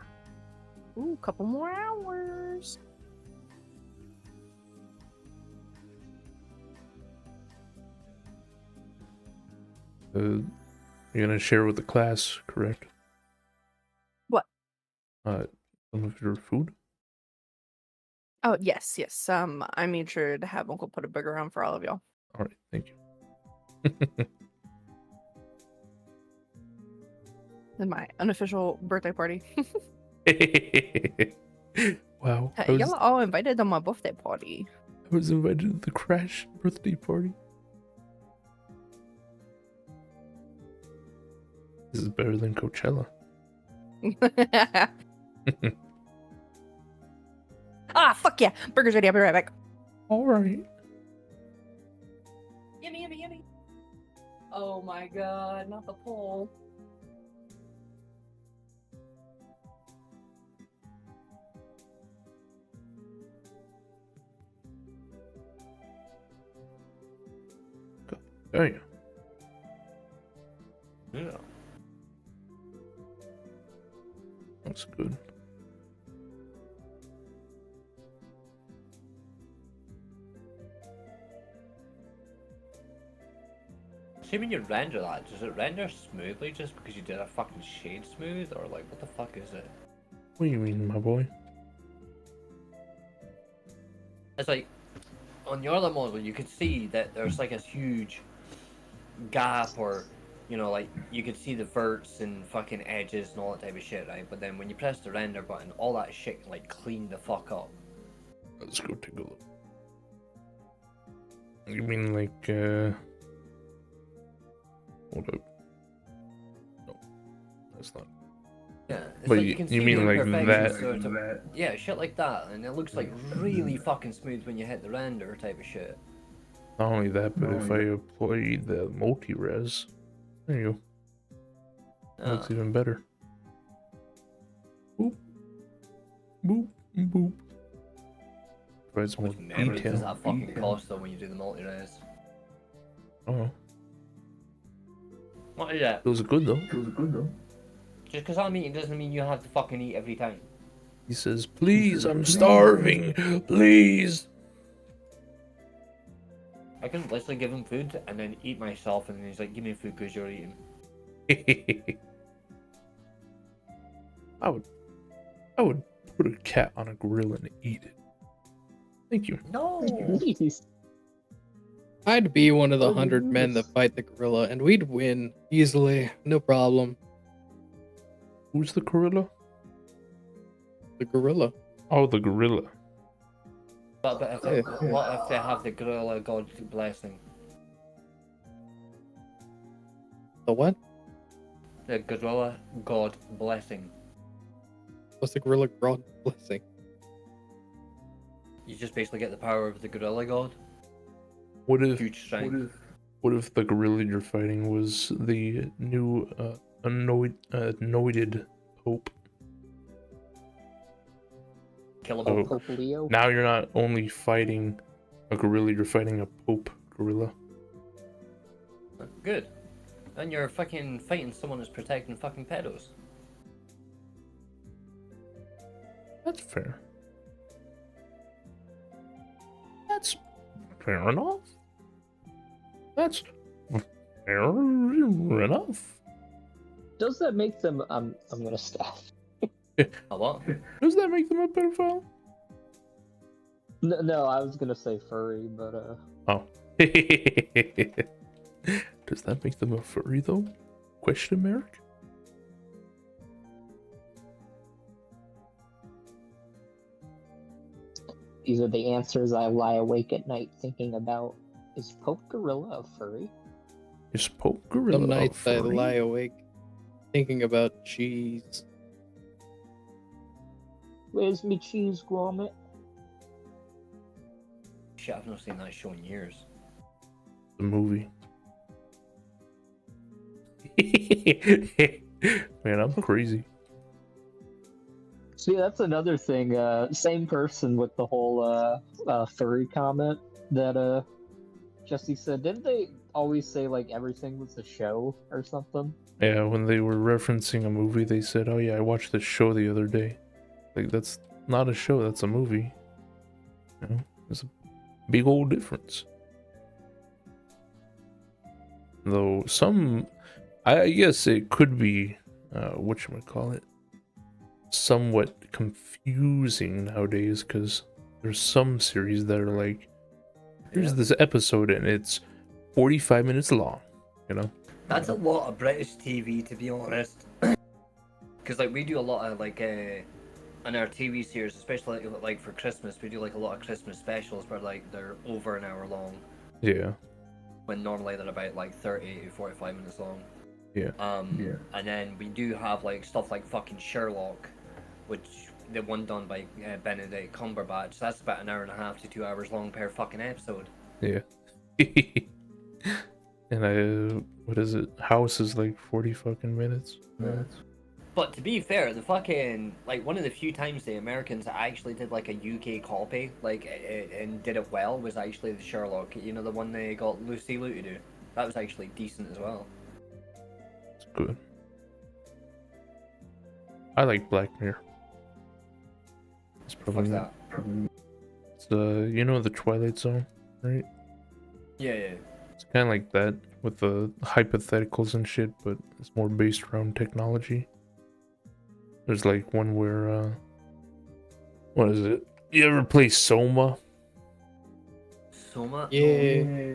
Ooh, couple more hours. You're gonna share with the class, correct? What? Some of your food. Oh yes, yes. I made sure to have Uncle put a burger on for all of y'all. All right, thank you. In my unofficial birthday party. Wow, Y'all all invited to my birthday party. I was invited to the Crash birthday party. This is better than Coachella. Fuck yeah! Burger's ready. I'll be right back. All right. Yummy, yummy, yummy. Oh my god, not the pole. Oh yeah. Yeah. That's good. Assuming you render that, does it render smoothly just because you did a fucking shade smooth, or like what the fuck is it? What do you mean, my boy? It's like on your other model, you could see that there's like a huge gap, or you know, like you could see the verts and fucking edges and all that type of shit, right? But then when you press the render button, all that shit like cleaned the fuck up. Let's go take a look. You mean like hold up. No, that's not. Yeah, it's But like you can mean see the like imperfections that? sort of- yeah, shit like that, and it looks like really fucking smooth when you hit the render type of shit. Not only that, but if I apply the multi-res, there you go. Looks Ah. even better. Boop. Boop. Boop. Provides more How much does detail. that fucking cost though when you do the multi-res? Oh, What is that? feels good though. Just because I'm eating doesn't mean you have to fucking eat every time. He says, "Please, I'm starving. Please." I can literally give him food and then eat myself, and then he's like, "Give me food because you're eating." I would put a cat on a gorilla and eat it. Thank you. No. Jeez. I'd be one of the Oh, 100 men that yes. fight the gorilla, and we'd win easily, no problem. Who's the gorilla? The gorilla. Oh, the gorilla. But what if they have the gorilla god blessing? The what? The gorilla god blessing. What's the gorilla god blessing? You just basically get the power of the gorilla god. What if Huge strength. what if the gorilla you're fighting was the new anointed pope? Killable. Oh. Pope Leo. Now you're not only fighting a gorilla, you're fighting a pope gorilla. Good. And you're fucking fighting someone who's protecting fucking pedos. That's fair. That's fair enough. That's fair enough. Does that make them? I'm gonna stop. A what? Does that make them a pedophile? No, I was gonna say furry, but Oh. Does that make them a furry though? Question mark? these are the answers I lie awake at night thinking about. Is Pope Gorilla a furry? Is Pope Gorilla Some a nights I furry? lie awake thinking about cheese. Where's me cheese, Gromit? Shit, I've not seen that show in years. The movie. Man, I'm crazy. See, that's another thing. Same person with the whole furry comment that Jesse said. Didn't they always say like everything was a show or something? Yeah, when they were referencing a movie, they said, "Oh yeah, I watched this show the other day." Like that's not a show, that's a movie. You know, there's a big old difference. Though some, I guess it could be, whatchamacallit, somewhat confusing nowadays because there's some series that are like, here's Yeah. this episode and it's 45 minutes long, you know? That's a lot of British TV, to be honest. Because like we do a lot of like on our TV series, especially like for Christmas, we do like a lot of Christmas specials where like they're over an hour long, Yeah. when normally they're about like 30 to 45 minutes long. Yeah. And then we do have like stuff like fucking Sherlock, which the one done by Benedict Cumberbatch. That's about an hour and a half to 2 hours long per fucking episode. Yeah. And what is it? House is like 40 fucking minutes. But to be fair, the fucking like one of the few times the Americans actually did like a UK copy, like and did it well, was actually the Sherlock. You know, the one they got Lucy Liu to do. That was actually decent as well. It's good. I like Black Mirror. It's probably Fuck that. It's you know the Twilight Zone, right? Yeah. It's kind of like that with the hypotheticals and shit, but it's more based around technology. There's like one where what is it? You ever play Soma? Soma. Yeah.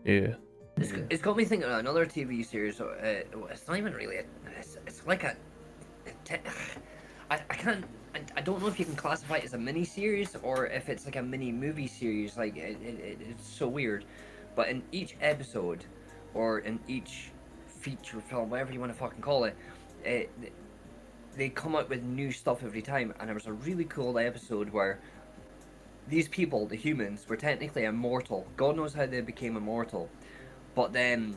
Yeah. It's got me thinking of another TV series. It's not even really. It's like I can't. I don't know if you can classify it as a mini series or if it's like a mini movie series. Like it's so weird. But in each episode, or in each feature film, whatever you want to fucking call it, they come out with new stuff every time. And there was a really cool episode where these people, the humans, were technically immortal. God knows how they became immortal. But then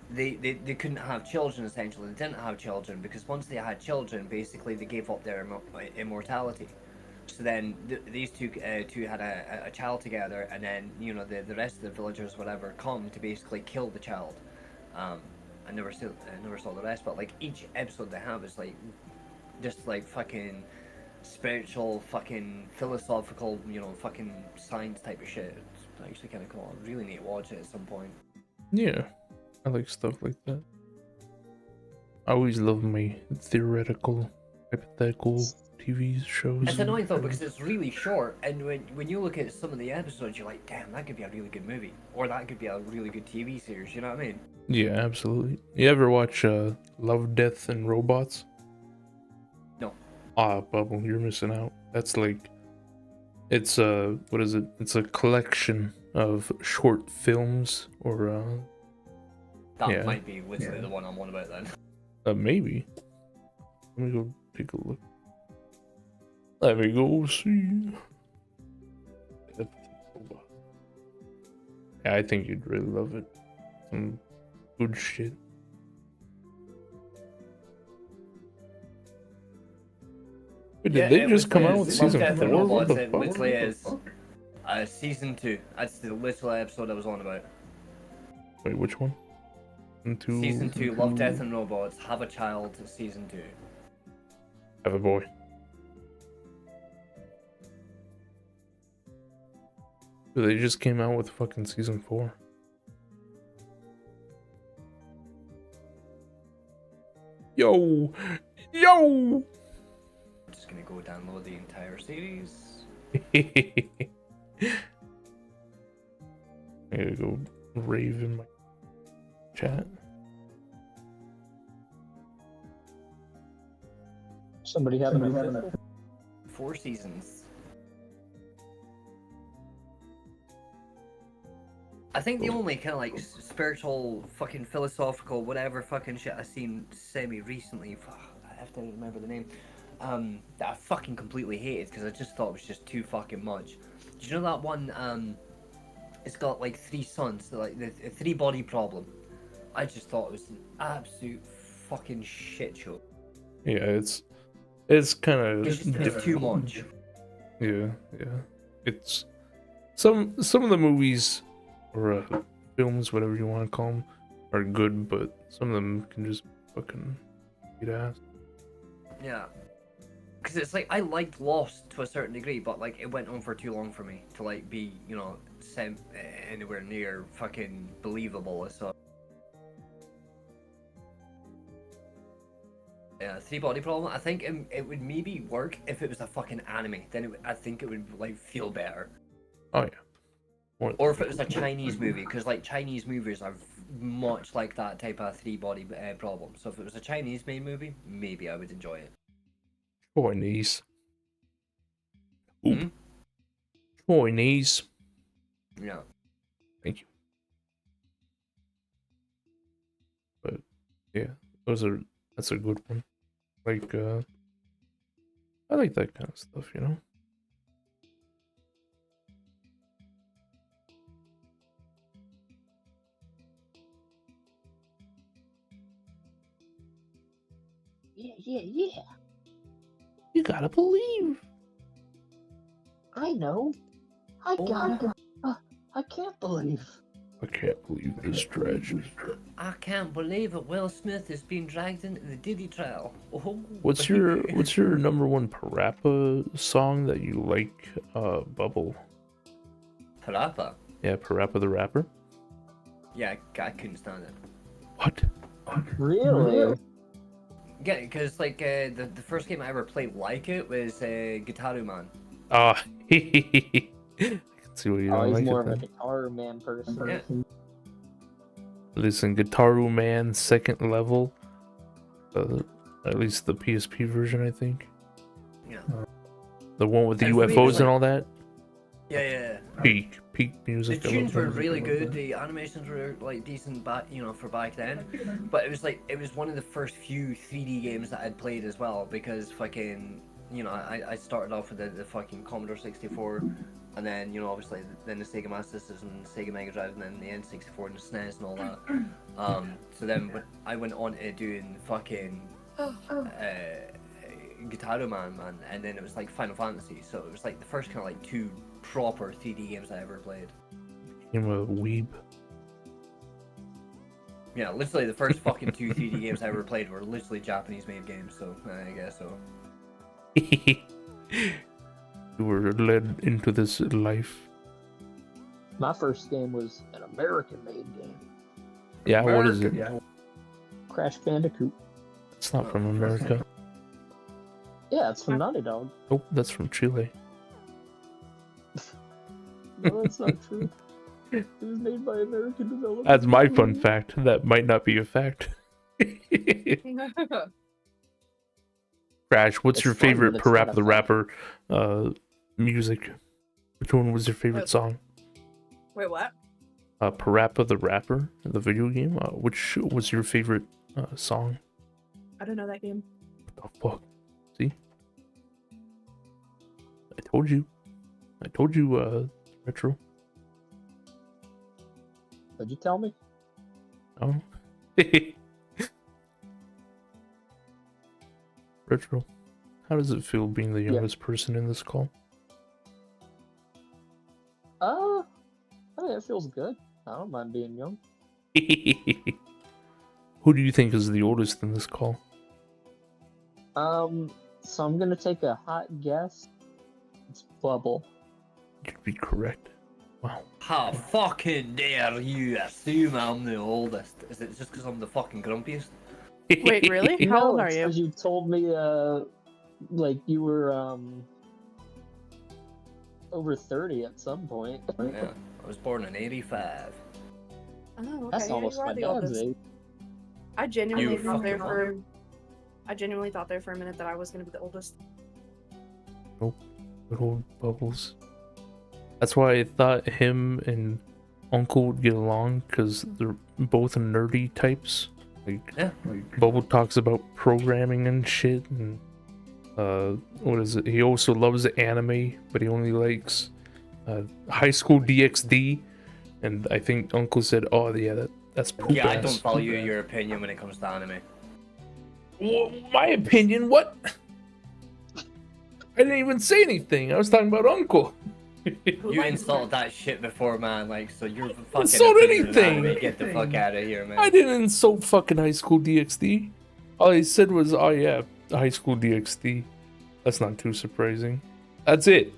they couldn't have children. Essentially, they didn't have children because once they had children, basically they gave up their immortality. So then these two had a child together, and then the rest of the villagers, whatever, come to basically kill the child. I never saw the rest, but like each episode they have is like just like fucking spiritual, fucking philosophical, fucking science type of shit. It's actually kind of cool. I really need to watch it at some point. Yeah, I like stuff like that. I always love my theoretical, hypothetical TV shows. It's annoying though because it's really short, and when you look at some of the episodes, you're like, damn, that could be a really good movie, or that could be a really good TV series. You know what I mean? Yeah, absolutely. You ever watch Love, Death, and Robots? No. Ah, Bubble, you're missing out. That's like, it's what is it? It's a collection of short films, or That Yeah. might be literally the one I'm on about then. maybe. Let me go take a look. Let me go see. Yeah, I think you'd really love it. Some good shit. Wait, did they it just come out was with Love, season Death, and 4? What Robots. the It fuck? literally is season 2. That's the literal episode I was on about. Wait, which one? Season 2, Love, Death, and Robots. Have a Child. Season 2. Have a boy. They just came out with fucking season 4. Yo! Yo! I'm just gonna go download the entire series. I gotta go rave in my chat. Somebody having a 4 seasons. I think the only kind of like spiritual, fucking philosophical, whatever fucking shit I've seen semi-recently, I have to remember the name, that I fucking completely hated because I just thought it was just too fucking much. Do you know that one, it's got like 3 sons, like the 3-body problem? I just thought it was an absolute fucking shit show. Yeah, it's kind of It's too much. Yeah. It's some of the movies or films, whatever you want to call them, are good, but some of them can just fucking eat ass. Yeah. Because it's like, I liked Lost to a certain degree, but like, it went on for too long for me to like be, anywhere near fucking believable as such. Yeah, 3-body problem. I think it would maybe work if it was a fucking anime. Then I think it would like feel better. Oh yeah. Or if it was a Chinese movie, because like Chinese movies are much like that type of 3-body problem. So if it was a Chinese made movie, maybe I would enjoy it. Chinese. Hmm? Chinese. Yeah. Thank you. But yeah, that's a good one. Like I like that kind of stuff, you know? Yeah. You gotta believe. I know. I can't believe. I can't believe this tragedy. I can't believe it. Will Smith is being dragged into the Diddy trial. Oh. What's your number one Parappa song that you like, Bubble? Parappa? Yeah, Parappa the Rapper. Yeah, I couldn't stand it. What? Really? Yeah, because like the first game I ever played like it was Guitaru Man. Ah, I can see why you Oh, don't he's like more it. of a Then. guitar man person. Yeah. Listen, Guitaru Man second level. At least the PSP version, I think. Yeah. The one with the And for me, it UFOs was and like- all that. Yeah. Peak The music. I tunes love were that. really good. The animations were like decent back, for back then. But it was one of the first few 3D games that I'd played as well because fucking, I started off with the fucking Commodore 64, and then obviously then the Sega Master System, and the Sega Mega Drive, and then the N64 and the SNES and all that. So then I went on to doing fucking Guitar Man, and then it was like Final Fantasy. So it was like the first kind of like 2 proper 3D games I ever played. I'm a weeb. Yeah, literally the first fucking 2 3D games I ever played were literally Japanese-made games. So I guess so. You were led into this life. My first game was an American-made game, Yeah, what is it? Yeah. Crash Bandicoot. It's not from America. Yeah, it's from Naughty Dog. Nope, that's from Chile. No, that's not true. It was made by American developers. That's my fun fact. That might not be a fact. Crash, what's It's your fun, favorite but it's not Parappa a the fact. Rapper music? Which one was your favorite song? Wait, what? Parappa the Rapper, the video game. Which was your favorite song? I don't know that game. What the fuck? See? I told you. Retro. Did you tell me? Oh. Retro. How does it feel being the youngest person in this call? I mean, it feels good. I don't mind being young. Who do you think is the oldest in this call? So I'm gonna take a hot guess. It's Bubble. You'd be correct. Wow. How fucking dare you assume I'm the oldest? Is it just because I'm the fucking grumpiest? Wait, really? How old are you? Because you told me, like you were, over 30 at some point. Yeah, I was born in '85. Oh, okay. That's yeah, almost you are my the dad's oldest. age. I genuinely You thought there fucking for. I genuinely thought there for a minute that I was gonna be the oldest. Good old Bubbles. That's why I thought him and Uncle would get along, because they're both nerdy types. Like, Yeah. Bubble talks about programming and shit, and what is it? He also loves anime, but he only likes High School DxD. And I think Uncle said, "Oh yeah, that's poop Yeah, I ass." don't value your opinion when it comes to anime. Well, my opinion? What? I didn't even say anything. I was talking about Uncle. You insulted that shit before, man. Like, so you're fucking. Insult opinion on anything. anime. Get the fuck out of here, man. I didn't insult fucking High School DxD. All I said was, "Oh yeah, High School DxD." That's not too surprising. That's it.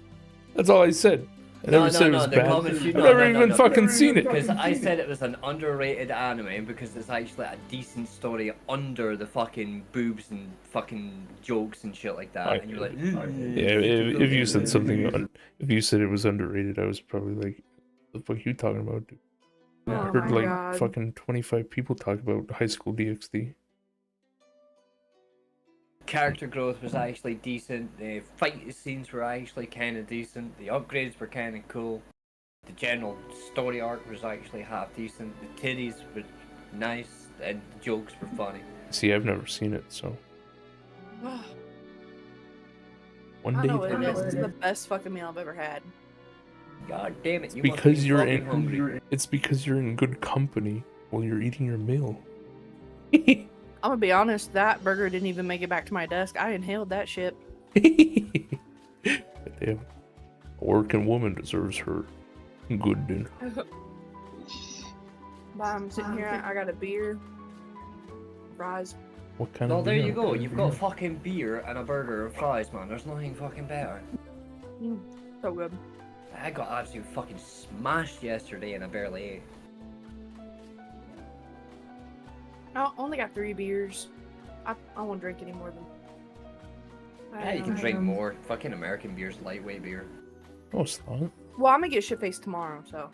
That's all I said. I never said it was bad. I've never even fucking seen it. Because I said it was an underrated anime because it's actually a decent story under the fucking boobs and fucking jokes and shit like that. And you're like, Yeah, if you said something, if you said it was underrated, I was probably like, "The fuck you talking about, dude?" I Oh heard my like God. fucking 25 people talk about High School DxD. character growth was actually decent. The fight scenes were actually kind of decent. The upgrades were kind of cool. The general story arc was actually half decent. The titties were nice, and the jokes were funny. See, I've never seen it, so one I day. don't know what it then- is. It's the best fucking meal I've ever had. God damn it! You Because must be you're fucking in. hungry. It's because you're in good company while you're eating your meal. I'm gonna be honest, that burger didn't even make it back to my desk. I inhaled that shit. Damn. A working woman deserves her good dinner. But I'm sitting here, I got a beer, fries. What kind Well, of there beer? you go. You've got fucking beer and a burger and fries, man. There's nothing fucking better. So good. I got absolutely fucking smashed yesterday and I barely ate. I only got 3 beers. I won't drink any more than. Yeah, you can drink more. Fucking American beer's lightweight beer. No, it's not. Well, I'm gonna get shit faced tomorrow, so.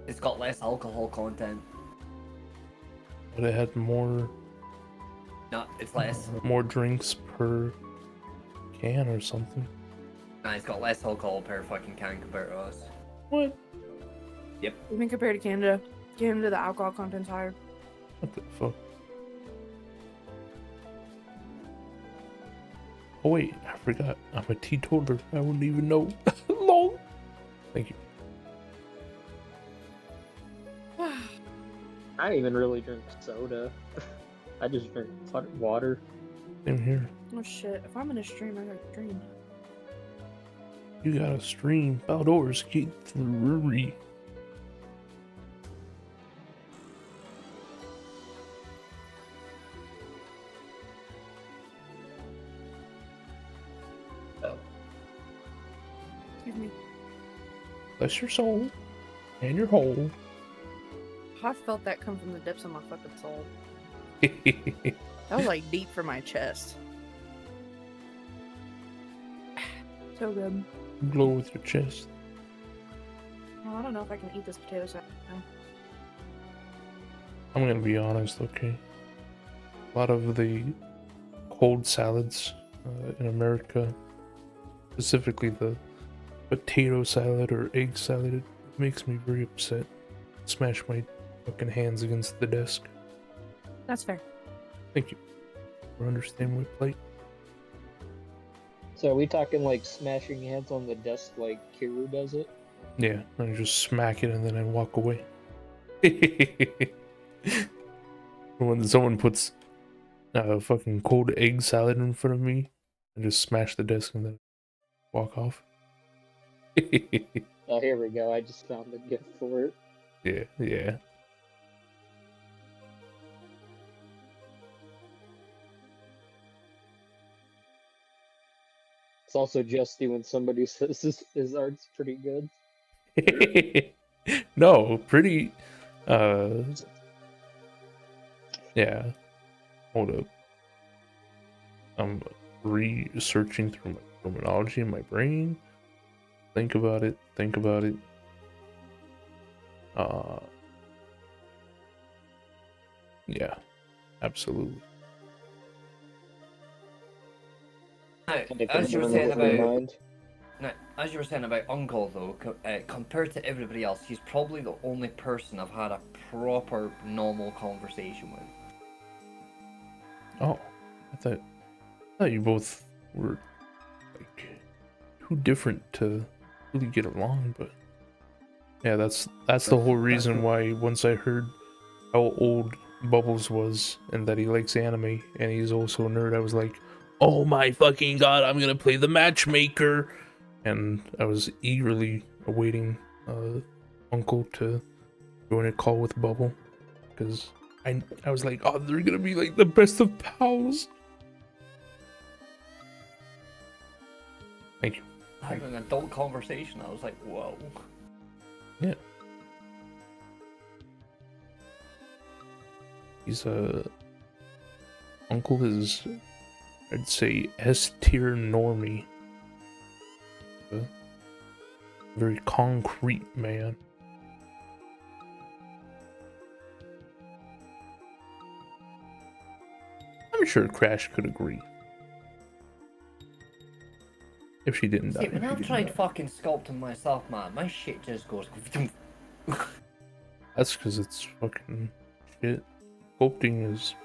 It's got less alcohol content. But it had more No, it's less. drinks per can or something. Nah, it's got less alcohol per fucking can compared to us. What? Even compared to Canada, the alcohol content's higher. What the fuck? Oh wait, I forgot. I'm a teetotaler. I wouldn't even know. Lol. Thank you. I don't even really drink soda. I just drink water. Same here. Oh shit! If I'm in a stream, I gotta stream. You got to stream Baldur's Gate 3. Excuse me. Bless your soul and your hole. I felt that come from the depths of my fucking soul. That was like deep for my chest. So good. Glow with your chest. Well, I don't know if I can eat this potato salad now. I'm gonna be honest, okay? A lot of the cold salads in America, specifically the potato salad or egg salad, it makes me very upset. Smash my fucking hands against the desk. That's fair. Thank you for understanding my plight. So are we talking like smashing hands on the desk like Kiru does it? Yeah, I just smack it and then I walk away. When someone puts a fucking cold egg salad in front of me, I just smash the desk and then walk off. Oh, here we go. I just found the gift for it. Yeah. It's also justy when somebody says his art's pretty good. No, pretty. Yeah. Hold up. I'm researching through my terminology in my brain. Think about it. Yeah, absolutely. Now, And it as you were can saying remember my about mind. now, as you were saying about Uncle though, compared to everybody else, he's probably the only person I've had a proper normal conversation with. Oh, I thought you both were like too different to really get along, but yeah, that's the whole reason why once I heard how old Bubbles was and that he likes anime and he's also a nerd, I was like, oh my fucking god, I'm gonna play the matchmaker, and I was eagerly awaiting Uncle to join a call with Bubble because I was like, oh, they're gonna be like the best of pals. Thank you. Having an adult conversation, I was like, whoa. Yeah. He's Uncle is, I'd say, S tier normie. A very concrete man. I'm sure Crash could agree. If she didn't die. See, when I've tried fucking sculpting myself, man, my shit just goes. That's because it's fucking shit. Sculpting is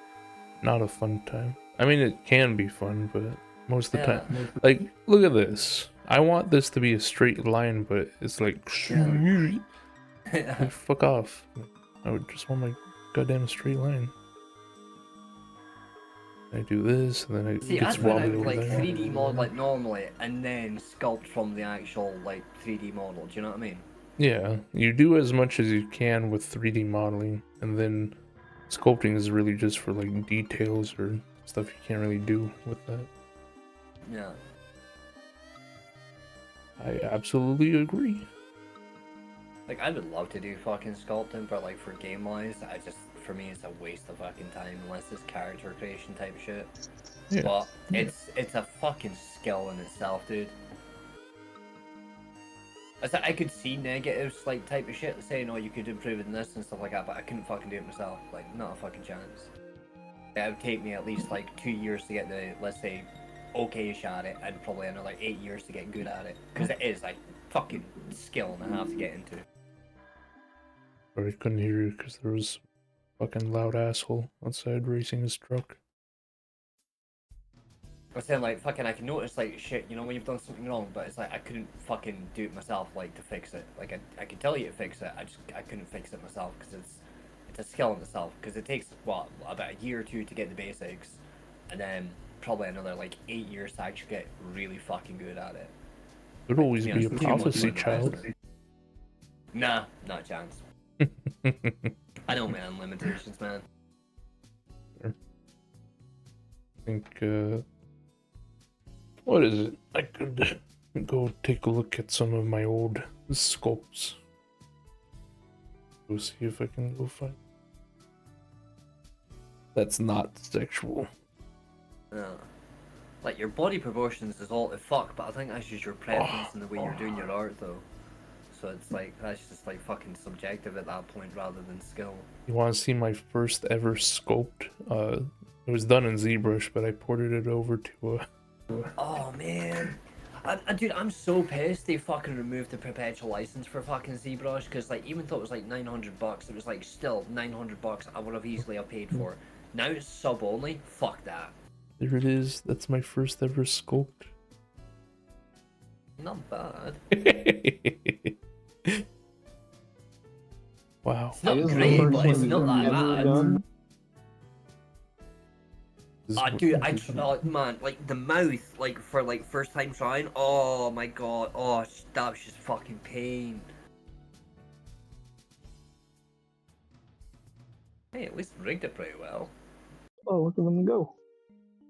not a fun time. I mean, it can be fun, but most of the time, like, look at this. I want this to be a straight line, but it's like, like, fuck off. I would just want my goddamn straight line. I do this, and then it See, gets I'd run wobbly out over like there. 3D model like normally, and then sculpt from the actual like 3D model. Do you know what I mean? Yeah, you do as much as you can with 3D modeling, and then sculpting is really just for like details or stuff you can't really do with that. Yeah. I absolutely agree. Like, I would love to do fucking sculpting, but like for game wise, for me, it's a waste of fucking time unless it's character creation type shit. Yeah. But it's a fucking skill in itself, dude. I could see negatives like type of shit saying, oh, you could improve in this and stuff like that, but I couldn't fucking do it myself. Like, not a fucking chance. It would take me at least like 2 years to get the, let's say, okay-ish at it, and probably another like 8 years to get good at it, because it is like fucking skill and a half to get into. Or I couldn't hear you because there was a fucking loud asshole outside racing his truck. I was saying like fucking I can notice like shit, you know, when you've done something wrong, but it's like I couldn't fucking do it myself, like to fix it. Like I could tell you to fix it, I couldn't fix it myself because it's a skill in itself. Because it takes what about a year or two to get the basics, and then probably another like 8 years to actually get really fucking good at it. Could Like, always to be a honest, 2 months prophecy might be child. best. Nah, not a chance. I know, man. Limitations, man. I think, what is it? I could go take a look at some of my old sculpts. Go see if I can go find. That's not sexual. No. Like your body proportions is all the fuck, but I think that's just your preference and the way you're doing your art, though. So it's like that's just like fucking subjective at that point rather than skill. You want to see my first ever sculpt? It was done in ZBrush, but I ported it over to Oh man, dude, I'm so pissed they fucking removed the perpetual license for fucking ZBrush because like even though it was like $900, it was like still $900 I would have easily have paid for. Now it's sub only. Fuck that. There it is. That's my first ever sculpt. Not bad. Wow. It's not It is the great, first but it's one not that you've ever bad. done. This is Ah, what- dude, man, like the mouth, like for like first time trying. Oh my god, oh that was just fucking pain. Hey, at least rigged it pretty well. Oh, look at them go.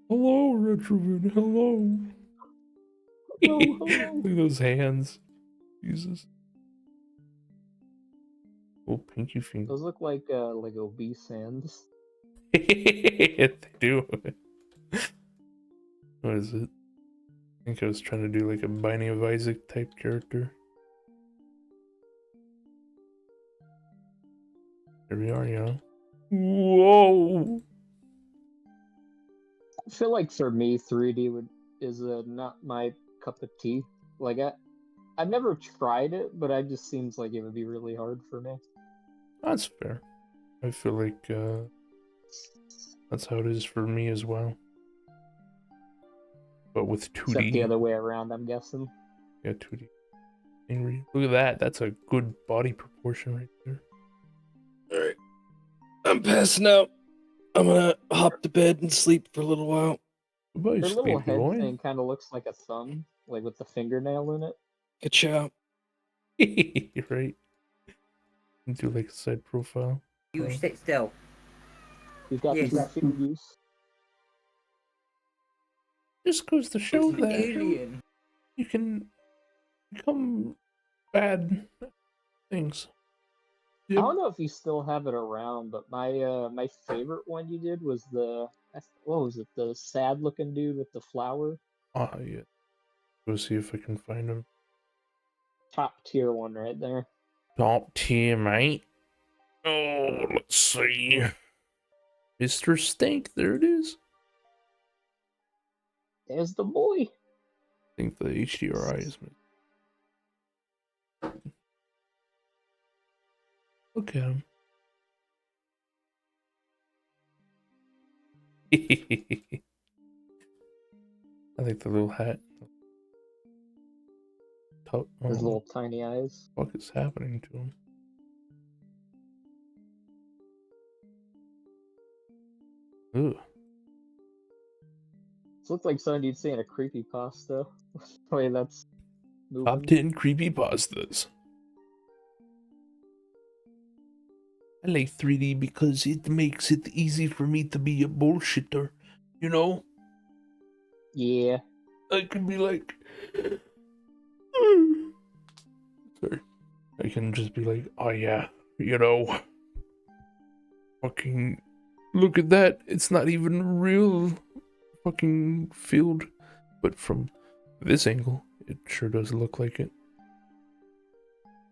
Hello, Retrovid. Hello. Hello, hello. Look at those hands. Jesus. Oh, pinky finger. Those look like obese hands. They do. What is it? I think I was trying to do like a Binding of Isaac type character. Here we are, yeah. Whoa! I feel like for me, 3D is not my cup of tea. Like I've never tried it, but it just seems like it would be really hard for me. That's fair. I feel like that's how it is for me as well. But with 2D. Except the other way around, I'm guessing. Yeah, 2D. Angry. Look at that. That's a good body proportion right there. Alright. I'm passing out. I'm gonna hop to bed and sleep for a little while. Goodbye, Her little sleepy head boy. thing kind of looks like a thumb, like with the fingernail in it. Good job. You're right. Do like a side profile. You sit still. You've got Yes. the fingers. Just goes to show It's an that alien. you can become bad things. I don't know if you still have it around, but my favorite one you did was what was it? The sad looking dude with the flower. Ah, yeah. Go see if I can find him. Top tier one right there. Top tier, mate. Oh, let's see. Mr. Stink, there it is. There's the boy. I think the HDRI is missing. Look at him. I like the little hat. Top, His oh, little tiny eyes. what the fuck is happening to him? Ugh. This looks like something you'd see in a creepypasta. The way that's moving. Top 10 creepypastas. I like 3D because it makes it easy for me to be a bullshitter. You know? Yeah. I can be like... Sorry. I can just be like, oh yeah, you know... Fucking... Look at that. It's not even real fucking field. But from this angle, it sure does look like it.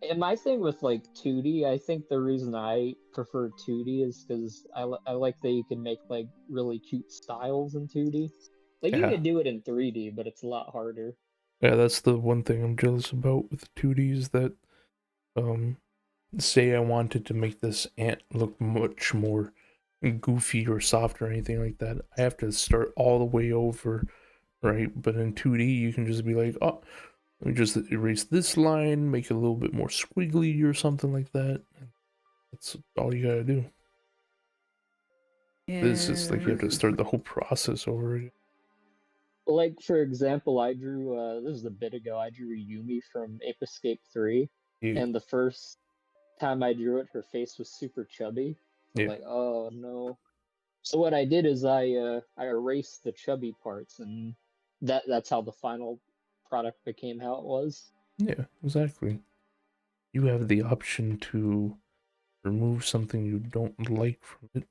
And my thing with like 2D, I think the reason I prefer 2D is because I like that you can make like really cute styles in 2D. Like you Yeah. can do it in 3D, but it's a lot harder. Yeah, that's the one thing I'm jealous about with 2D is that, say I wanted to make this ant look much more goofy or soft or anything like that, I have to start all the way over right? But in 2D, you can just be like, oh, let me just erase this line, make it a little bit more squiggly or something like that. That's all you gotta do. This is like you have to start the whole process over again. Like for example, I drew this was a bit ago. I drew Yumi from Ape Escape 3, Yeah. and the first time I drew it, her face was super chubby. I'm Yeah. like, oh no. So what I did is I erased the chubby parts, and that's how the final product became how it was. Yeah, exactly. You have the option to remove something you don't like from it.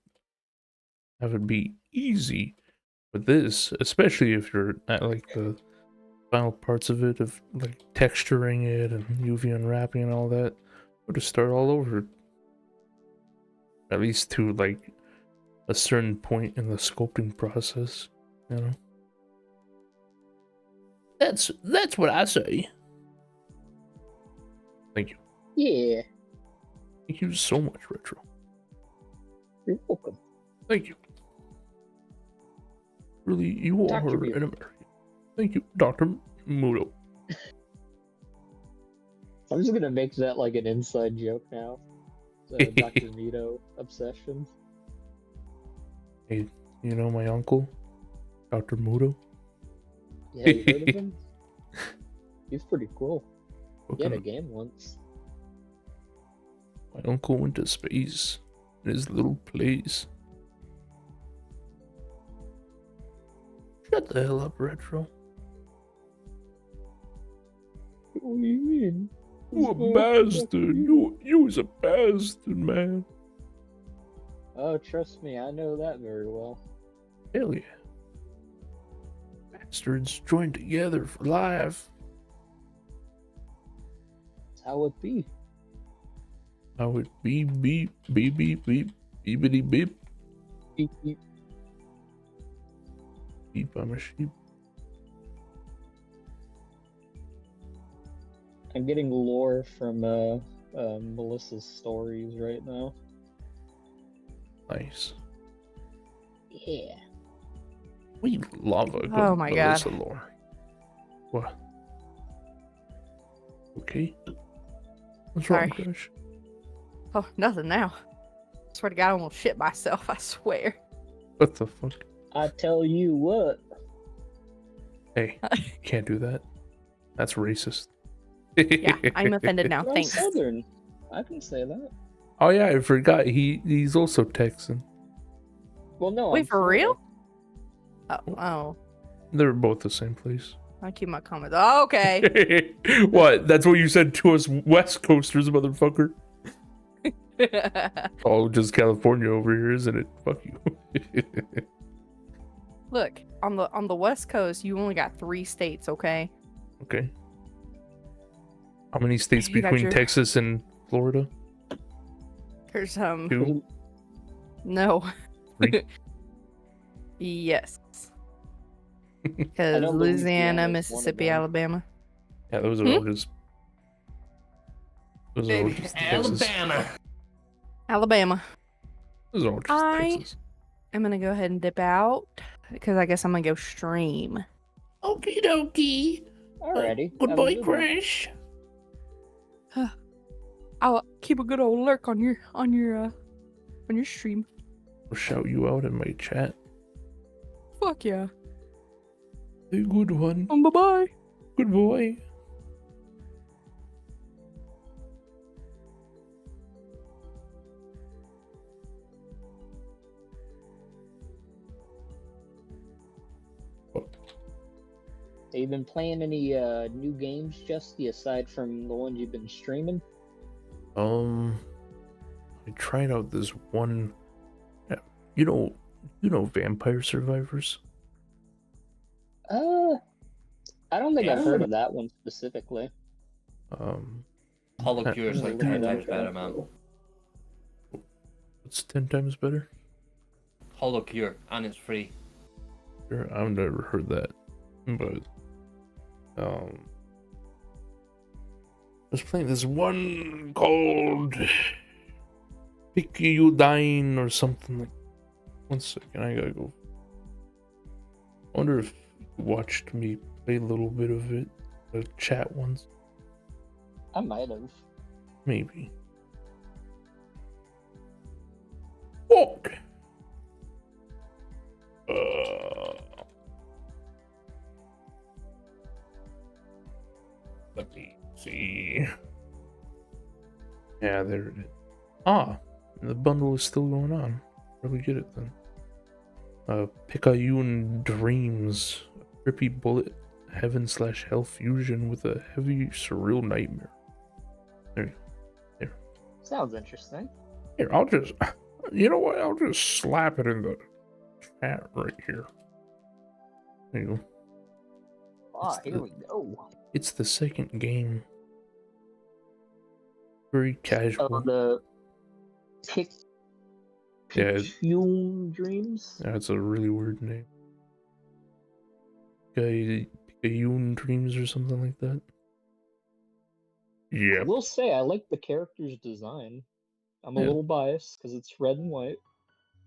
Have it be easy. But this, especially if you're at like the final parts of it, of like texturing it and UV unwrapping and all that, you to start all over. At least to like a certain point in the sculpting process, you know. That's what I say. Thank you. Yeah, Thank you so much, Retro. you're welcome. Thank you. Really, you Dr. are Muto. an American. Thank you, Dr. Muto. I'm just gonna make that like an inside joke now. Dr. Muto obsession. Hey, you know my uncle, Dr. Muto? Yeah, you heard of him? He's pretty cool. He had a Fucking- game once. My uncle went to space in his little place. Shut the hell up, Retro. What do you mean? You a bastard. You was a bastard, man. Oh, trust me, I know that very well. Hell yeah. Bastards joined together for life. That's how it be. How it beep beep beep beep beep beepity beep Beep, beep. beep. I'm a sheep. I'm getting lore from Melissa's stories right now. Nice. Yeah. We love a good Oh my God. Melissa lore. What? Okay. What's wrong, Sorry. Crush? Oh, nothing now. Swear to God, I almost shit myself. I swear. What the fuck? I tell you what. Hey, you can't do that. That's racist. Yeah, I'm offended now. I'm Thanks. Southern. I can say that. Oh yeah, I forgot. He's also Texan. Well, no. Wait, I'm for Florida. real? Oh, They're both the same place. I keep my comments. Oh, okay. What? That's what you said to us West Coasters, motherfucker. Oh, just California over here, isn't it? Fuck you. Look, on the West Coast, you only got 3 states, okay? Okay. How many states You got between your- Texas and Florida? There's 2? no. 3? Yes. I Because know Louisiana, Louisiana's one of Mississippi, them. Alabama. Yeah, those are Hmm? all just. Those are all Baby, just Texas. Alabama. Alabama. Those are all just I- Texas. I'm gonna go ahead and dip out because I guess I'm gonna go stream. Okie dokie. Alrighty. Good have a boy, one. Crash. I'll keep a good old lurk on your stream. I'll shout you out in my chat. Fuck yeah. Hey, good one. Bye bye. Good boy. Have you been playing any new games, Justy, aside from the ones you've been streaming? I tried out this one. Yeah, you know, Vampire Survivors. I don't think I've Yeah. heard of that one specifically. Hollow Cure is like Yeah. 10 times better, man. It's 10 times better. Hollow Cure, and it's free. Sure, I've never heard that, but I was playing this one called Pick You Dine or something like. One second, I gotta go. I wonder if watched me play a little bit of it, chat once, I might have. maybe. Fuck. Let me see. Yeah, there it is. Ah, the bundle is still going on. Where do we get it then? Picayune Dreams, a trippy bullet heaven / hell fusion with a heavy surreal nightmare. There you go. Sounds interesting. Here, I'll just, you know what? I'll just slap it in the chat right here. There you go. Ah, It's here the- we go. It's the second game. Very casual. Oh, the Yeah. Picayune Dreams. That's a really weird name. Picayune Dreams or something like that. I Yep. will say I like the character's design. I'm a Yeah. little biased because it's red and white.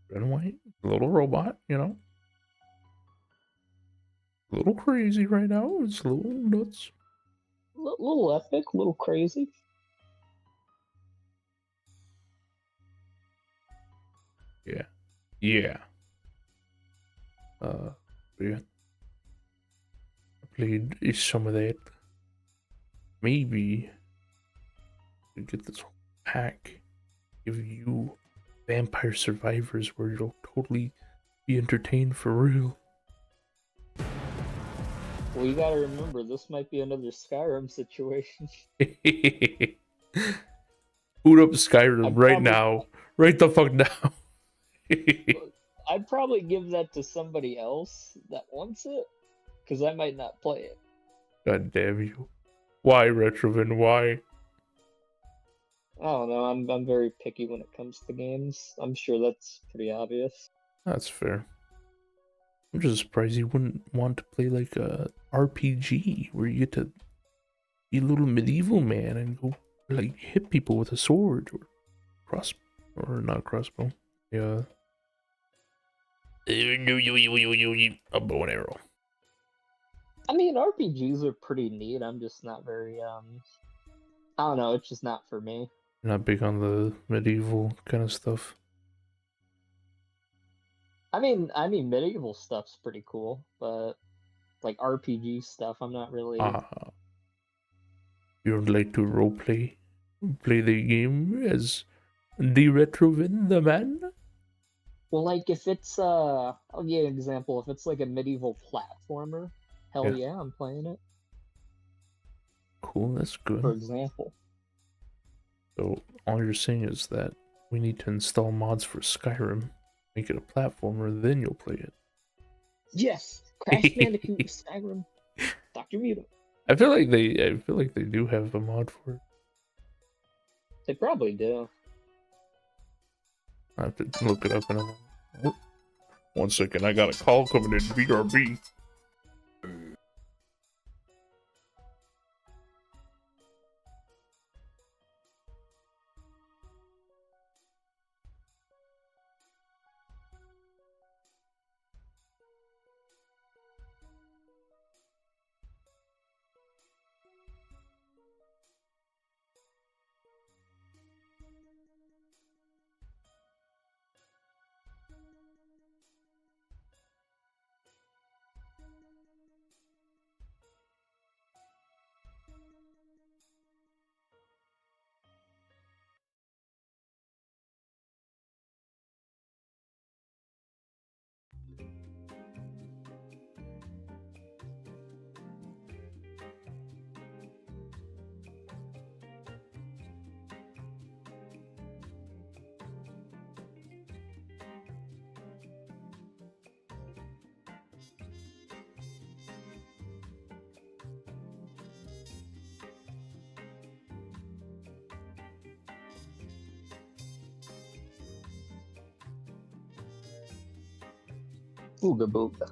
Red and white. Little robot, you know. A little crazy right now. It's a little nuts. Little epic, little crazy. Yeah. Yeah. I played some of that. Maybe we get this whole pack. Give you Vampire Survivors where you'll totally be entertained for real. Well, you gotta remember, this might be another Skyrim situation. Boot up Skyrim I'd right probably- now. Right the fuck now. I'd probably give that to somebody else that wants it, because I might not play it. God damn you. Why, Retrovin? Why? I don't know. I'm very picky when it comes to games. I'm sure that's pretty obvious. That's fair. I'm just surprised you wouldn't want to play like a RPG where you get to be a little medieval man and go like hit people with a sword or not crossbow. Yeah. A bow and arrow. I mean, RPGs are pretty neat. I'm just not very I don't know. It's just not for me. Not big on the medieval kind of stuff. I mean, medieval stuff's pretty cool, but like RPG stuff, I'm not really. You would like to roleplay? Play the game as the Retrovin, the man? Well, like if it's I'll give you an example. If it's like a medieval platformer, hell Yeah. yeah, I'm playing it. Cool, that's For good. example. So all you're saying is that we need to install mods for Skyrim, make it a platformer, then you'll play it. Yes, Crash Bandicoot, Skyrim, Dr. Muto. I feel like they do have a mod for it. They probably do. I have to look it up in a moment. 1 second, I got a call coming in. BRB. Ooga booga.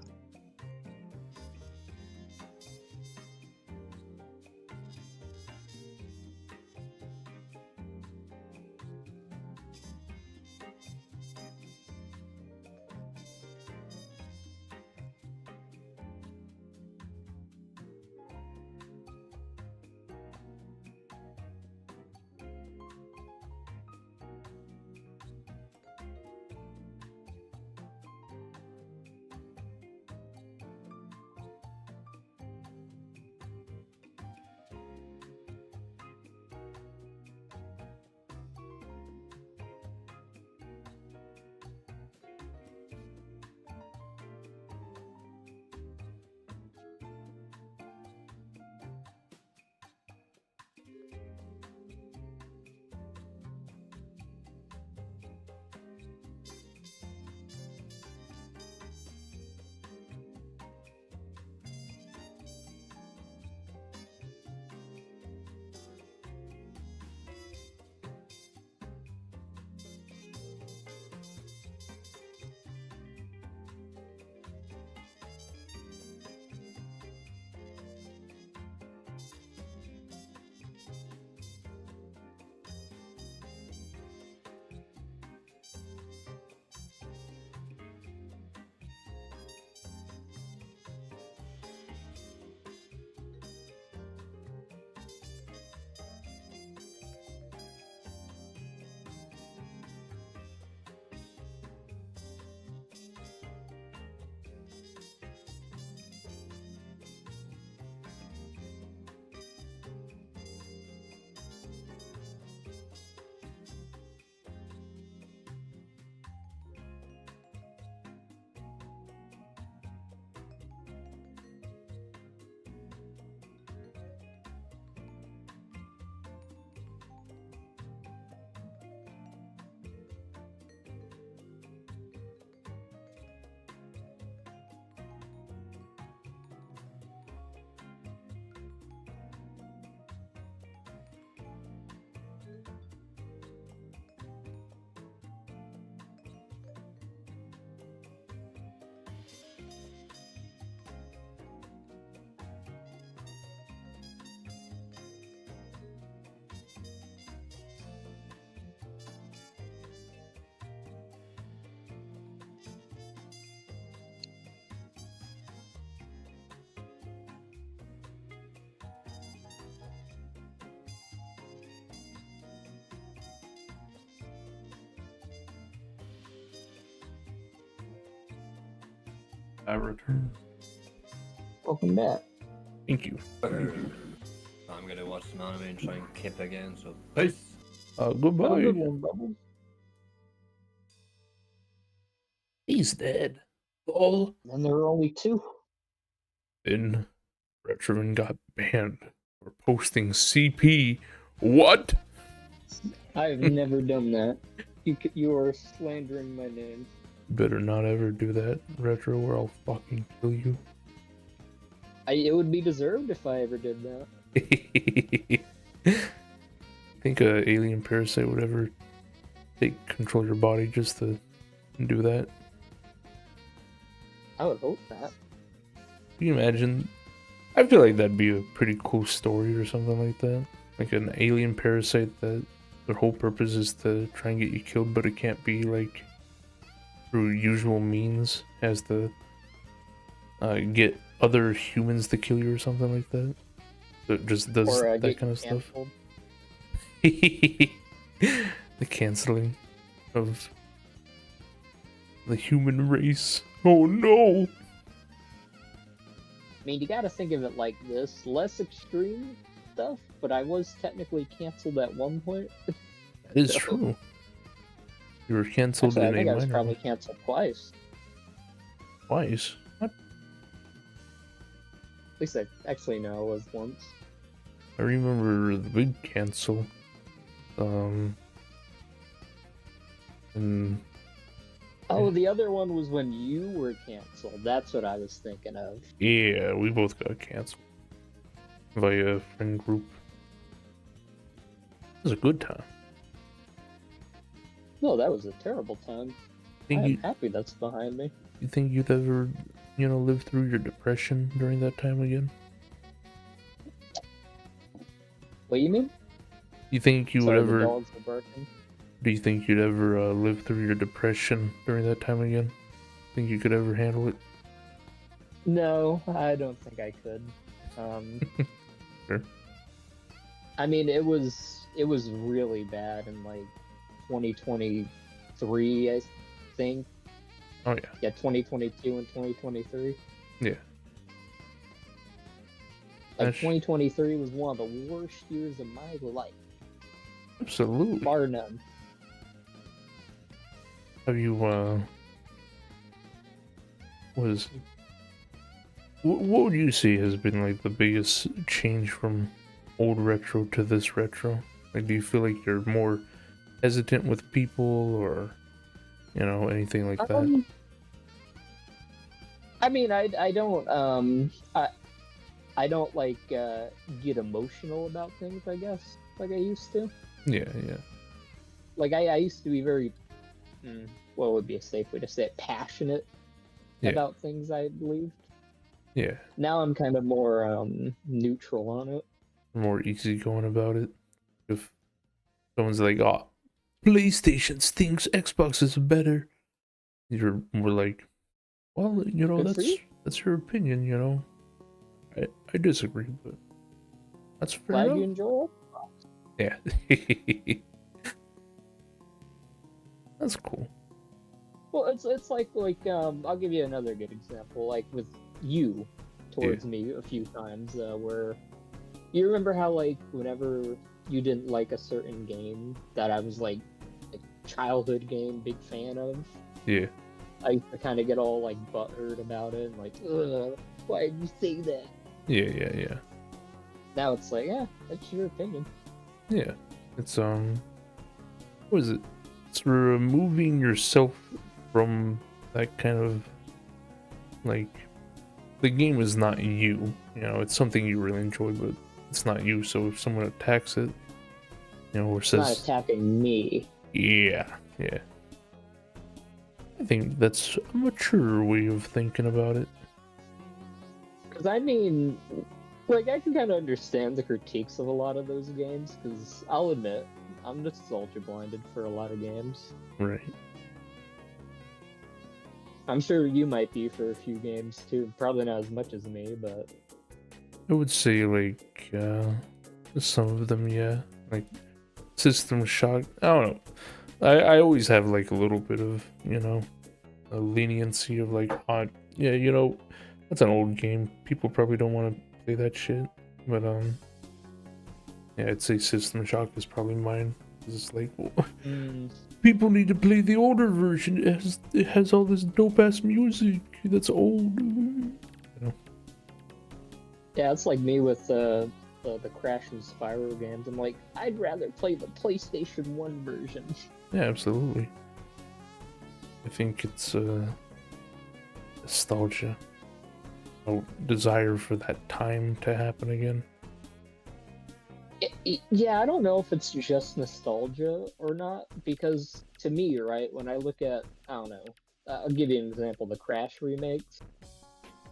I return. Welcome back. Thank you. I'm gonna watch some anime and try and keep again, so peace. Have a Goodbye. good one, Bubbles. He's dead. Lol. And there were only 2. Then Retrovan got banned for posting CP. What? I've never done that. You are slandering my name. Better not ever do that, Retro, or I'll fucking kill you. It would be deserved if I ever did that. Think a alien parasite would ever take control of your body just to do that? I would hope that. Can you imagine? I feel like that'd be a pretty cool story or something like that. Like an alien parasite that their whole purpose is to try and get you killed, but it can't be like through usual means, has to get other humans to kill you or something like that. So it just does Or that get kind of stuff. canceled. The canceling of the human race. Oh no! I mean, you gotta think of it like this. Less extreme stuff, but I was technically canceled at one point. That is So- true. You were canceled Actually, I in think a I was minor probably canceled twice. twice. What? At least actually no, it was once. I remember the big cancel. And Oh, the other one was when you were canceled. That's what I was thinking of. yeah, we both got canceled via a friend group. It was a good time. No, that was a terrible time. Think I'm you happy that's behind me. you think you'd ever, live through your depression during that time again? What do you mean? You think you Sorry, would the ever? dogs are barking. Do you think you'd ever live through your depression during that time again? Think you could ever handle it? No, I don't think I could. Sure. I mean, it was really bad in like 2023, I think. Oh yeah. Yeah, 2022 and 2023. Yeah. Like That's- 2023 was one of the worst years of my life, Absolutely. bar none. Have you what would you say has been like the biggest change from old retro to this retro? Like, do you feel like you're more hesitant with people, or anything like that? I mean, I don't I don't like get emotional about things, I guess, like I used to. Yeah. Like I used to be very what would be a safe way to say it, passionate Yeah. about things I believed. Yeah. Now I'm kind of more neutral on it. More easygoing about it. If someone's like, "Oh, PlayStation stinks, Xbox is better," you're more like, "Well, Good for you. that's your opinion, I disagree, but that's fair Glad enough." you enjoy it. Yeah. That's cool. Well, it's like I'll give you another good example, like with you towards me a few times, where you remember how like whenever you didn't like a certain game that I was like a childhood game, big fan of, Yeah. I kind of get all like butthurt about it, and like, ugh, why did you say that? Yeah. Now it's like, yeah, that's your opinion. Yeah. It's what is it? It's removing yourself from that kind of, like, the game is not you. It's something you really enjoy, but it's not you. So if someone attacks it, or It's not says, attacking me. yeah. I think that's a mature way of thinking about it. Because I mean, like, I can kind of understand the critiques of a lot of those games, because I'll admit, I'm nostalgia blinded for a lot of games. Right. I'm sure you might be for a few games too. Probably not as much as me, but I would say, like, some of them, yeah. Like, System Shock. I don't know. I always have, like, a little bit of, a leniency of, like, Yeah, you know, that's an old game. People probably don't want to play that shit. But yeah, I'd say System Shock is probably mine. It's like, well, people need to play the older version. It has all this dope ass music that's old. You know? Yeah, it's like me with the Crash and Spyro games. I'm like, I'd rather play the PlayStation 1 version. Yeah, absolutely. I think it's nostalgia, a desire for that time to happen again. Yeah, I don't know if it's just nostalgia or not, because to me, right, when I look at, I don't know, I'll give you an example, the Crash remakes.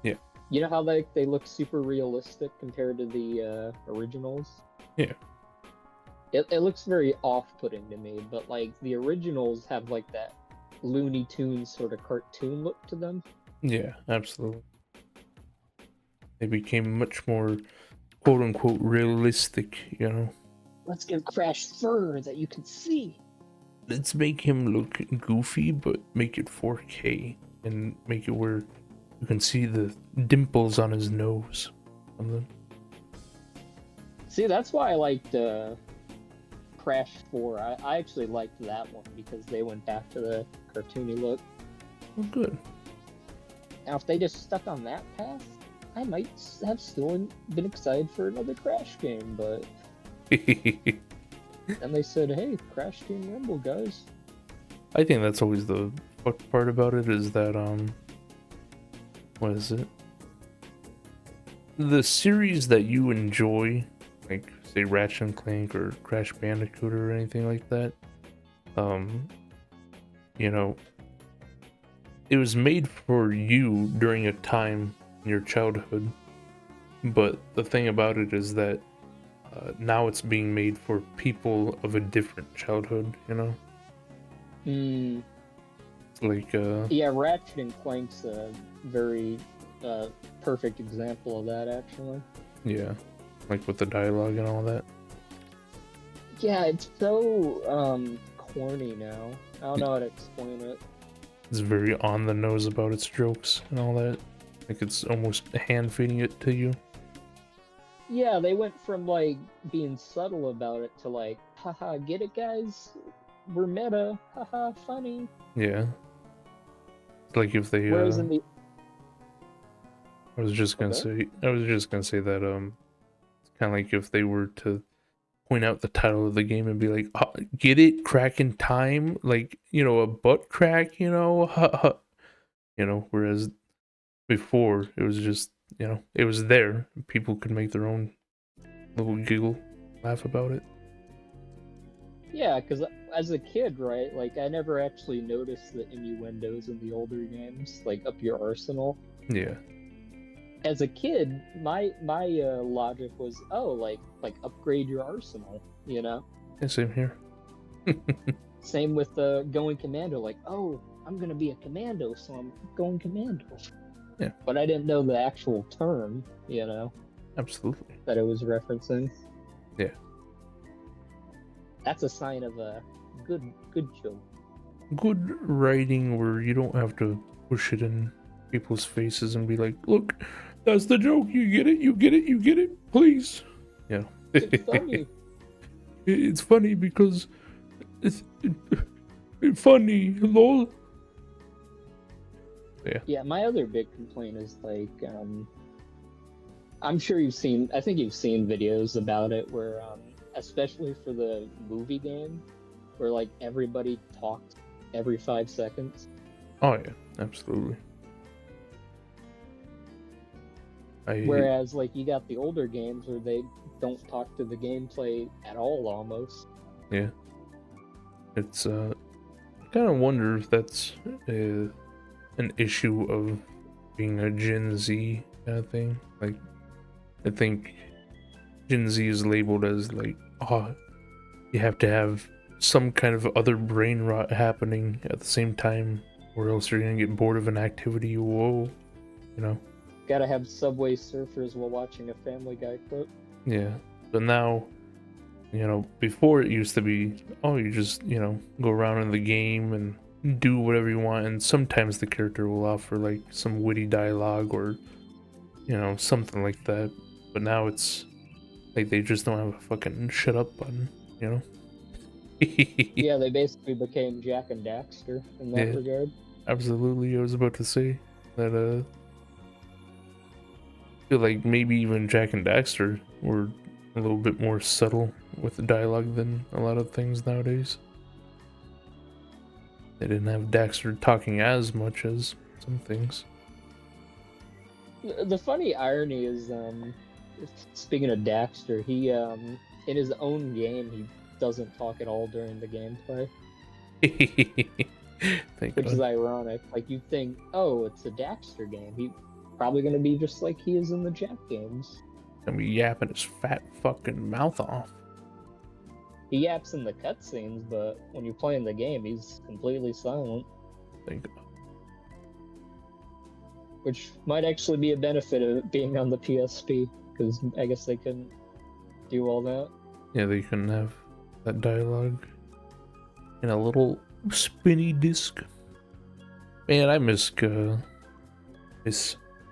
Yeah. You know how they look super realistic compared to the originals? Yeah. It looks very off-putting to me, but like the originals have like that Looney Tunes sort of cartoon look to them. Yeah, absolutely. They became much more quote unquote realistic, you know. Let's give Crash fur that you can see. Let's make him look goofy, but make it 4K and make it where you can see the dimples on his nose. Something. See, that's why I liked Crash 4. I actually liked that one because they went back to the cartoony look. Oh, good. Now, if they just stuck on that path, I might have still been excited for another Crash game, but then they said, hey, Crash Team Rumble, guys. I think that's always the fucked part about it is that, what is it? The series that you enjoy, like, say, Ratchet and Clank or Crash Bandicoot or anything like that, you know, it was made for you during a time in your childhood, but the thing about it is that now it's being made for people of a different childhood, you know? Like, yeah, Ratchet and Clank's a very perfect example of that, actually. yeah, like with the dialogue and all that. Yeah, it's so corny now. I don't know how to explain it. It's very on the nose about its jokes and all that. Like it's almost hand feeding it to you. Yeah, they went from like being subtle about it to like, haha, get it, guys? We're meta, haha, funny. Yeah. It's like if they Whereas in the I was just gonna say that it's kinda like if they were to point out the title of the game and be like, oh, get it, crack in time, like, you know, a butt crack, you know, you know, whereas before it was just, you know, it was there, people could make their own little giggle, laugh about it. yeah, because as a kid, right, like I never actually noticed the innuendos in the older games, like up your arsenal. Yeah. As a kid, my logic was, oh, like upgrade your arsenal, you know. Yeah, same here. Same with going commando, like, oh, I'm gonna be a commando, so I'm going commando. Yeah. But I didn't know the actual term, you know, Absolutely. that it was referencing. Yeah. That's a sign of a good joke. Good writing where you don't have to push it in people's faces and be like, look, that's the joke, you get it, you get it, you get it, please. Yeah. It's funny. It's funny because it's funny, lol. Yeah, my other big complaint is like, I'm sure I think you've seen videos about it where, especially for the movie game, where like everybody talks every 5 seconds. Oh yeah, absolutely. Whereas like you got the older games where they don't talk to the gameplay at all almost. Yeah. It's I kind of wonder if that's an issue of being a Gen Z kind of thing. Like, I think Gen Z is labeled as like, oh, you have to have some kind of other brain rot happening at the same time, or else you're gonna get bored of an activity. Whoa, you know. Gotta have Subway Surfers while watching a Family Guy clip. Yeah, but now, you know, before it used to be, oh, you just, you know, go around in the game and do whatever you want, and sometimes the character will offer like some witty dialogue or something like that. But now it's like they just don't have a fucking shut up button, you know? Yeah, they basically became Jack and Daxter in that Yeah. regard. Absolutely, I was about to say that. I feel like maybe even Jack and Daxter were a little bit more subtle with the dialogue than a lot of things nowadays. They didn't have Daxter talking as much as some things. The funny irony is, speaking of Daxter, he in his own game he doesn't talk at all during the gameplay, Thank which is God. ironic. Like you'd think, oh, it's a Daxter game. He's probably gonna be just like he is in the Jack games. Gonna be yapping his fat fucking mouth off. He yaps in the cutscenes, but when you're playing the game, he's completely silent, Thank God. which might actually be a benefit of it being on the PSP, because I guess they couldn't do all that. Yeah, they couldn't have that dialogue in a little spinny disc. Man, I miss the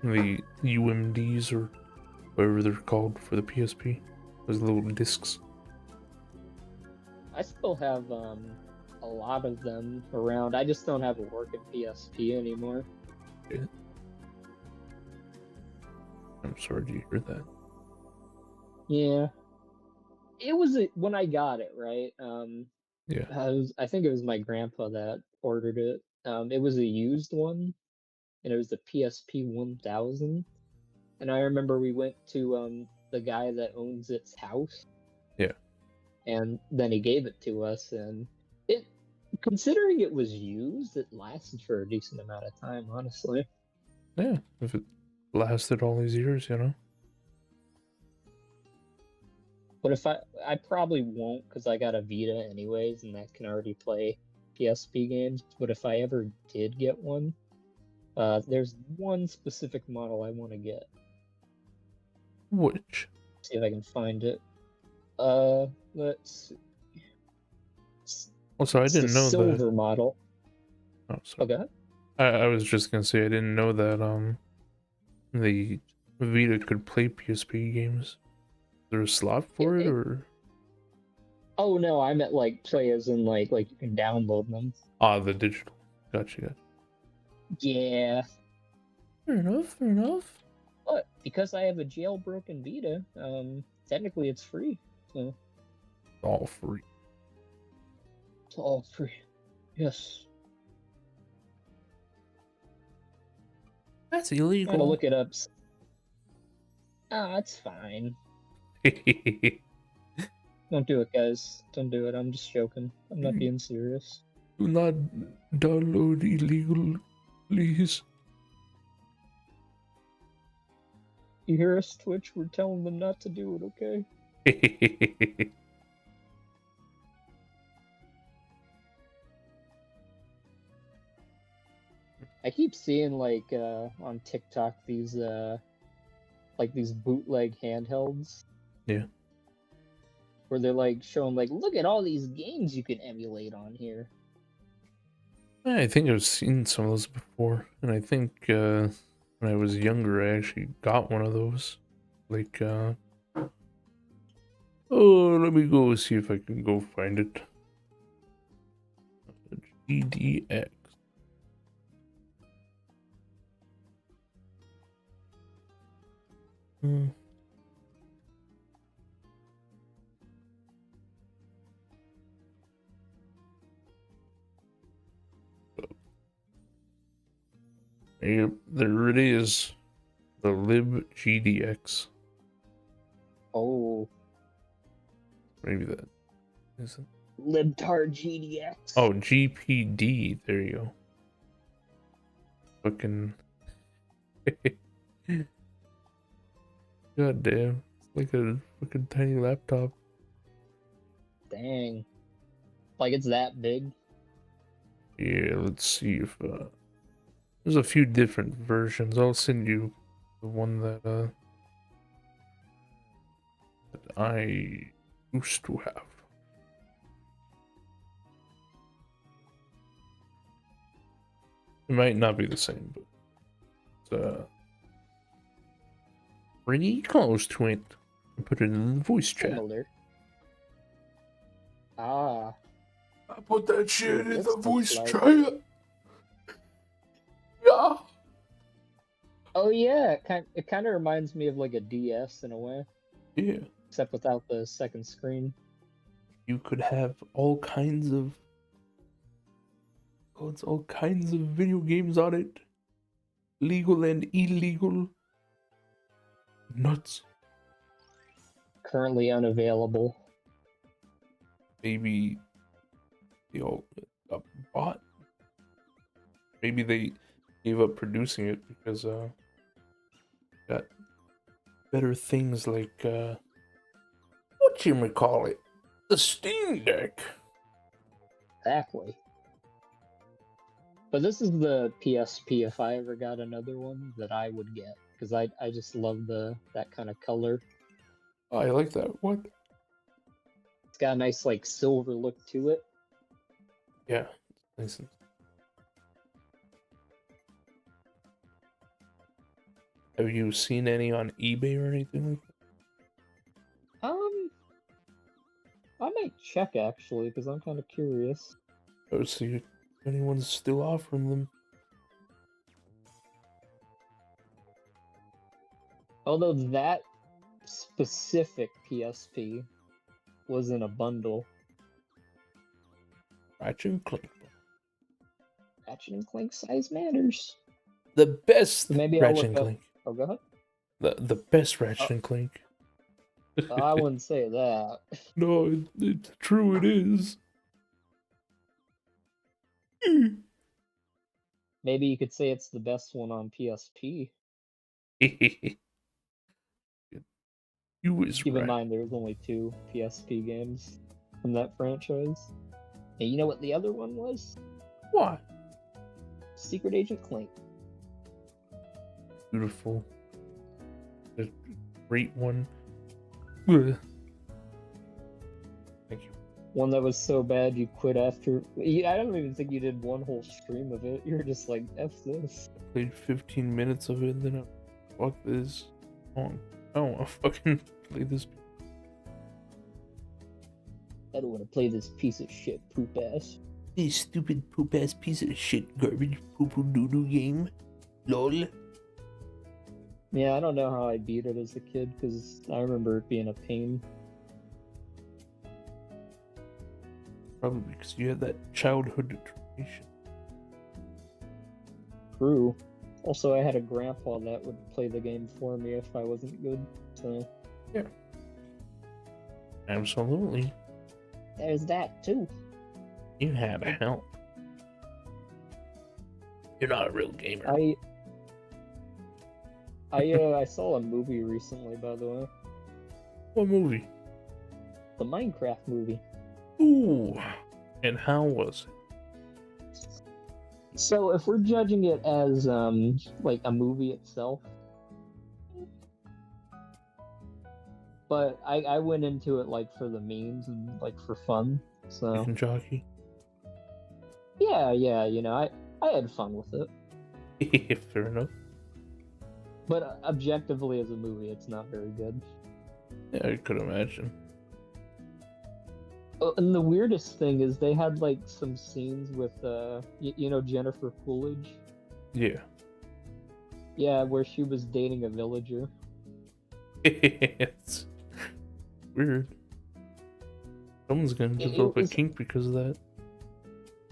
UMDs or whatever they're called for the PSP. Those little discs. I still have a lot of them around. I just don't have a working PSP anymore. I'm sorry to hear that. Yeah, it was when I got it, right? Yeah. I think it was my grandpa that ordered it. It was a used one, and it was the PSP 1000. And I remember we went to the guy that owns its house. Yeah. And then he gave it to us, and it, considering it was used, it lasted for a decent amount of time, honestly. Yeah, if it lasted all these years, you know. But if I probably won't, because I got a Vita anyways, and that can already play PSP games. But if I ever did get one, there's one specific model I want to get. Which? See if I can find it. Let's see. Also, I It's didn't the know silver that. model. Oh, sorry. Okay. I was just gonna say I didn't know that the Vita could play PSP games. Is there a slot for it or? Oh no, I meant like play as in like you can download them. Ah, the digital. Gotcha. Yeah, Fair enough. Fair enough. but because I have a jailbroken Vita, technically it's free. So All free. it's all free. Yes. That's I'm gonna illegal. look it up. Ah, it's fine. Don't do it, guys. Don't do it. I'm just joking. I'm not being serious. Do not download illegal, please. You hear us, Twitch? We're telling them not to do it, okay? I keep seeing like on TikTok these like these bootleg handhelds. Yeah. Where they're like showing like, look at all these games you can emulate on here. I think I've seen some of those before, and I think when I was younger, I actually got one of those. Like, oh, let me go see if I can go find it. GDX. Yep, there it is. The Lib GDX. Oh, Maybe that is it. Libtard GDX. Oh, GPD. There you go. Fucking. God damn. It's like a fucking tiny laptop. Dang. Like it's that big. Yeah, let's see if there's a few different versions. I'll send you the one that I used to have. It might not be the same, but it's pretty close to it. I put it in the voice chat. Similar. Ah, I put that shit in This the looks voice like- chat. Yeah. oh yeah. It kind of reminds me of like a DS in a way, Yeah. except without the second screen. You could have all kinds of video games on it. Legal and illegal. Nuts. Currently unavailable. Maybe they all got bought. Maybe they gave up producing it because got better things like what you may call it, the Steam Deck. Exactly. But this is the PSP. If I ever got another one, that I would get, because I just love that kind of color. I like that. What? It's got a nice like silver look to it. Yeah. Nice. Have you seen any on eBay or anything like that? I might check actually, because I'm kind of curious. Or see if anyone's still offering them. Although that specific PSP was in a bundle. Ratchet and Clank. Ratchet and Clank size matters. The best Maybe I'll Ratchet and look up- Clank. Oh, go ahead. The best Ratchet and Clank. I wouldn't say that. No, it's true. It is. Maybe you could say it's the best one on PSP. You was Keep in right. mind there's only 2 PSP games from that franchise. And you know what the other one was? What? Secret Agent Clank. Beautiful. A great one. Ugh. Thank you. One that was so bad you quit after. I don't even think you did one whole stream of it. You were just like, F this. Played 15 minutes of it, and then fuck this. I don't want to fucking play this. I don't want to play this piece of shit poop ass. This stupid poop ass piece of shit garbage poo poo doo doo game. LOL. Yeah, I don't know how I beat it as a kid because I remember it being a pain. Probably because you had that childhood determination. True. Also, I had a grandpa that would play the game for me if I wasn't good. So Absolutely. there's that too. You had help. You're not a real gamer. I saw a movie recently, by the way. What movie? The Minecraft movie. Ooh. And how was it? So if we're judging it as like a movie itself, but I went into it like for the memes and like for fun. So Chicken jockey? yeah, you know, I had fun with it. Fair enough. But objectively as a movie, it's not very good. Yeah, I could imagine. Oh, and the weirdest thing is they had like some scenes with you know, Jennifer Coolidge. Yeah. Yeah, where she was dating a villager. It's weird. Someone's gonna It develop a was- kink because of that.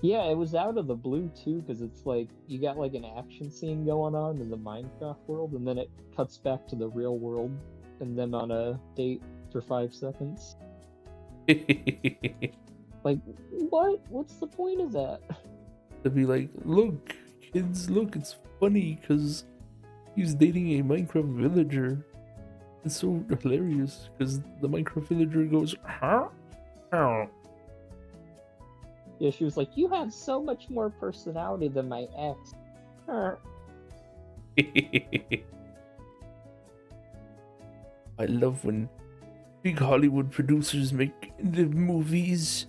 Yeah, it was out of the blue too, because it's like you got like an action scene going on in the Minecraft world, and then it cuts back to the real world, and then on a date for 5 seconds. Like, what? What's the point of that? To be like, look, kids, look, it's funny because he's dating a Minecraft villager. It's so hilarious because the Minecraft villager goes, huh? Oh. Yeah, she was like, "You have so much more personality than my ex." I love when big Hollywood producers make the movies,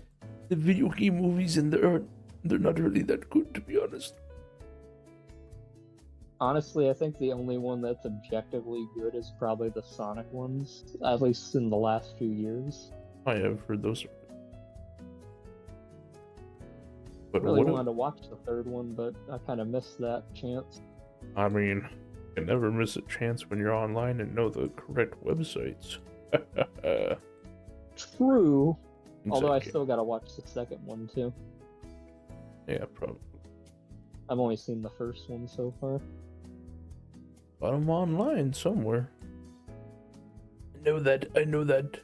the video game movies, and they're not really that good, to be honest. Honestly, I think the only one that's objectively good is probably the Sonic ones, at least in the last few years. I have heard those. But Really what? wanted to watch the third one, but I kind of missed that chance. I mean, you can never miss a chance when you're online and know the correct websites. True. Although I Exactly. still gotta watch the second one too. Yeah, probably. I've only seen the first one so far. But I'm online somewhere. I know that. I know that.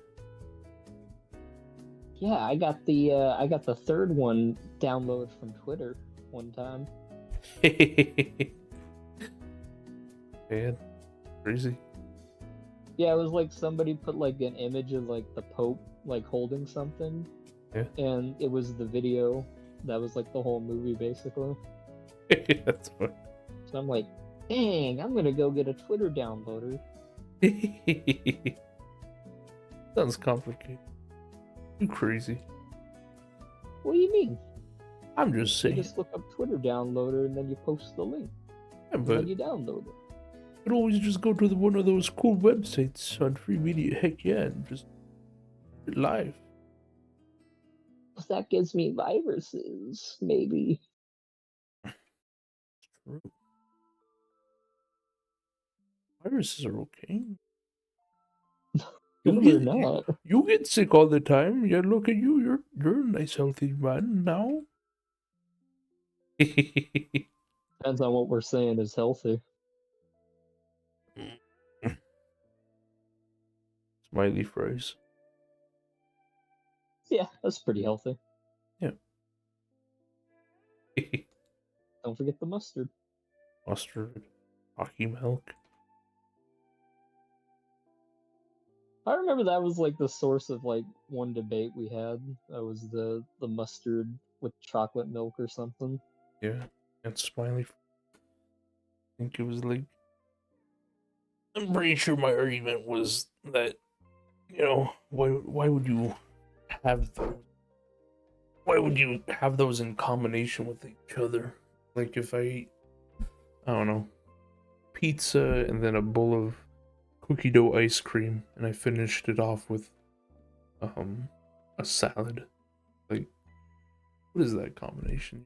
Yeah, I got the third one downloaded from Twitter one time. Man, crazy. Yeah, it was like somebody put like an image of like the Pope like holding something. Yeah. And it was the video that was like the whole movie basically. That's funny. So I'm like, dang, I'm gonna go get a Twitter downloader. Sounds complicated. You crazy. What do you mean? I'm just You saying. just look up Twitter downloader and then you post the link. Yeah, And but then you download it. you could always just go to one of those cool websites on free media. Heck yeah, and just do it live. But that gives me viruses, maybe. True. Viruses are okay. No, they're not. You get sick all the time. Yeah, look at you. You're a nice healthy man now. Depends on what we're saying is healthy. Smiley fries. Yeah, that's pretty healthy. Mustard, Don't forget the mustard. hockey milk. I remember that was like the source of like one debate we had. That was the mustard with chocolate milk or something. Yeah, and smiley. I think it was like. I'm pretty sure my argument was that, why would you have those? Why would you have those in combination with each other? Like if I eat, I don't know, pizza and then a bowl of cookie dough ice cream, and I finished it off with a salad. Like, what is that combination?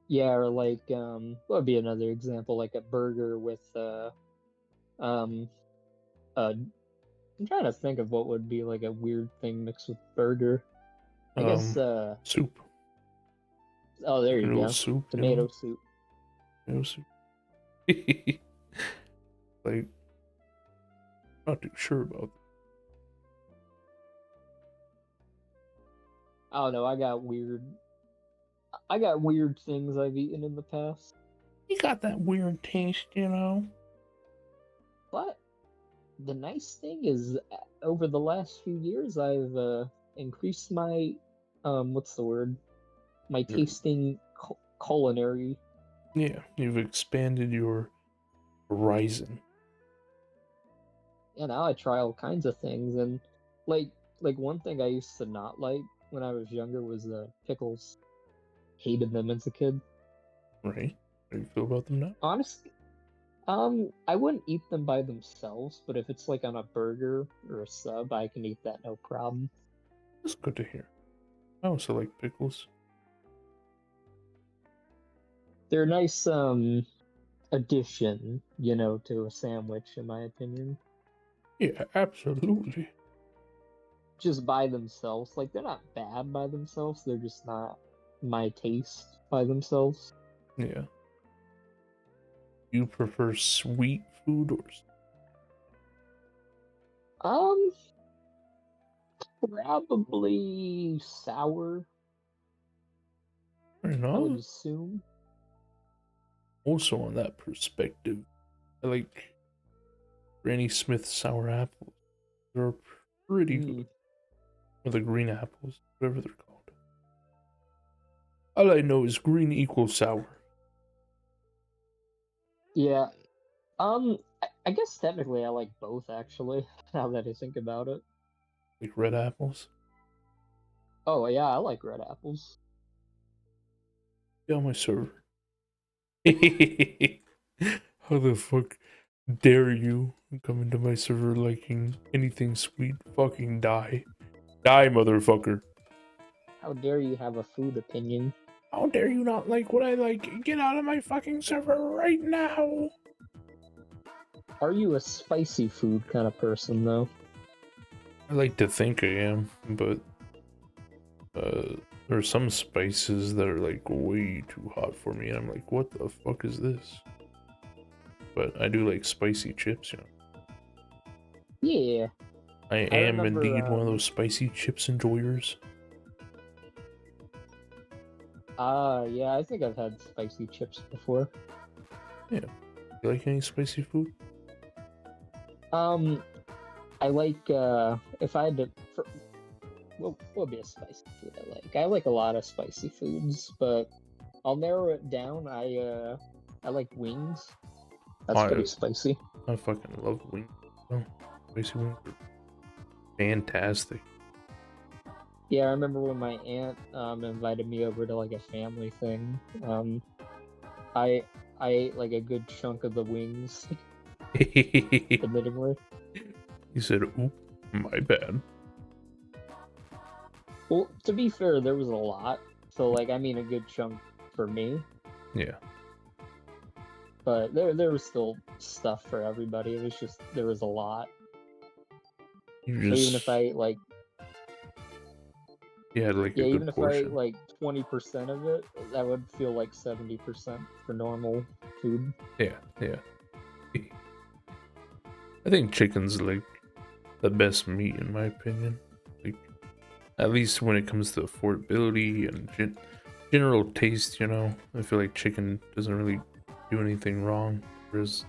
Yeah, or like what would be another example? Like a burger with I'm trying to think of what would be like a weird thing mixed with burger. I guess Soup. oh, there you Noodle go. soup. Tomato soup. Tomato soup. Like, not too sure about that. I don't know, I got weird things I've eaten in the past. You got that weird taste, But the nice thing is, over the last few years, I've increased my what's the word? My Your- tasting culinary. Yeah, you've expanded your horizon. And now I try all kinds of things, and like one thing I used to not like when I was younger was pickles. Hated them as a kid. Right? How do you feel about them now? Honestly, I wouldn't eat them by themselves, but if it's like on a burger or a sub, I can eat that no problem. That's good to hear. I also like pickles. They're a nice addition, to a sandwich, in my opinion. Yeah, absolutely. Just by themselves, like they're not bad by themselves. They're just not my taste by themselves. Yeah. You prefer sweet food or Probably sour. or I not? would assume. Also, on that perspective, I like Granny Smith sour apples. They're pretty good. Or the green apples, whatever they're called. All I know is green equals sour. Yeah. I guess technically I like both actually. Now that I think about it. Like red apples. Oh yeah, I like red apples. Get on my server. How the fuck dare you come into my server liking anything sweet? Fucking die. Die, motherfucker. How dare you have a food opinion? How dare you not like what I like? Get out of my fucking server right now. Are you a spicy food kind of person, though? I like to think I am, but there are some spices that are like way too hot for me, and I'm like, what the fuck is this? But I do like spicy chips, you know. Yeah. I am remember, indeed one of those spicy chips enjoyers. Yeah, I think I've had spicy chips before. You like any spicy food? I like, if I had to, what would be a spicy food I like? I like a lot of spicy foods, but I'll narrow it down. I like wings. That's I- pretty spicy. I fucking love wings. Oh, spicy wings are fantastic. Yeah, I remember when my aunt invited me over to like a family thing. I ate like a good chunk of the wings, You admittingly. said, oop, my bad. Well, to be fair, there was a lot. So like, I mean, a good chunk for me. Yeah. But there was still stuff for everybody. It was just there was a lot. You So just even if I ate like you had like yeah, a good even if I portion. ate like 20% of it, that would feel like 70% for normal food. Yeah. I think chicken's like the best meat in my opinion. Like, at least when it comes to affordability and general taste, you know. I feel like chicken doesn't really do anything wrong. Whereas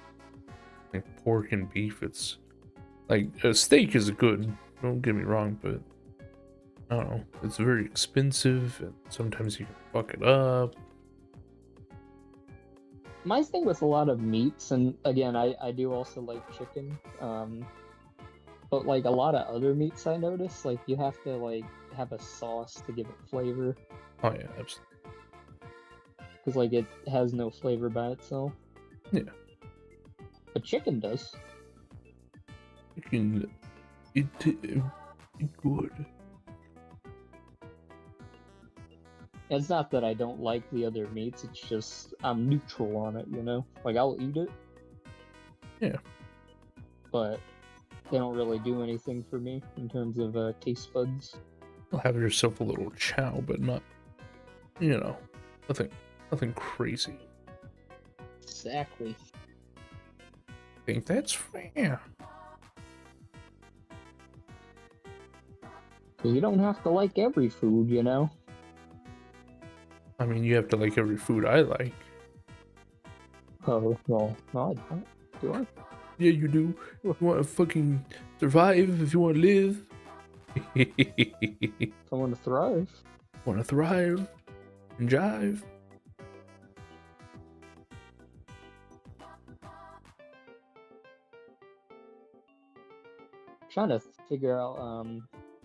like pork and beef, it's like a steak is good. Don't get me wrong, but I don't know. It's very expensive, and sometimes you can fuck it up. My thing with a lot of meats, and again, I do also like chicken. But like a lot of other meats, I notice like you have to like have a sauce to give it flavor, Oh yeah, absolutely. because like it has no flavor by itself. Yeah. But chicken does. Chicken, it good. It's not that I don't like the other meats, it's just I'm neutral on it, you know? Like I'll eat it. Yeah. But they don't really do anything for me in terms of taste buds. You'll have yourself a little chow, but not, you know, nothing crazy. Exactly. I think that's fair. You don't have to like every food, you know? I mean, you have to like every food I like. Oh, well, no, I don't. Do I? Yeah, you do. You want to fucking survive if you want to live. I want to thrive. Want to thrive and jive. Trying to figure out,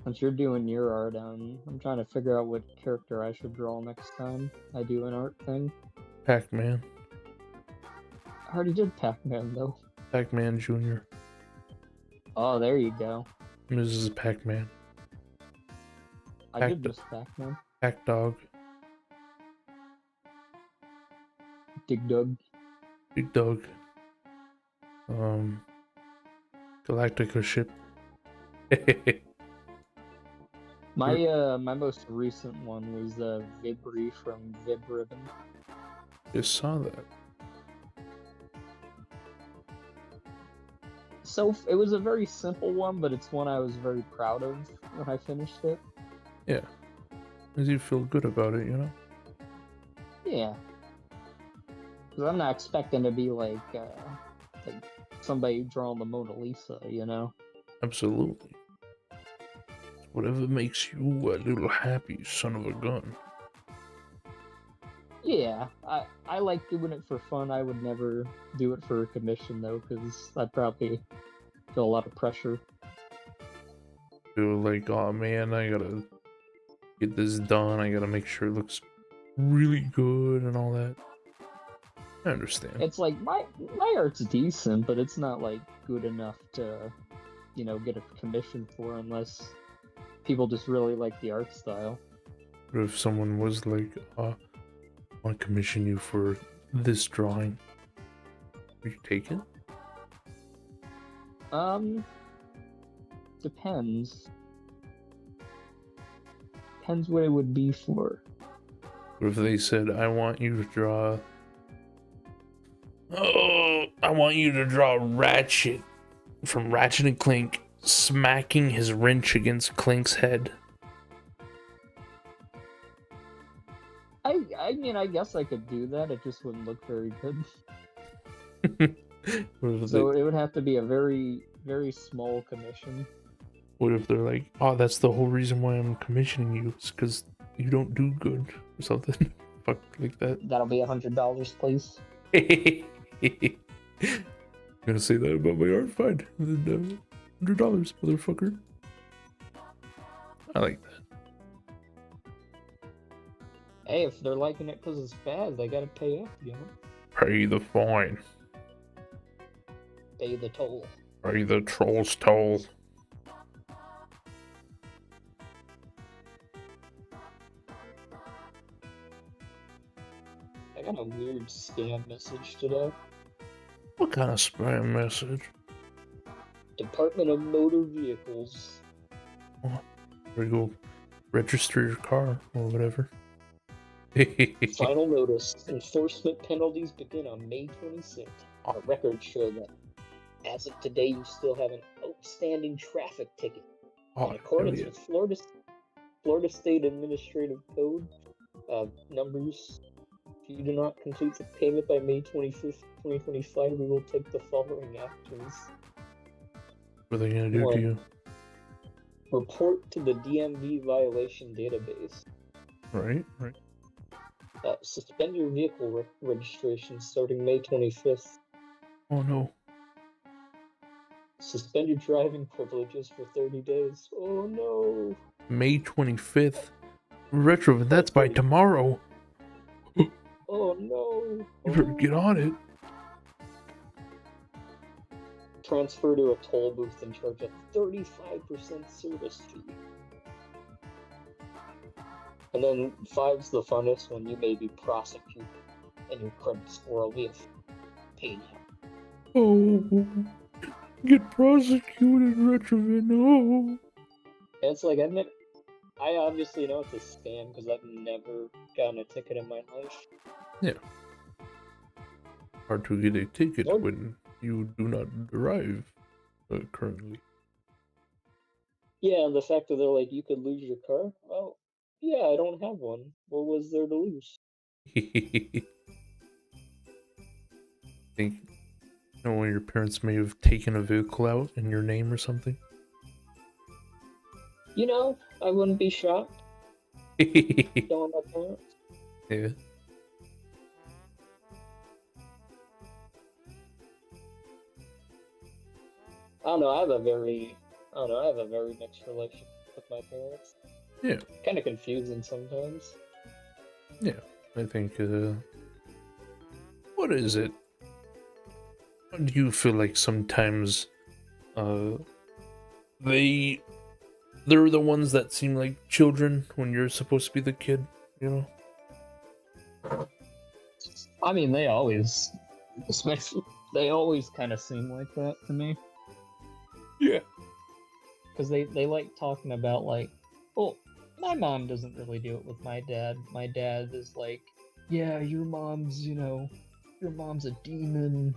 since you're doing your art, I'm trying to figure out what character I should draw next time I do an art thing. Pac-Man. I already did Pac-Man, though. Pac-Man Jr. Oh, there you go. Mrs. Pac-Man. I did Pac- just Pac-Man. Pac-Dog. Dig Dug. Big Dog. Galactica ship. My most recent one was Vibri from Vib Ribbon. Just saw that. So it was a very simple one, but it's one I was very proud of when I finished it. Yeah. Does you feel good about it, you know? Yeah. Because I'm not expecting to be like somebody drawing the Mona Lisa, you know? Absolutely. Whatever makes you a little happy, son of a gun. Yeah, I like doing it for fun. I would never do it for a commission though, because I'd probably feel a lot of pressure. Feel like, oh man, I gotta get this done. I gotta make sure it looks really good and all that. I understand. It's like my art's decent, but it's not like good enough to, get a commission for unless people just really like the art style. But if someone was like, I want to commission you for this drawing, would you take it? Depends. Depends what it would be for. What if they said, I want you to draw... Oh, I want you to draw Ratchet from Ratchet and Clank smacking his wrench against Clank's head. I mean, I guess I could do that. It just wouldn't look very good. So it would have to be a very, very small commission. What if they're like, oh, that's the whole reason why I'm commissioning you, it's because you don't do good or something. Fuck like that. That'll be $100, please. I'm gonna say that about my art, fine. Then, $100, motherfucker. I like that. Hey, if they're liking it because it's bad, they gotta pay up, Pay the fine. Pay the toll. Pay the troll's toll. I got a weird scam message today. What kind of spam message? Department of Motor Vehicles. Where you go register your car or whatever. Final notice. Enforcement penalties begin on May 26th. Our records show that as of today, you still have an outstanding traffic ticket. Oh, In accordance hell with Florida State Administrative Code numbers, if you do not complete the payment by May 25th, 2025, we will take the following actions. What are they gonna do to you? Report to the DMV violation database. Right. Suspend your vehicle registration starting May 25th. Oh no. Suspend your driving privileges for 30 days. Oh no. May 25th. Retro, that's by tomorrow. Oh no. You better get on it. Transfer to a toll booth and charge a 35% service fee. And then 5's the funnest when you may be prosecuted and your credit score will be paid out. Oh, get prosecuted, Retrovan. Oh. And it's like, I obviously know it's a scam because I've never gotten a ticket in my life. Hard to get a ticket Nope. when you do not drive currently. Yeah, and the fact that they're like, you could lose your car? Well, yeah, I don't have one. What was there to lose? Think, one of your parents may have taken a vehicle out in your name or something? I wouldn't be shocked. Killing my parents. Yeah. I don't know. I have a very mixed relationship with my parents. Yeah. Kind of confusing sometimes. I think, what is it? Do you feel like sometimes, they're the ones that seem like children when you're supposed to be the kid, I mean, they always kind of seem like that to me. Yeah. Because they like talking about, like, well, my mom doesn't really do it with my dad. My dad is like, yeah, your mom's a demon.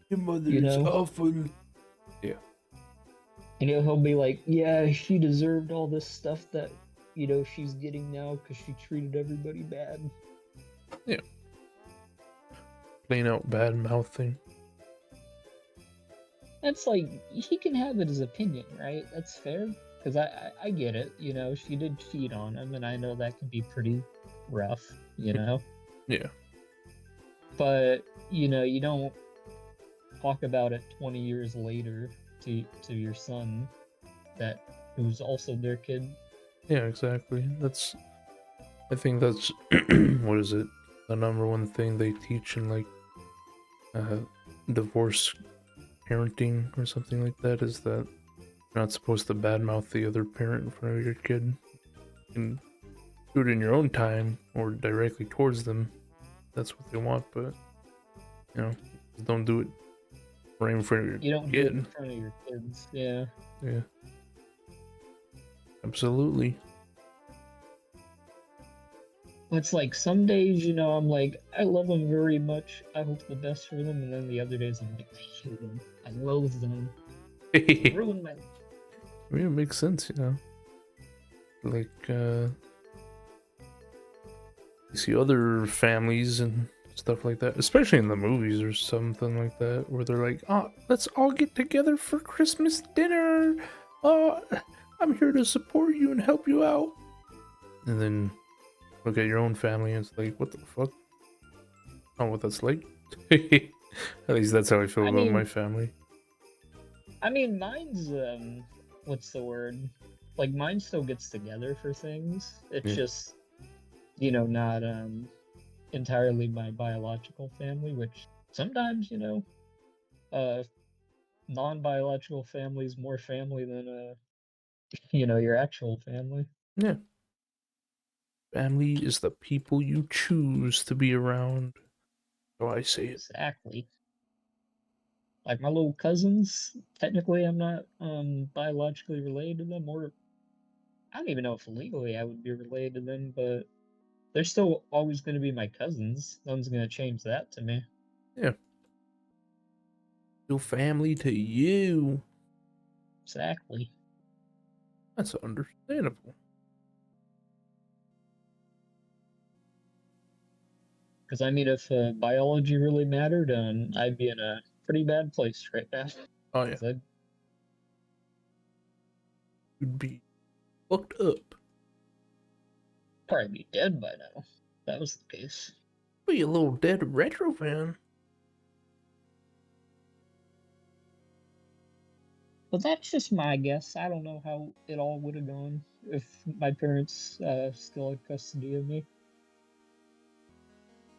Your mother You is know? awful. He'll be like, yeah, she deserved all this stuff that, she's getting now because she treated everybody bad. Plain out bad mouthing. That's like, he can have it as opinion, right? That's fair. Because I get it, she did cheat on him, and I know that can be pretty rough, Yeah. But, you don't talk about it 20 years later to your son who's also their kid. Yeah, exactly. I think that's, what is it? The number one thing they teach in, like, divorce parenting or something like that is that you're not supposed to badmouth the other parent in front of your kid. You can do it in your own time or directly towards them. That's what they want, but just don't do it right in front of your You don't do it in kid. front of your kids. Yeah. Yeah. Absolutely. It's like some days, I'm like, I love them very much. I hope the best for them. And then the other days, I'm like, I hate them. I loathe them. They I ruin my. mean, it makes sense, Like, you see other families and stuff like that, especially in the movies or something like that, where they're like, "Oh, let's all get together for Christmas dinner. Oh, I'm here to support you and help you out." And then look at your own family and it's like, what the fuck? Not what that's like. At least that's how I feel I about mean- my family. I mean, mine's what's the word? Like mine still gets together for things. It's Yeah. just, not entirely my biological family, which sometimes, non-biological family is more family than your actual family. Yeah. Family is the people you choose to be around. So I say it. Exactly. Like my little cousins, technically I'm not biologically related to them, or I don't even know if legally I would be related to them, but they're still always going to be my cousins. No one's going to change that to me. Still family to you. Exactly. That's understandable. Because I mean, if biology really mattered, I'd be in a pretty bad place right now. Oh yeah, 'Cause I'd you'd be fucked up. probably be dead by now. If that was the case. Be a little dead retro fan. But that's just my guess. I don't know how it all would have gone if my parents still had custody of me.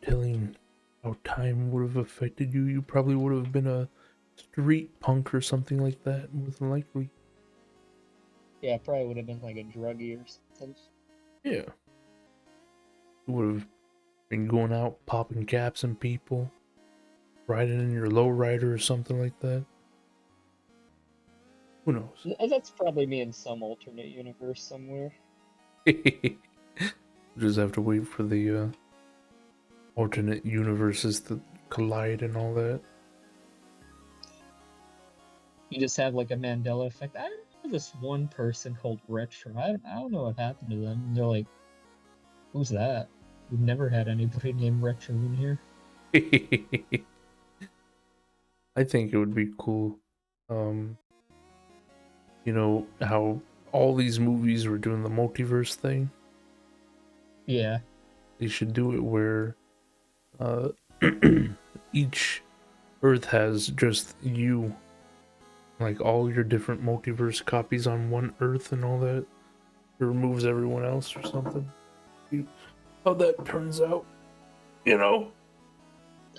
Telling how time would have affected you, you probably would have been a street punk or something like that, more than likely. Yeah, probably would have been like a druggie or something. Yeah. You would have been going out, popping caps on people, riding in your lowrider or something like that. Who knows? That's probably me in some alternate universe somewhere. Just have to wait for the alternate universes to collide and all that. You just have like a Mandela effect. I know this one person called Retro. I don't know what happened to them. And they're like, who's that? We've never had anybody named Retro in here. I think it would be cool. How all these movies were doing the multiverse thing. Yeah. They should do it where each Earth has just you, like all your different multiverse copies on one Earth and all that. It removes everyone else or something. See how that turns out, That'd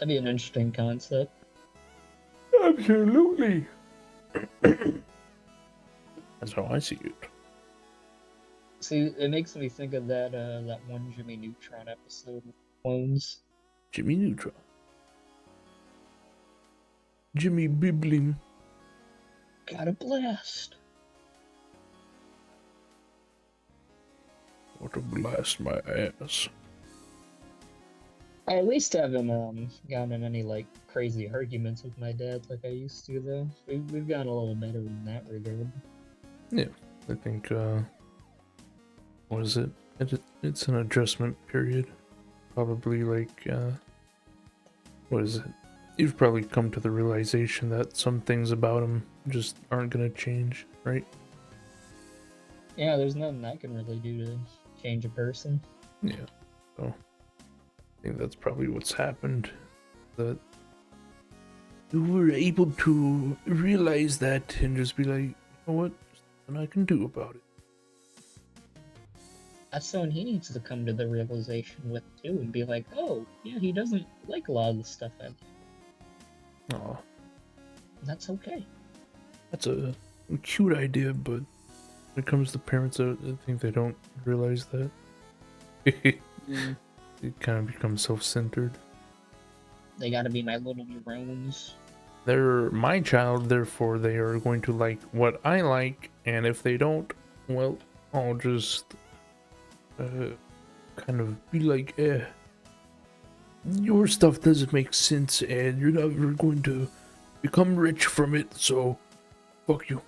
be an interesting concept. Absolutely. That's how I see it. See, it makes me think of that one Jimmy Neutron episode with clones. Jimmy Neutron. Jimmy Biblin. Got a blast. What a blast my ass. I at least haven't gotten in any like crazy arguments with my dad like I used to though. We've gotten a little better in that regard. I think, what is it? It's an adjustment period. Probably like, what is it? You've probably come to the realization that some things about him just aren't gonna change, right? Yeah, there's nothing I can really do to change a person. Yeah. So, I think that's probably what's happened. That you were able to realize that and just be like, you know what? There's nothing I can do about it. That's someone he needs to come to the realization with too and be like, oh, yeah, he doesn't like a lot of the stuff I Oh, That's okay. that's a cute idea, but when it comes to parents, I think they don't realize that. Mm, It kind of becomes self-centered. they gotta be my little Jeromes. They're my child, therefore they are going to like what I like, and if they don't, well, I'll just kind of be like, your stuff doesn't make sense, and you're never going to become rich from it, so fuck you.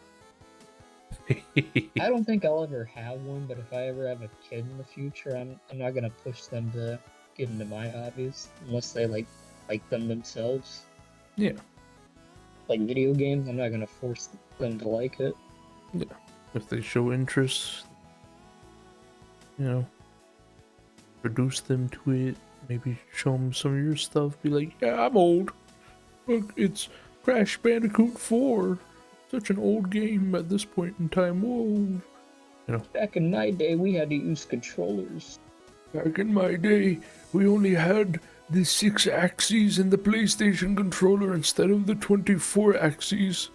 I don't think I'll ever have one, but if I ever have a kid in the future, I'm not gonna push them to get into my hobbies unless they like them themselves. Yeah. Like video games, I'm not gonna force them to like it. If they show interest, you know, introduce them to it, maybe show them some of your stuff, be like, yeah, I'm old. Look, it's Crash Bandicoot 4. Such an old game at this point in time. Whoa. Back in my day, we had to use controllers. Back in my day, we only had the 6 axes in the PlayStation controller instead of the 24 axes.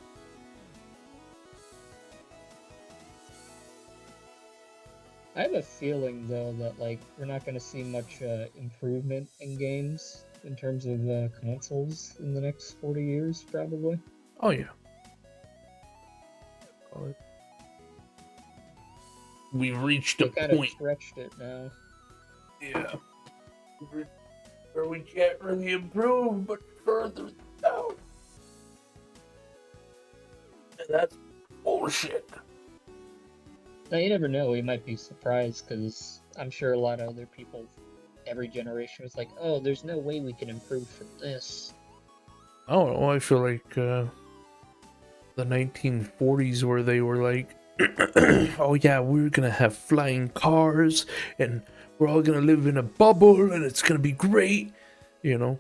I have a feeling though that like we're not gonna see much improvement in games in terms of consoles in the next 40 years, probably. Oh, yeah. Call it. We've reached a We kind of point. stretched it now. Yeah. Where we can't really improve, but further down. And that's bullshit. Now you never know. We might be surprised because I'm sure a lot of other people, every generation was like, "Oh, there's no way we can improve from this." Oh, well, I feel like the 1940s where they were like, oh yeah, we're gonna have flying cars and we're all gonna live in a bubble and it's gonna be great, you know.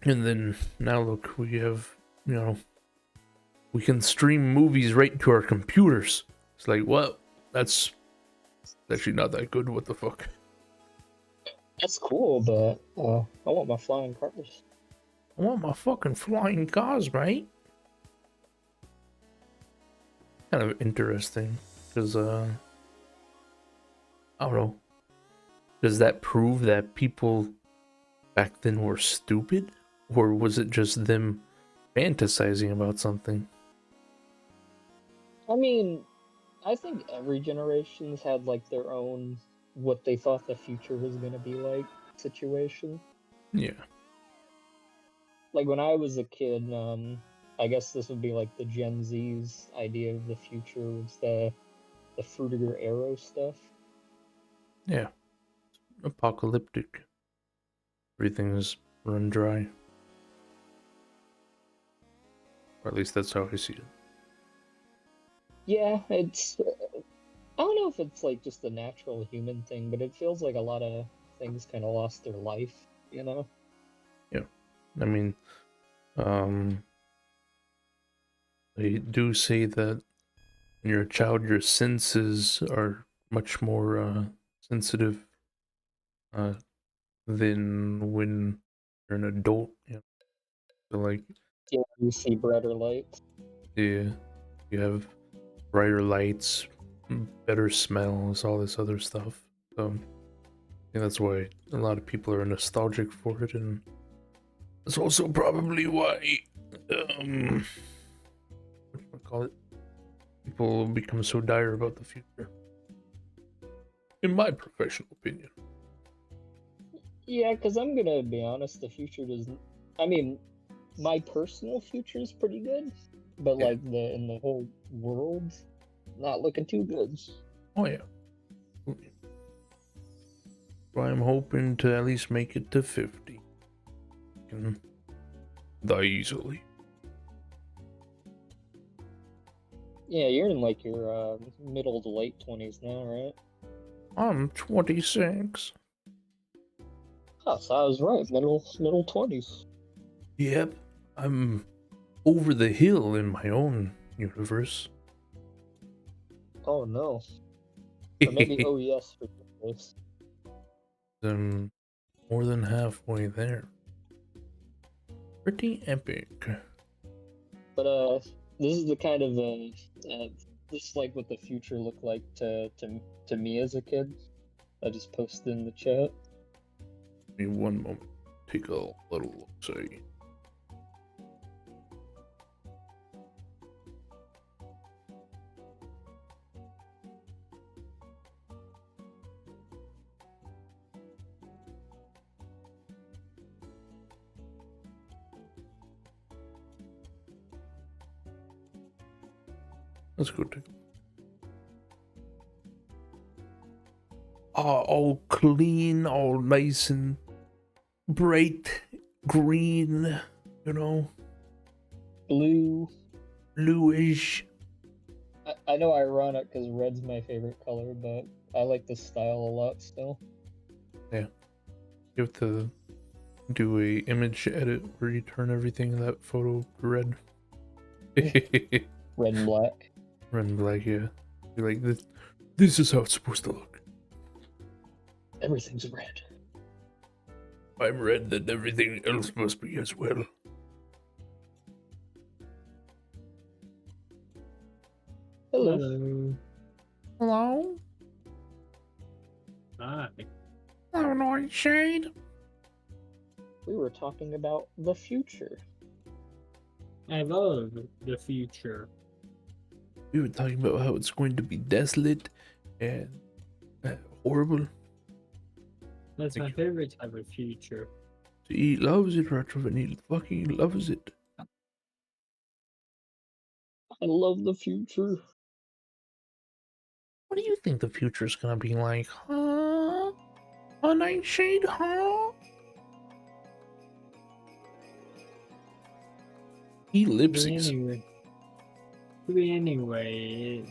And then now look, we have, you know, we can stream movies right to our computers. It's like, well, that's actually not that good. What the fuck? That's cool, but I want my flying cars. I want my fucking flying cars, right? Kind of interesting, because I don't know. Does that prove that people back then were stupid, or was it just them fantasizing about something? I mean, I think every generation's had like their own what they thought the future was gonna be like situation. Yeah. Like when I was a kid, I guess this would be like the Gen Z's idea of the future was the Fruitiger Arrow stuff. Yeah. Apocalyptic. Everything's run dry. Or at least that's how I see it. Yeah, it's. I don't know if it's like just a natural human thing, but it feels like a lot of things kind of lost their life, you know? Yeah. I mean, they do say that when you're a child, your senses are much more sensitive than when you're an adult. Yeah. So like, Yeah, you see brighter light. yeah, you have brighter lights, better smells, all this other stuff. So I think that's why a lot of people are nostalgic for it, and that's also probably why whatchamacallit, people become so dire about the future. In my professional opinion. Yeah, because I'm gonna be honest, the future doesn't. I mean, my personal future is pretty good, but Yeah. like in the whole world, not looking too good. Oh yeah. So I'm hoping to at least make it to 50. Can die easily. Yeah, you're in like your middle to late 20s now, right? I'm 26. Oh, so I was right, middle 20s. Yep. I'm over the hill in my own universe. Oh no. Or maybe oh yes for this. I'm more than halfway there. Pretty epic. But this is the kind of this is like what the future looked like to me as a kid. I just posted in the chat. Give me one moment. Take a little look. See. Let's go take a look. All clean, all nice and bright green, you know, Blue. bluish. I know ironic because red's my favorite color, but I like the style a lot still. You have to do a image edit where you turn everything in that photo to red. Red and black. Red and black, yeah. You're like, this is how it's supposed to look. Everything's red. I'm red, then everything else must be as well. Hello. Hello. Hello? Hi. Hello, Nightshade. We were talking about the future. I love the future. We were talking about how it's going to be desolate and horrible. That's my favorite type of future. He loves it, Retrovan. He fucking loves it. I love the future. What do you think the future's gonna be like, huh? A Nightshade, huh? He lip syncs. Anyway,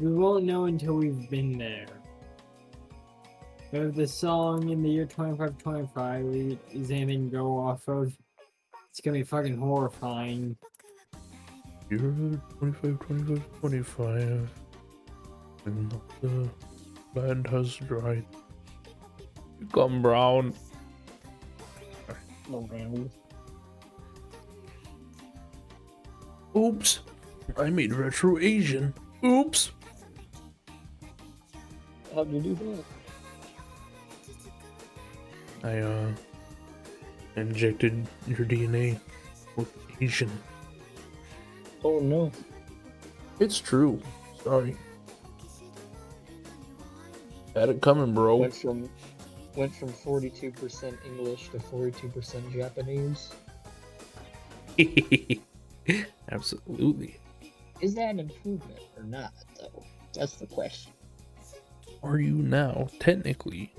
we won't know until we've been there. We have the song in the year 2525 we examine go off of. It's gonna be fucking horrifying. You're 25, 25, 25. And the land has dried. Become brown. No, man. Oops. I made retro Asian. Oops. How'd you do that? I injected your DNA with Asian. Oh no. It's true. Sorry. Had it coming, bro. Went from 42% English to 42% Japanese. Absolutely. Is that an improvement or not, though? That's the question. Are you now technically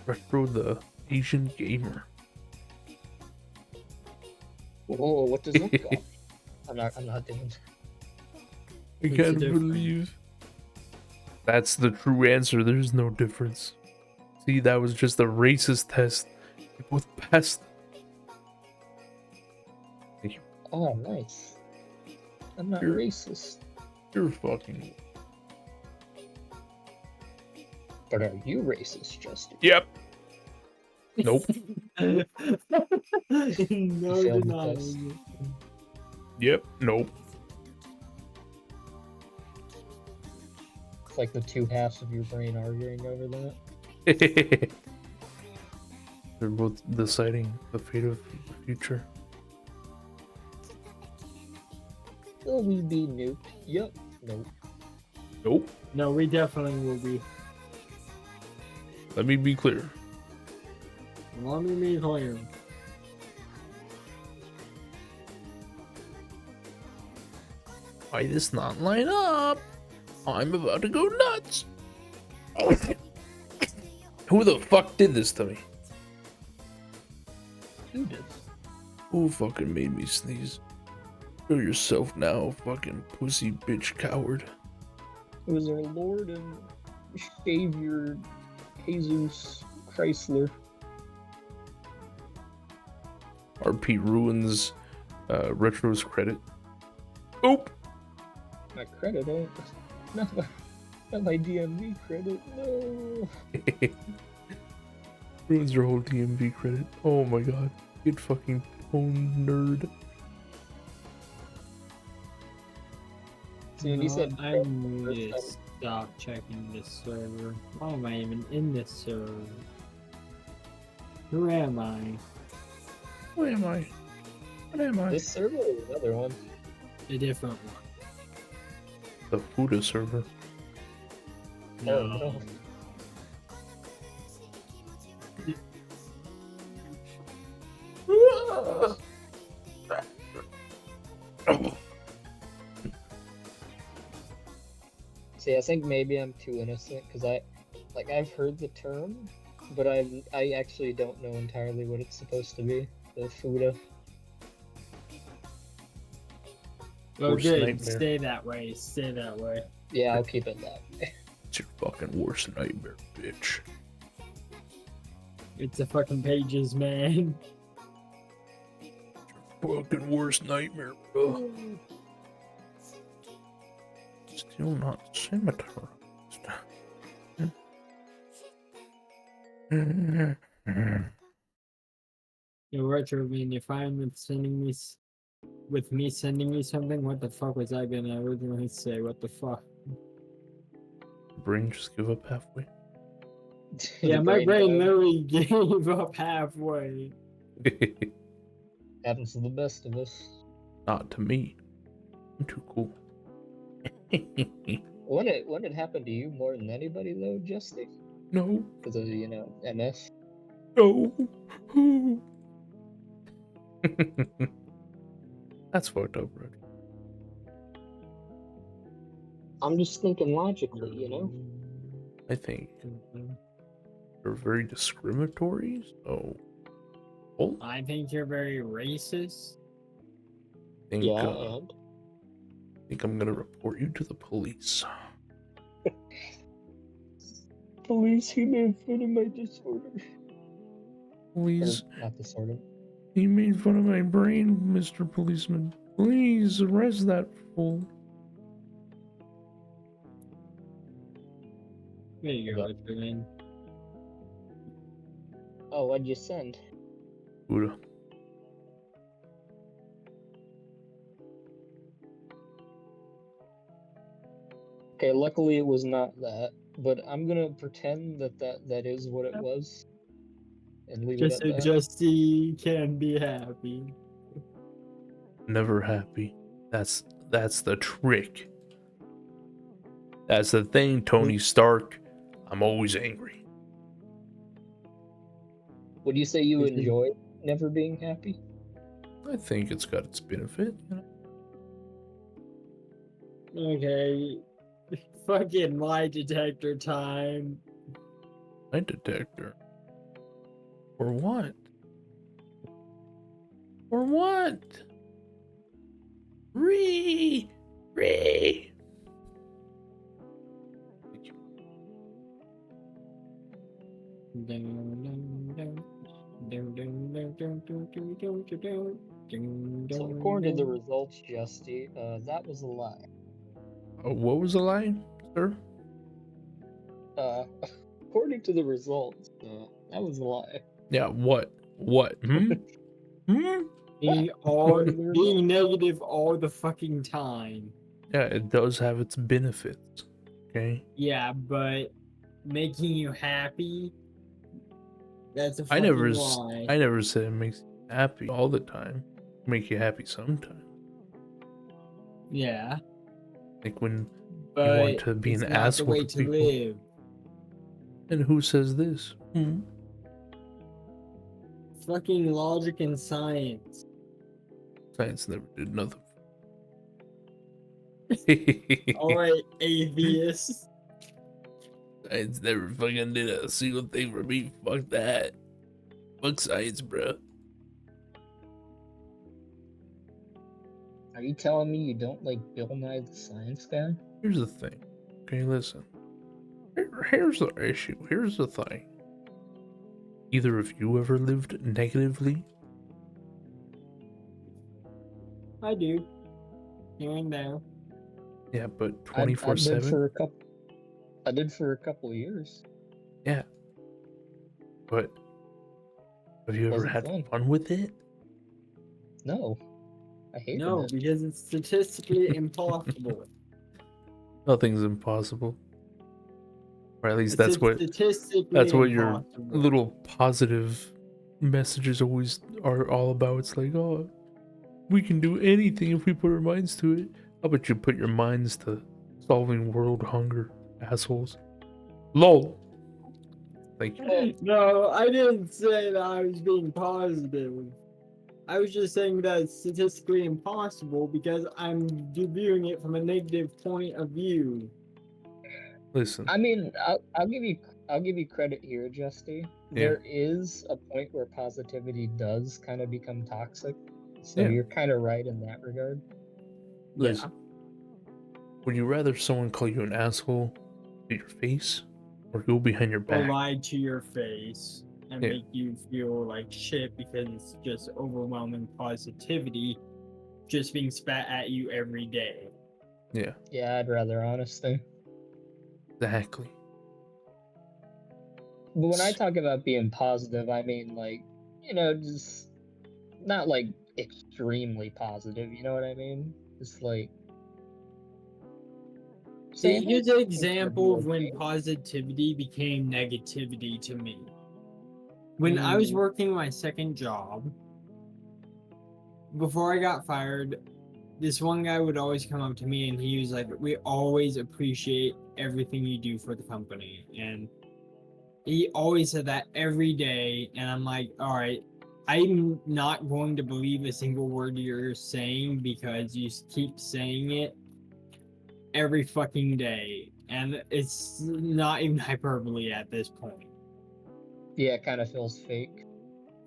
Retro the Asian gamer? Whoa, what does that go? I'm not doing that. I What's can't the difference? believe. That's the true answer. There's no difference. See, that was just a racist test. You both passed. Oh, nice. I'm not You're- racist. You're fucking. But are you racist, Justin? Yep. Nope. No failed the denying test. it. Yep. Nope. It's like the two halves of your brain arguing over that. They're both deciding the fate of the future. Will we be nuked? Yep. Nope. Nope. No, we definitely will be. Let me be clear. Let me be clear. Why this not line up? I'm about to go nuts. Who the fuck did this to me? You did. Who fucking made me sneeze? Kill yourself now, fucking pussy bitch coward. It was our Lord and Savior, Jesus Chrysler. RP ruins Retro's credit. Oop! My credit, not my DMV credit. No. Ruins your whole DMV credit. Oh my god. Get fucking pwned, nerd. See, when you said I need to stop checking this server. Why am I even in this server? Who am I? Who am I? What am I? this server or another one. A different one. The Fuda server. Oh, no. See, I think maybe I'm too innocent because I've heard the term, but I actually don't know entirely what it's supposed to be. The Fuda. Oh, Worst good. nightmare. Stay that way. Stay that way. Yeah, I'll keep it that way. It's your fucking worst nightmare, bitch. It's the fucking pages, man. Fucking worst nightmare, bro. Still not scimitar. Yo, Retro, man, you're fine with sending me, with me sending you something? What the fuck was I gonna originally say? What the fuck? Brain just give up halfway. Yeah, The my brain died. literally gave up halfway. Happens to the best of us. Not to me. I'm too cool. When it happened to you more than anybody though, Justy? No. Because of MS. No. That's fucked up, Brody. I'm just thinking logically, I think they're very discriminatory, so. Oh, I think you're very racist. I think, Yeah, I and think I'm gonna report you to the police. police, he made fun of my disorder. Please, Or, not disorder. he made fun of my brain, Mr. Policeman. Please arrest that fool. There you go, Okay. Retro, man. Oh, what'd you send? Buddha. Okay, luckily it was not that, but I'm gonna pretend that is what it was, and leave Just so it at that. Justy can be happy. Never happy. That's the trick. That's the thing, Tony Stark. I'm always angry. Would you say you Is it- enjoy never being happy? I think it's got its benefit. Okay. Fucking lie detector time. My detector. For what? For what? Ree! So according to the results, Justy, that was a lie. What was the lie, sir? According to the results, that was a lie. Yeah, what? What? Hmm? Being negative all the fucking time. Yeah, it does have its benefits. Okay? Yeah, but making you happy, that's a I fucking never lie. said it makes you happy all the time. Make you happy sometimes. Yeah, Like when but want to be it's an not the asshole way to to people. live. and who says this? Hmm? Fucking logic and science. Science never did nothing. Alright, atheist. Science never fucking did a single thing for me. Fuck that. Fuck science, bro. Are you telling me you don't like Bill Nye the Science Guy? Here's the thing. Okay, listen. Here's the issue. Here's the thing. Either of you ever lived negatively? I do. Here and there. Yeah, but I did 24/7? for a couple. I did for a couple of years. Yeah. But Have you ever Wasn't had fun. fun with it? No, I hated No, it. because it's statistically impossible. Nothing's impossible. Or at least It's that's what statistically your impossible. little positive messages always are all about. It's like, oh, we can do anything if we put our minds to it. How about you put your minds to solving world hunger, assholes? LOL. Like, No, I didn't say that I was being positive. I was just saying that it's statistically impossible because I'm viewing it from a negative point of view. listen. I mean, I'll give you credit here, Justy. There is a point where positivity does kind of become toxic. So Yeah. you're kind of right in that regard. Listen. Would you rather someone call you an asshole to your face or go behind your Or back? lie to your face and Yeah. make you feel like shit because it's just overwhelming positivity just being spat at you every day. Yeah, Yeah, I'd rather honesty. exactly. But when I talk about being positive, I mean like, just not like extremely positive, you know what I mean? Just like saying, Here's "Hey, an it's gonna be example of when okay." positivity became negativity to me. When I was Mm. working my second job, before I got fired, this one guy would always come up to me and he was like, "We always appreciate everything you do for the company." And he always said that every day. And I'm like, all right, I'm not going to believe a single word you're saying because you keep saying it every fucking day. And it's not even hyperbole at this point. Yeah, it kind of feels fake.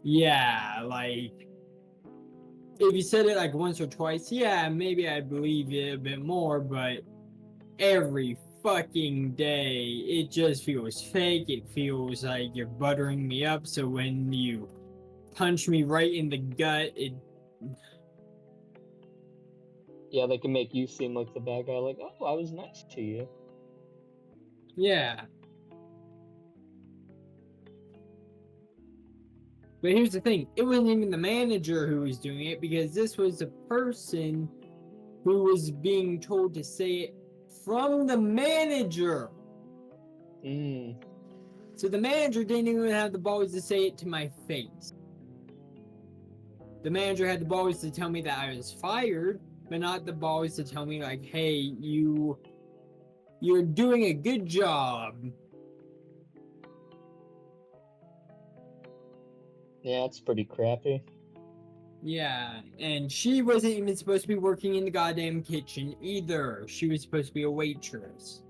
Yeah, like if you said it like once or twice, yeah, maybe I believe it a bit more, but every fucking day it just feels fake. It feels like you're buttering me up, so when you punch me right in the gut, it Yeah, they can make you seem like the bad guy, like, oh, I was nice to you. yeah. But here's the thing, it wasn't even the manager who was doing it because this was a person who was being told to say it from the manager. Mm. So the manager didn't even have the balls to say it to my face. The manager had the balls to tell me that I was fired, but not the balls to tell me like, hey, you're doing a good job. Yeah, it's pretty crappy. Yeah, and she wasn't even supposed to be working in the goddamn kitchen either. She was supposed to be a waitress.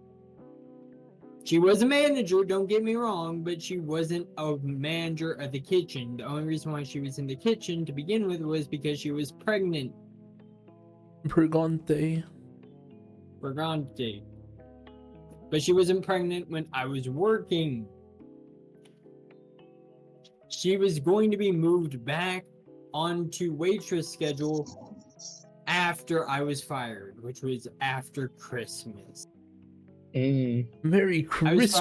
She was a manager, don't get me wrong, but she wasn't a manager of the kitchen. The only reason why she was in the kitchen to begin with was because she was pregnant. Pregante. Pregante. But she wasn't pregnant when I was working. She was going to be moved back onto waitress schedule after I was fired, which was after Christmas. Mm. Merry Christmas.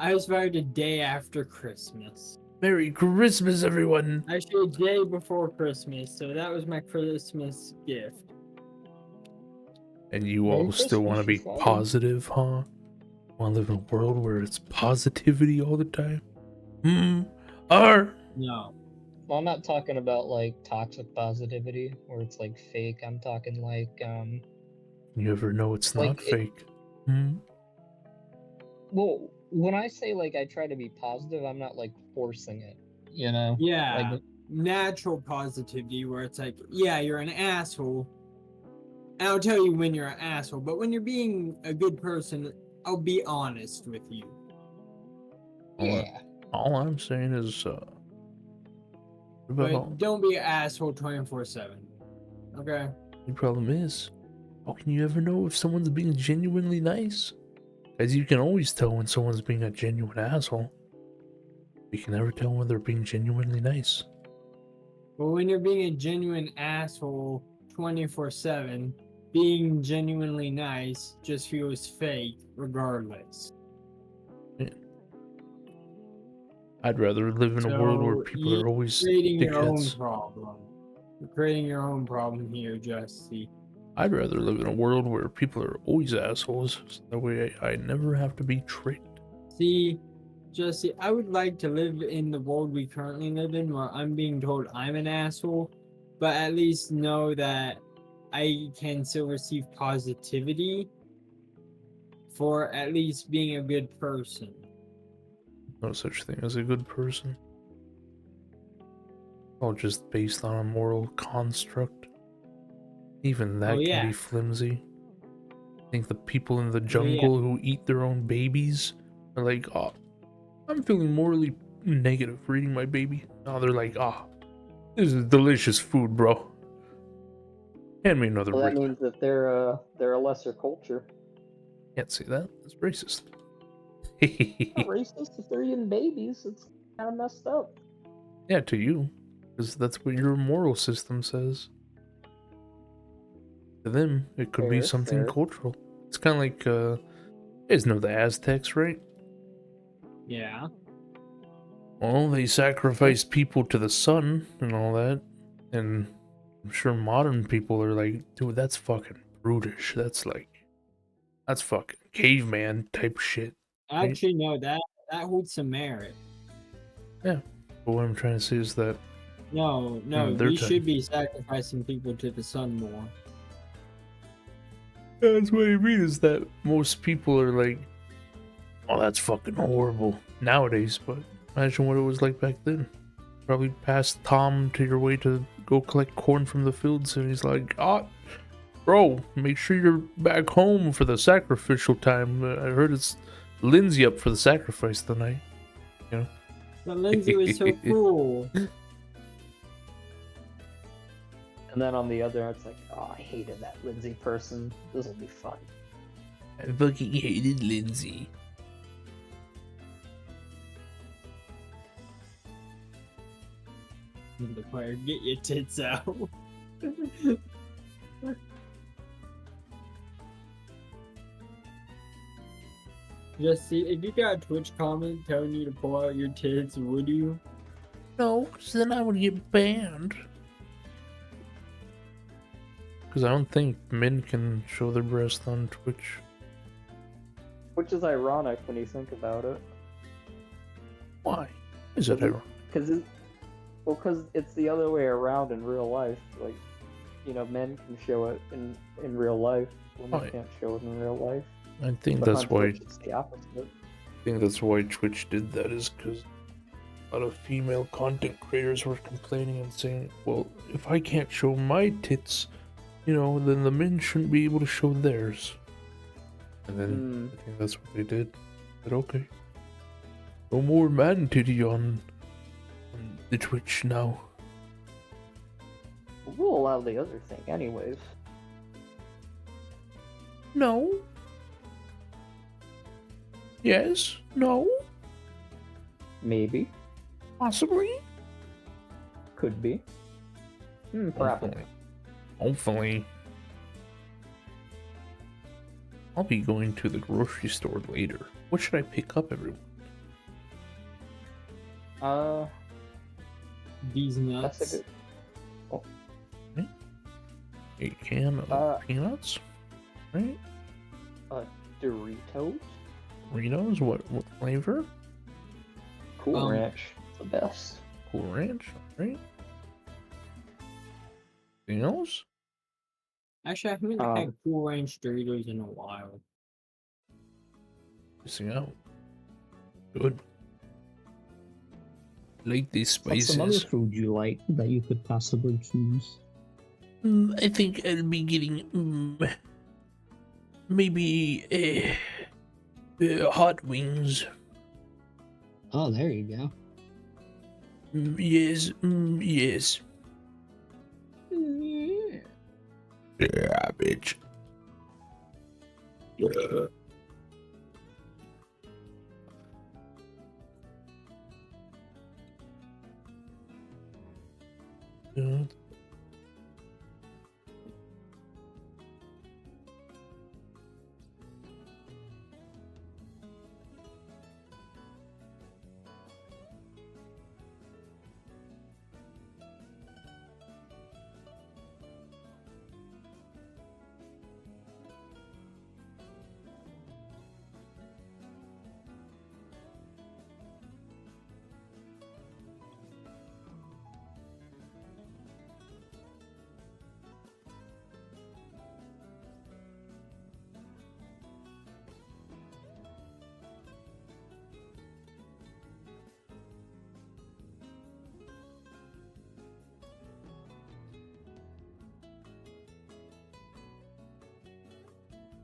I was fired a day after Christmas. Merry Christmas, everyone. Actually, a day before Christmas, so that was my Christmas gift. And you Merry all still want to Christmas, be you positive, huh? Want to live in a world where it's positivity all the time? No. Well, I'm not talking about like toxic positivity where it's like fake. I'm talking like You ever know it's Like not it- fake? well, when I say like I try to be positive, I'm not like forcing it, you know? Yeah. Like Natural positivity where it's like, yeah, you're an asshole. And I'll tell you when you're an asshole, but when you're being a good person, I'll be honest with you. yeah. All I'm saying is, But don't be an asshole 24/7. Okay? the problem is, how can you ever know if someone's being genuinely nice? As you can always tell when someone's being a genuine asshole. You can never tell when they're being genuinely nice. But when you're being a genuine asshole 24/7, being genuinely nice just feels fake regardless. I'd rather live in a world where So people you're are always creating your own dickheads. problem. You're creating your own problem here, Jesse. I'd rather live in a world where people are always assholes. So that way I never have to be tricked. See, Jesse, I would like to live in the world we currently live in where I'm being told I'm an asshole, but at least know that I can still receive positivity for at least being a good person. No such thing as a good person. All just based on a moral construct. Even that Oh, can yeah. be flimsy. I think the people in the jungle who eat their own babies are like, oh, I'm feeling morally negative for eating my baby. Now they're like, ah, this is delicious food, bro. Hand me another Well, that rib. means that they're a lesser culture. Can't say that. That's racist. Not racist if they're eating babies. It's kind of messed up. Yeah, to you. Because that's what your moral system says. To them, it could be Fair, something fair. cultural. It's kind of like, you guys know the Aztecs, right? Yeah. Well, they sacrifice people to the sun and all that. And I'm sure modern people are like, dude, that's fucking brutish. That's fucking caveman type shit. Right? Actually, no, that holds some merit. But what I'm trying to say is that No, their we time. should be sacrificing people to the sun more. That's what I mean is that most people are like, oh, that's fucking horrible nowadays, but imagine what it was like back then. Probably passed Tom to your way to go collect corn from the fields, and he's like, oh, bro, make sure you're back home for the sacrificial time. I heard it's Lindsay up for the sacrifice tonight. But Lindsay was so cool. And then on the other, it's like, oh, I hated that Lindsay person. This will be fun. I fucking hated Lindsay. The fire, get your tits out. Just see, if you got a Twitch comment telling you to pull out your tits, would you? No, because then I would get banned. Because I don't think men can show their breast on Twitch. Which is ironic when you think about it. Why? Is it ironic? Because it's the other way around in real life. Like, you know, men can show it in real life, women Right. can't show it in real life. I think But that's on why. Twitch, it's the opposite. I think that's why Twitch did that, is because a lot of female content creators were complaining and saying, well, if I can't show my tits, then the men shouldn't be able to show theirs. And then I think that's what they did. But okay. No more man titty on the Twitch now. We'll allow the other thing anyways. No. Yes. No. Maybe. Possibly. Could be. Probably. Hopefully. I'll be going to the grocery store later. What should I pick up, everyone? These nuts. That's a good. A can of peanuts, right? Doritos. Doritos. What flavor? Cool Ranch. The best. Cool Ranch, right? Anything else? Actually, I haven't had Cool Ranch Doritos in a while. Missing out. Good. Like these What's some other spices. food you like that you could possibly choose? I think I'll be getting maybe hot wings. Oh, there you go. Yes, yes. Yeah, bitch. Yeah.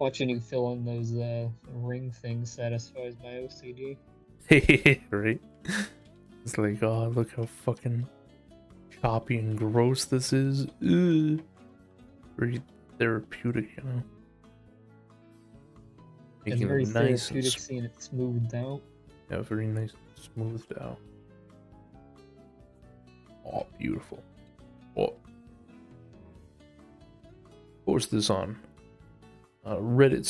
Watching you fill in those ring things satisfies my OCD. Right? It's like, oh, look how fucking choppy and gross this is. Ugh. Very therapeutic, you know? It's Making very it nice and therapeutic seeing it smoothed out. yeah, very nice and smoothed out. Oh, beautiful. Oh. Post this on Reddit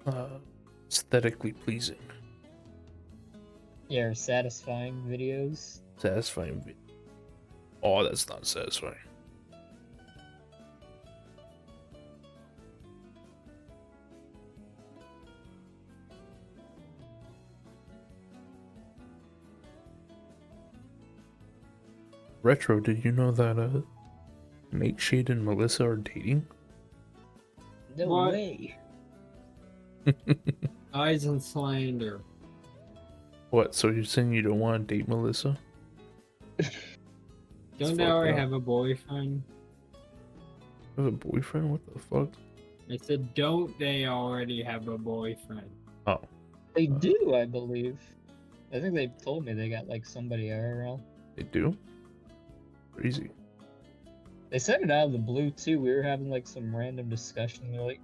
/ aesthetically pleasing. Yeah, satisfying videos. Satisfying video. Oh, that's not satisfying. Retro, did you know that Nightshade and Melissa are dating? No What? way. Eyes and slander. What, so you're saying you don't want to date Melissa? Don't they fucked already up. have a boyfriend? You have a boyfriend? What the fuck? I said, don't they already have a boyfriend? Oh, They do, I believe. I think they told me they got like somebody IRL. they do? Crazy. They said it out of the blue too. We were having like some random discussion. They're like,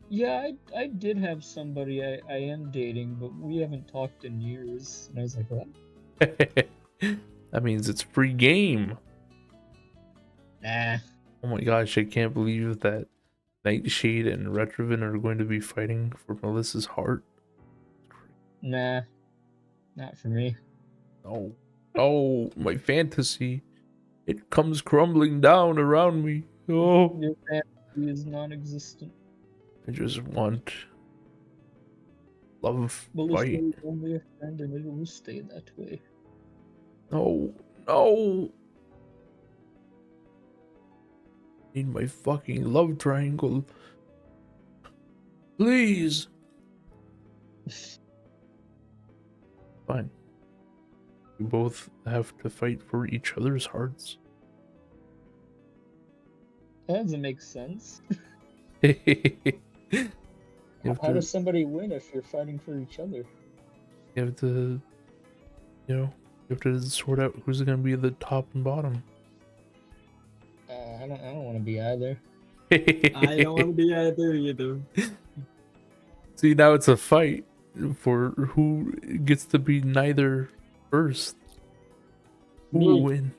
yeah, I did have somebody I am dating, but we haven't talked in years. And I was like, what? That means it's free game. Nah. Oh my gosh, I can't believe that Nightshade and Retrovan are going to be fighting for Melissa's heart. Nah. Not for me. No. Oh, my fantasy. It comes crumbling down around me. Oh, Your fantasy is non-existent. I just want love Melissa fight. is only a friend and it will stay that way. No, no. Need my fucking love triangle. Please. Fine. We both have to fight for each other's hearts. That doesn't make sense. You have How to, does somebody win if you're fighting for each other? you have to, you have to sort out who's gonna be the top and bottom. I don't want to be either. I don't want to be either either. See, now it's a fight for who gets to be neither first. Who will Me. win?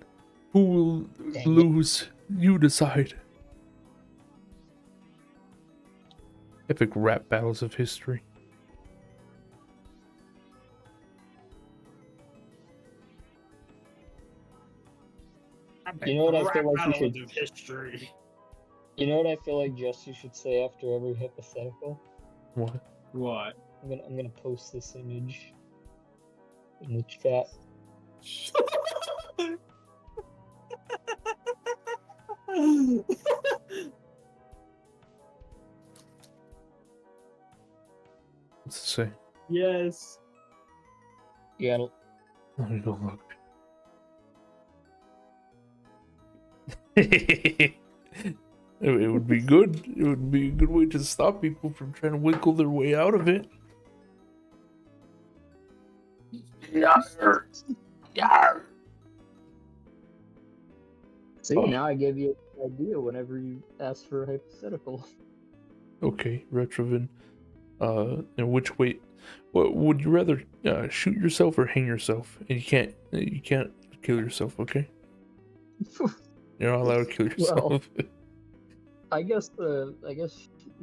Who will Dang it. lose? You decide. Epic rap battles of history. You know what I feel like you should. Of history. You know what I feel like Jesse should say after every hypothetical? What? What? I'm gonna post this image in the chat. What's it say? Yes. Yeah, Let me go look. It would be good. It would be a good way to stop people from trying to wiggle their way out of it. Yarr. Yarr. see, Oh. now I gave you an idea whenever you ask for a hypothetical. Okay, Retrovan. In which way? What would you rather shoot yourself or hang yourself? And you can't kill yourself. Okay, you're not allowed to kill yourself. I guess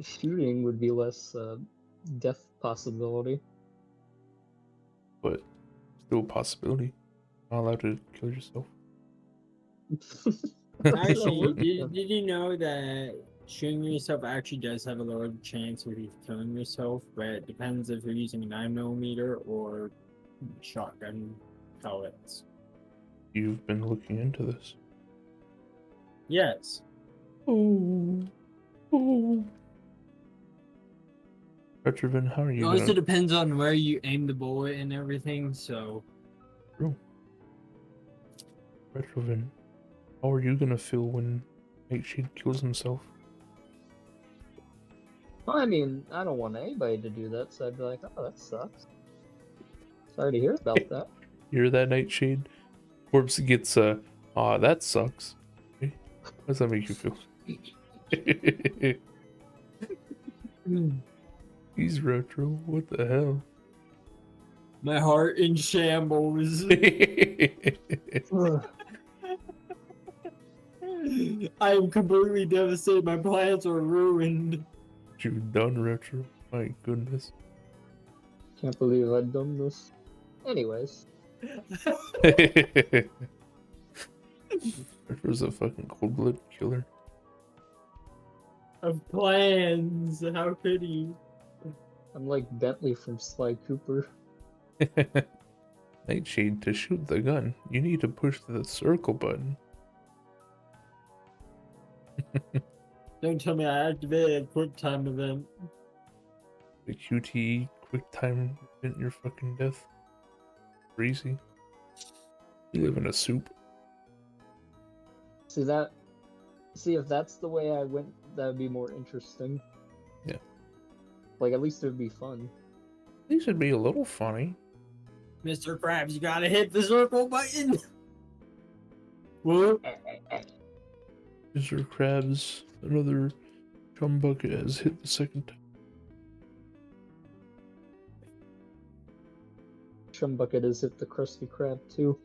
shooting would be less death possibility. But still a possibility. Not allowed to kill yourself. Actually, did you know that shooting yourself actually does have a lower chance of you killing yourself, but it depends if you're using a 9mm or shotgun pellets. You've been looking into this. Yes. Oh. Retrovan, how are It you? also Gonna... depends on where you aim the bullet and everything, so Retrovan, how are you gonna feel when Nightshade kills himself? I mean, I don't want anybody to do that, so I'd be like, oh, that sucks. Sorry to hear about that. Hear that, Nightshade? Corpse gets aw, that sucks. Okay. How does that make you feel? He's retro. What the hell? My heart in shambles. I am completely devastated. My plans are ruined. You've done retro. My goodness. Can't believe I've done this. Anyways, Retro's a fucking cold-blooded killer. Of plans. How could he? I'm like Bentley from Sly Cooper. Nightshade, to shoot the gun, you need to push the circle button. Don't tell me I activated a quick time event. The QTE quick time event your fucking death. Crazy. You live in a soup. See, if that's the way I went, that would be more interesting. Yeah. Like, at least it would be fun. At least it'd be a little funny. Mr. Krabs, you gotta hit the circle button. What? Mr. Krabs, another chum bucket has hit the second time. Shumbucket has hit the Krusty Krab too.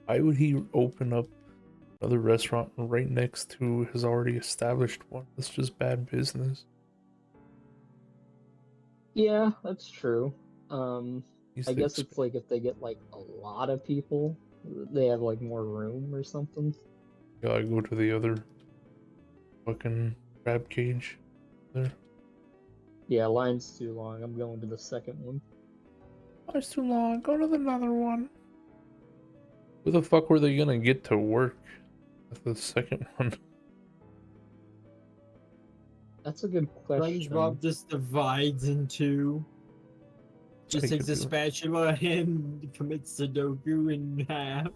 Why would he open up another restaurant right next to his already established one? That's just bad business. Yeah, that's true. He's I the guess it's like if they get like a lot of people, they have like more room or something. Gotta go to the other fucking crab cage there. Yeah, line's too long. I'm going to the second one. Oh, it's too long. Go to another one. Who the fuck were they gonna get to work at the second one? That's a good question. SpongeBob just divides in two. Just I takes could a do it. spatula and commits Sudoku in half.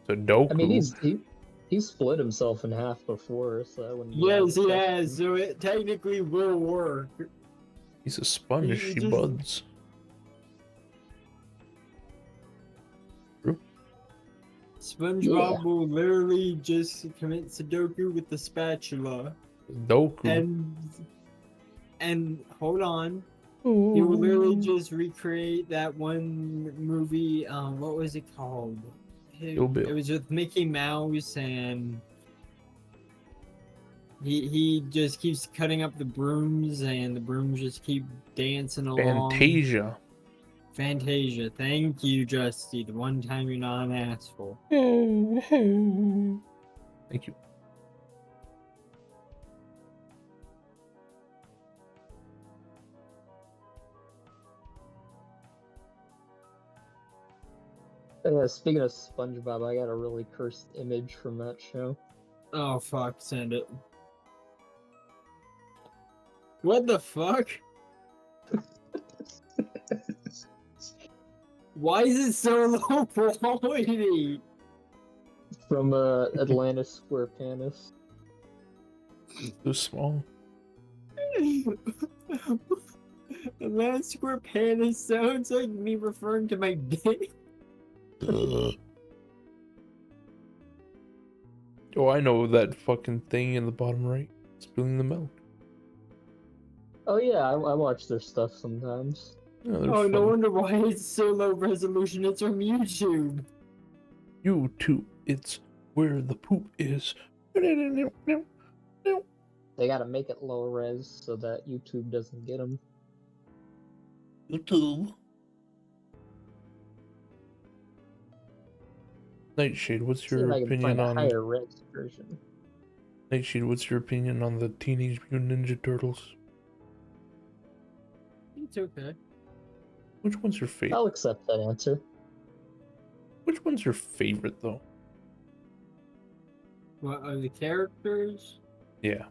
Sudoku. I mean, he split himself in half before, so that wouldn't be out Yes, of he the has, question. so it technically will work. He's a sponge. He He just- buds. True. SpongeBob will literally just commit Sudoku with the spatula. Doku. And hold on. He will literally just recreate that one movie, what was it called? Kill Bill. It was with Mickey Mouse, and he just keeps cutting up the brooms, and the brooms just keep dancing along. Fantasia. Fantasia. Thank you, Justy. The one time you're not an asshole. Thank you. Speaking of SpongeBob, I got a really cursed image from that show. Oh fuck, send it. What the fuck? Why is it so low quality? From Atlantis Square Panis. Too small. The last square panel sounds like me referring to my dick. Oh, I know that fucking thing in the bottom right. Spilling the milk. Oh yeah, I watch their stuff sometimes. Yeah, they're Oh, no fun. wonder why it's so low resolution. It's from YouTube. YouTube, it's where the poop is. They gotta make it low res so that YouTube doesn't get them. YouTube. Nightshade, what's See your if I can opinion find a on higher res version. Nightshade? What's your opinion on the Teenage Mutant Ninja Turtles? It's okay. Which one's your favorite? I'll accept that answer. Which one's your favorite though? What are the characters? Yeah.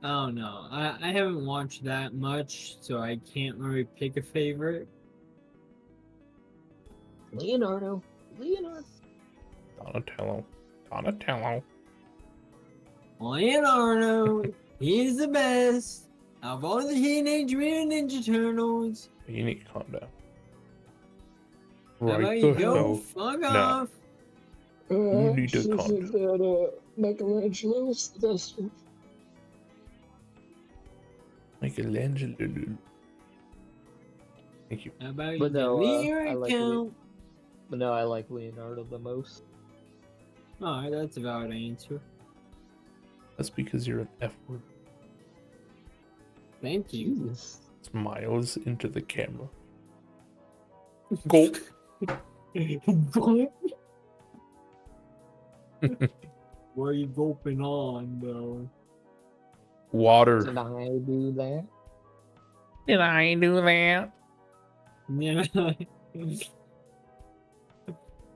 I don't know. I haven't watched that much, so I can't really pick a favorite. Leonardo. Donatello. Donatello. Leonardo, he's the best of all the Teenage Mutant Ninja Turtles. You need to calm down. How about Right you the go hell. fuck now. off? You need to She calm said down. that Michelangelo was the best one. Michelangelo. Thank you. How about you But no, delete your I like account? But no, I like Leonardo the most. Alright, that's a valid answer. That's because you're an F word. Thank you. Jesus. Smiles into the camera. Gulp. What are you gulping on, though? Water. Did I do that? Did I do that? Yeah.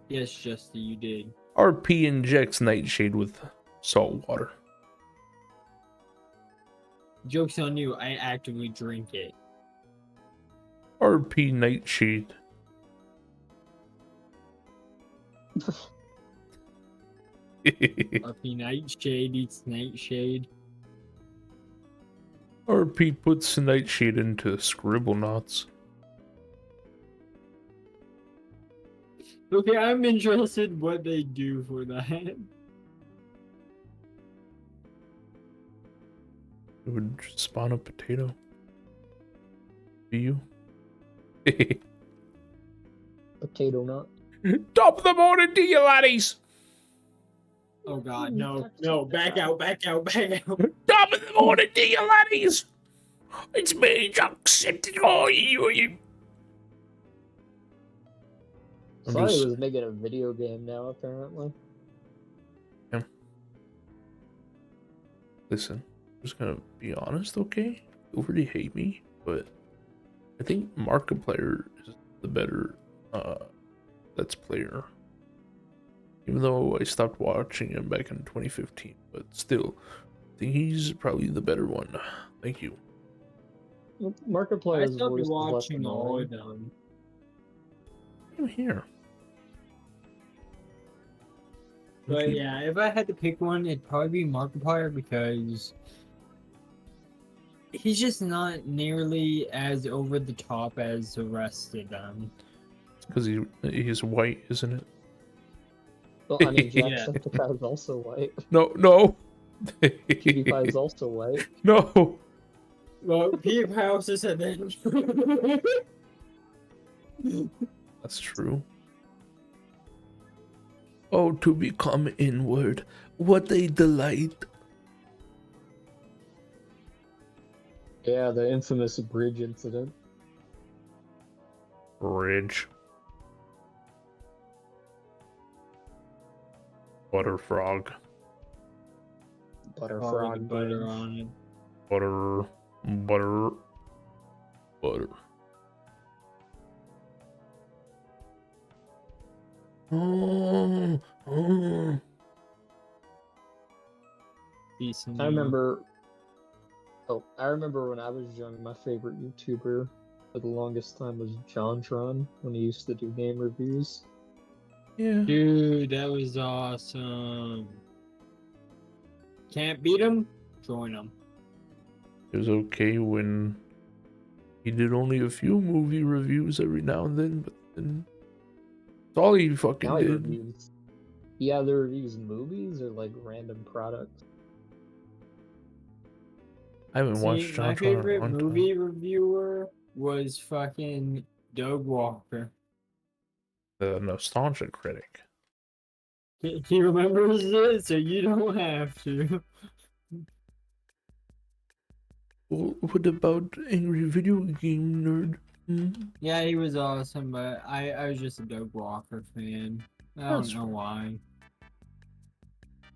Yes, Justy, you did. RP injects Nightshade with salt water. Joke's on you, I actively drink it. RP Nightshade. RP Nightshade eats Nightshade. RP puts Nightshade into scribble knots. Okay, I'm interested what they do for that. It would spawn a potato. Do you? Potato nut. Top the morning to you, laddies! Oh god, no, no, back out, back out, back out. Top of the morning to you, laddies! It's me, Jacksepticeye. I'm Sorry, just- was making a video game now, apparently. Listen, I'm just gonna be honest, okay? You already hate me, but I think Markiplier is the better Let's Player. Even though I stopped watching him back in 2015, but still, I think he's probably the better one. Thank you. I Markiplier's stopped voice is less watching all annoying. of them. I'm here. But Okay. yeah, if I had to pick one, it'd probably be Markiplier because he's just not nearly as over the top as the rest of them. Because he's white, isn't it? Well, I mean, Yeah. Jacksepticeye is also white. No. PewDiePie is also white. No. Well, PewDiePie is a then. That's true. Oh, to become inward, what a delight. Yeah, the infamous bridge incident. Bridge. Butterfrog. Butterfrog Already butter bridge. on it. Butter. Oh. Decent. I remember. Oh, I remember when I was young, my favorite YouTuber for the longest time was JonTron when he used to do game reviews. Yeah. Dude, that was awesome. Can't beat him? Join him. It was okay when he did only a few movie reviews every now and then, but then that's all he fucking Now he did. reviews. He either reviews movies or like random products. I haven't watched See, John my Tron in a favorite long movie time. reviewer was fucking Doug Walker. The nostalgia critic. He remembers it, so you don't have to. Well, what about Angry Video Game Nerd? Hmm? Yeah, he was awesome, but I was just a Doug Walker fan. I don't That's know fair. why.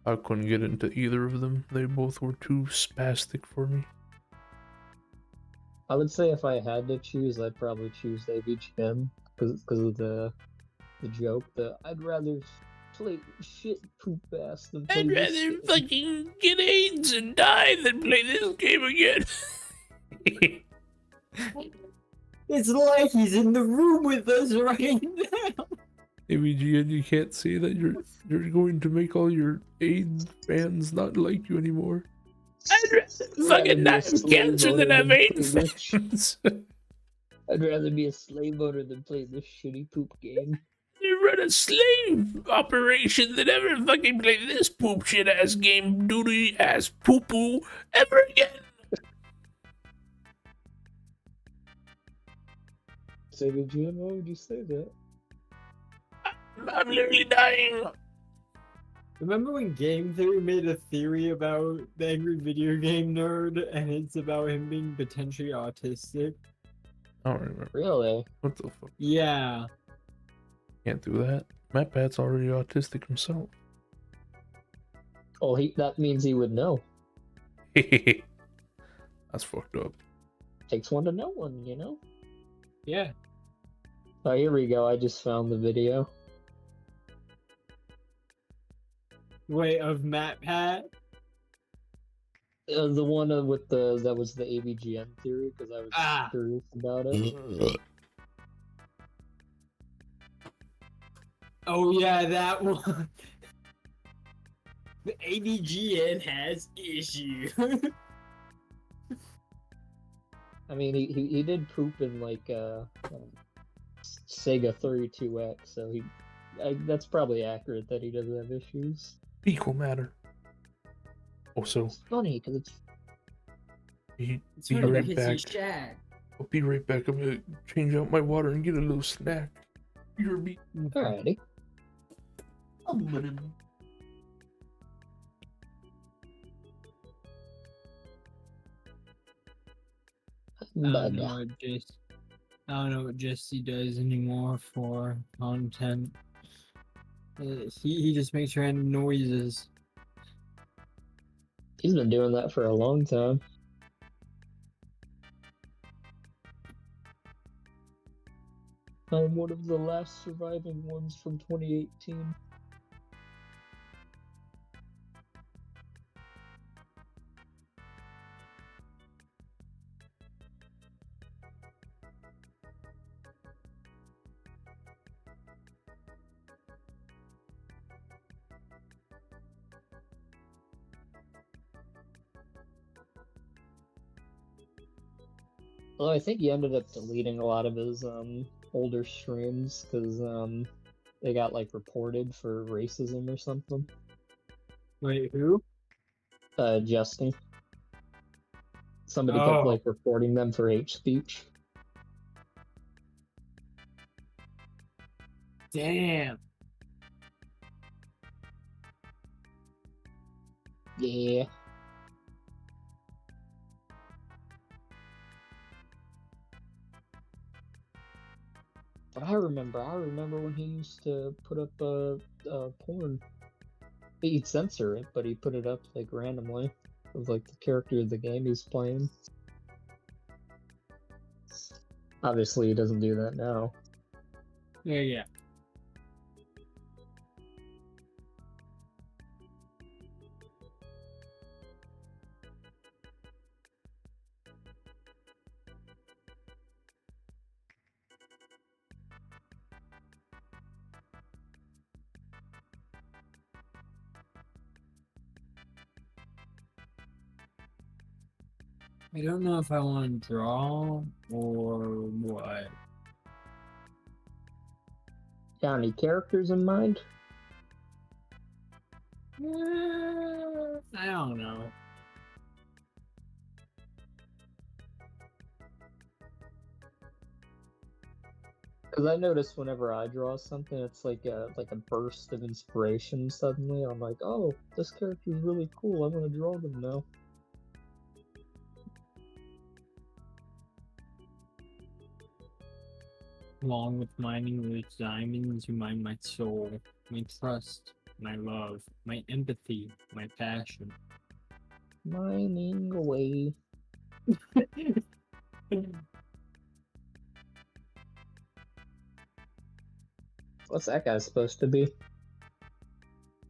I couldn't get into either of them. They both were too spastic for me. I would say if I had to choose, I'd probably choose AVGN because of the joke that I'd rather play shit poop ass than play I'd this rather game. fucking get AIDS and die than play this game again. It's like he's in the room with us right now. AVGN, you can't say that you're going to make all your AIDS fans not like you anymore. I'd fucking not have cancer than have AIDS fans. I'd rather be a slave owner than play this shitty poop game. You run a slave operation than ever fucking play this poop shit ass game, doody ass poo poo ever again. Say the GM, why would you say that? I'm literally dying. Remember when Game Theory made a theory about the angry video game nerd, and it's about him being potentially autistic? I don't remember. Really? What the fuck? Yeah. Can't do that. MatPat's already autistic himself. Oh, that means he would know. That's fucked up. Takes one to know one, you know? Yeah. Oh, here we go. I just found the video. Wait, of MatPat? The one with that was the AVGN theory, because I was curious about it. Oh yeah, that one. The AVGN has issue. I mean, he did poop in like Sega 32X, so that's probably accurate that he does have issues. Equal matter. Also, It's funny because it's be It's right funny because back. he's Shaq. I'll be right back. I'm gonna change out my water and get a little snack. You're be. alrighty. I But don't know what Jesse does anymore for content. He just makes random noises. he's been doing that for a long time. I'm one of the last surviving ones from 2018. Well, I think he ended up deleting a lot of his older streams because they got like reported for racism or something. Wait, who? Justin. Somebody kept Oh. like reporting them for hate speech. Damn. Yeah. But I remember when he used to put up porn. He'd censor it, but he put it up like randomly of like the character of the game he's playing. Obviously, he doesn't do that now. Yeah. I don't know if I want to draw or what. Got any characters in mind? I don't know. Because I notice whenever I draw something, it's like a burst of inspiration suddenly. I'm like, oh, this character's really cool. I'm gonna draw them now. Along with mining those diamonds, you mine my soul, my trust, my love, my empathy, my passion. Mining away. What's that guy supposed to be?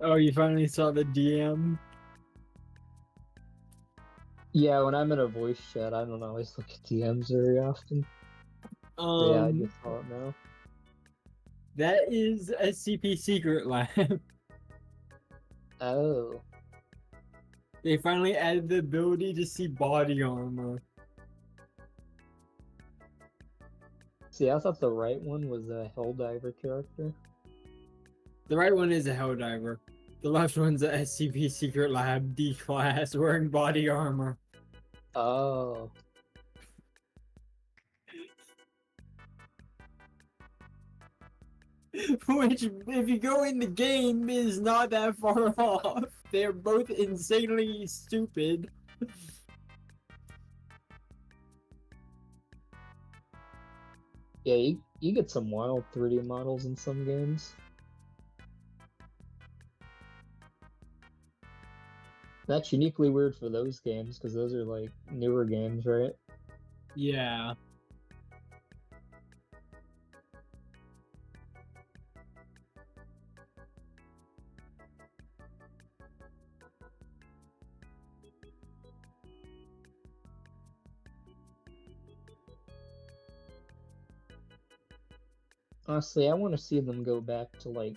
Oh, you finally saw the DM? Yeah, when I'm in a voice chat, I don't always look at DMs very often. Yeah, I just saw it now. That is SCP Secret Lab. Oh. They finally added the ability to see body armor. See, I thought the right one was a Helldiver character. The right one is a Helldiver. The left one's a SCP Secret Lab D class wearing body armor. Oh. Which, if you go in the game, is not that far off. They're both insanely stupid. Yeah, you get some wild 3D models in some games. That's uniquely weird for those games, because those are like newer games, right? Yeah. Honestly, I want to see them go back to like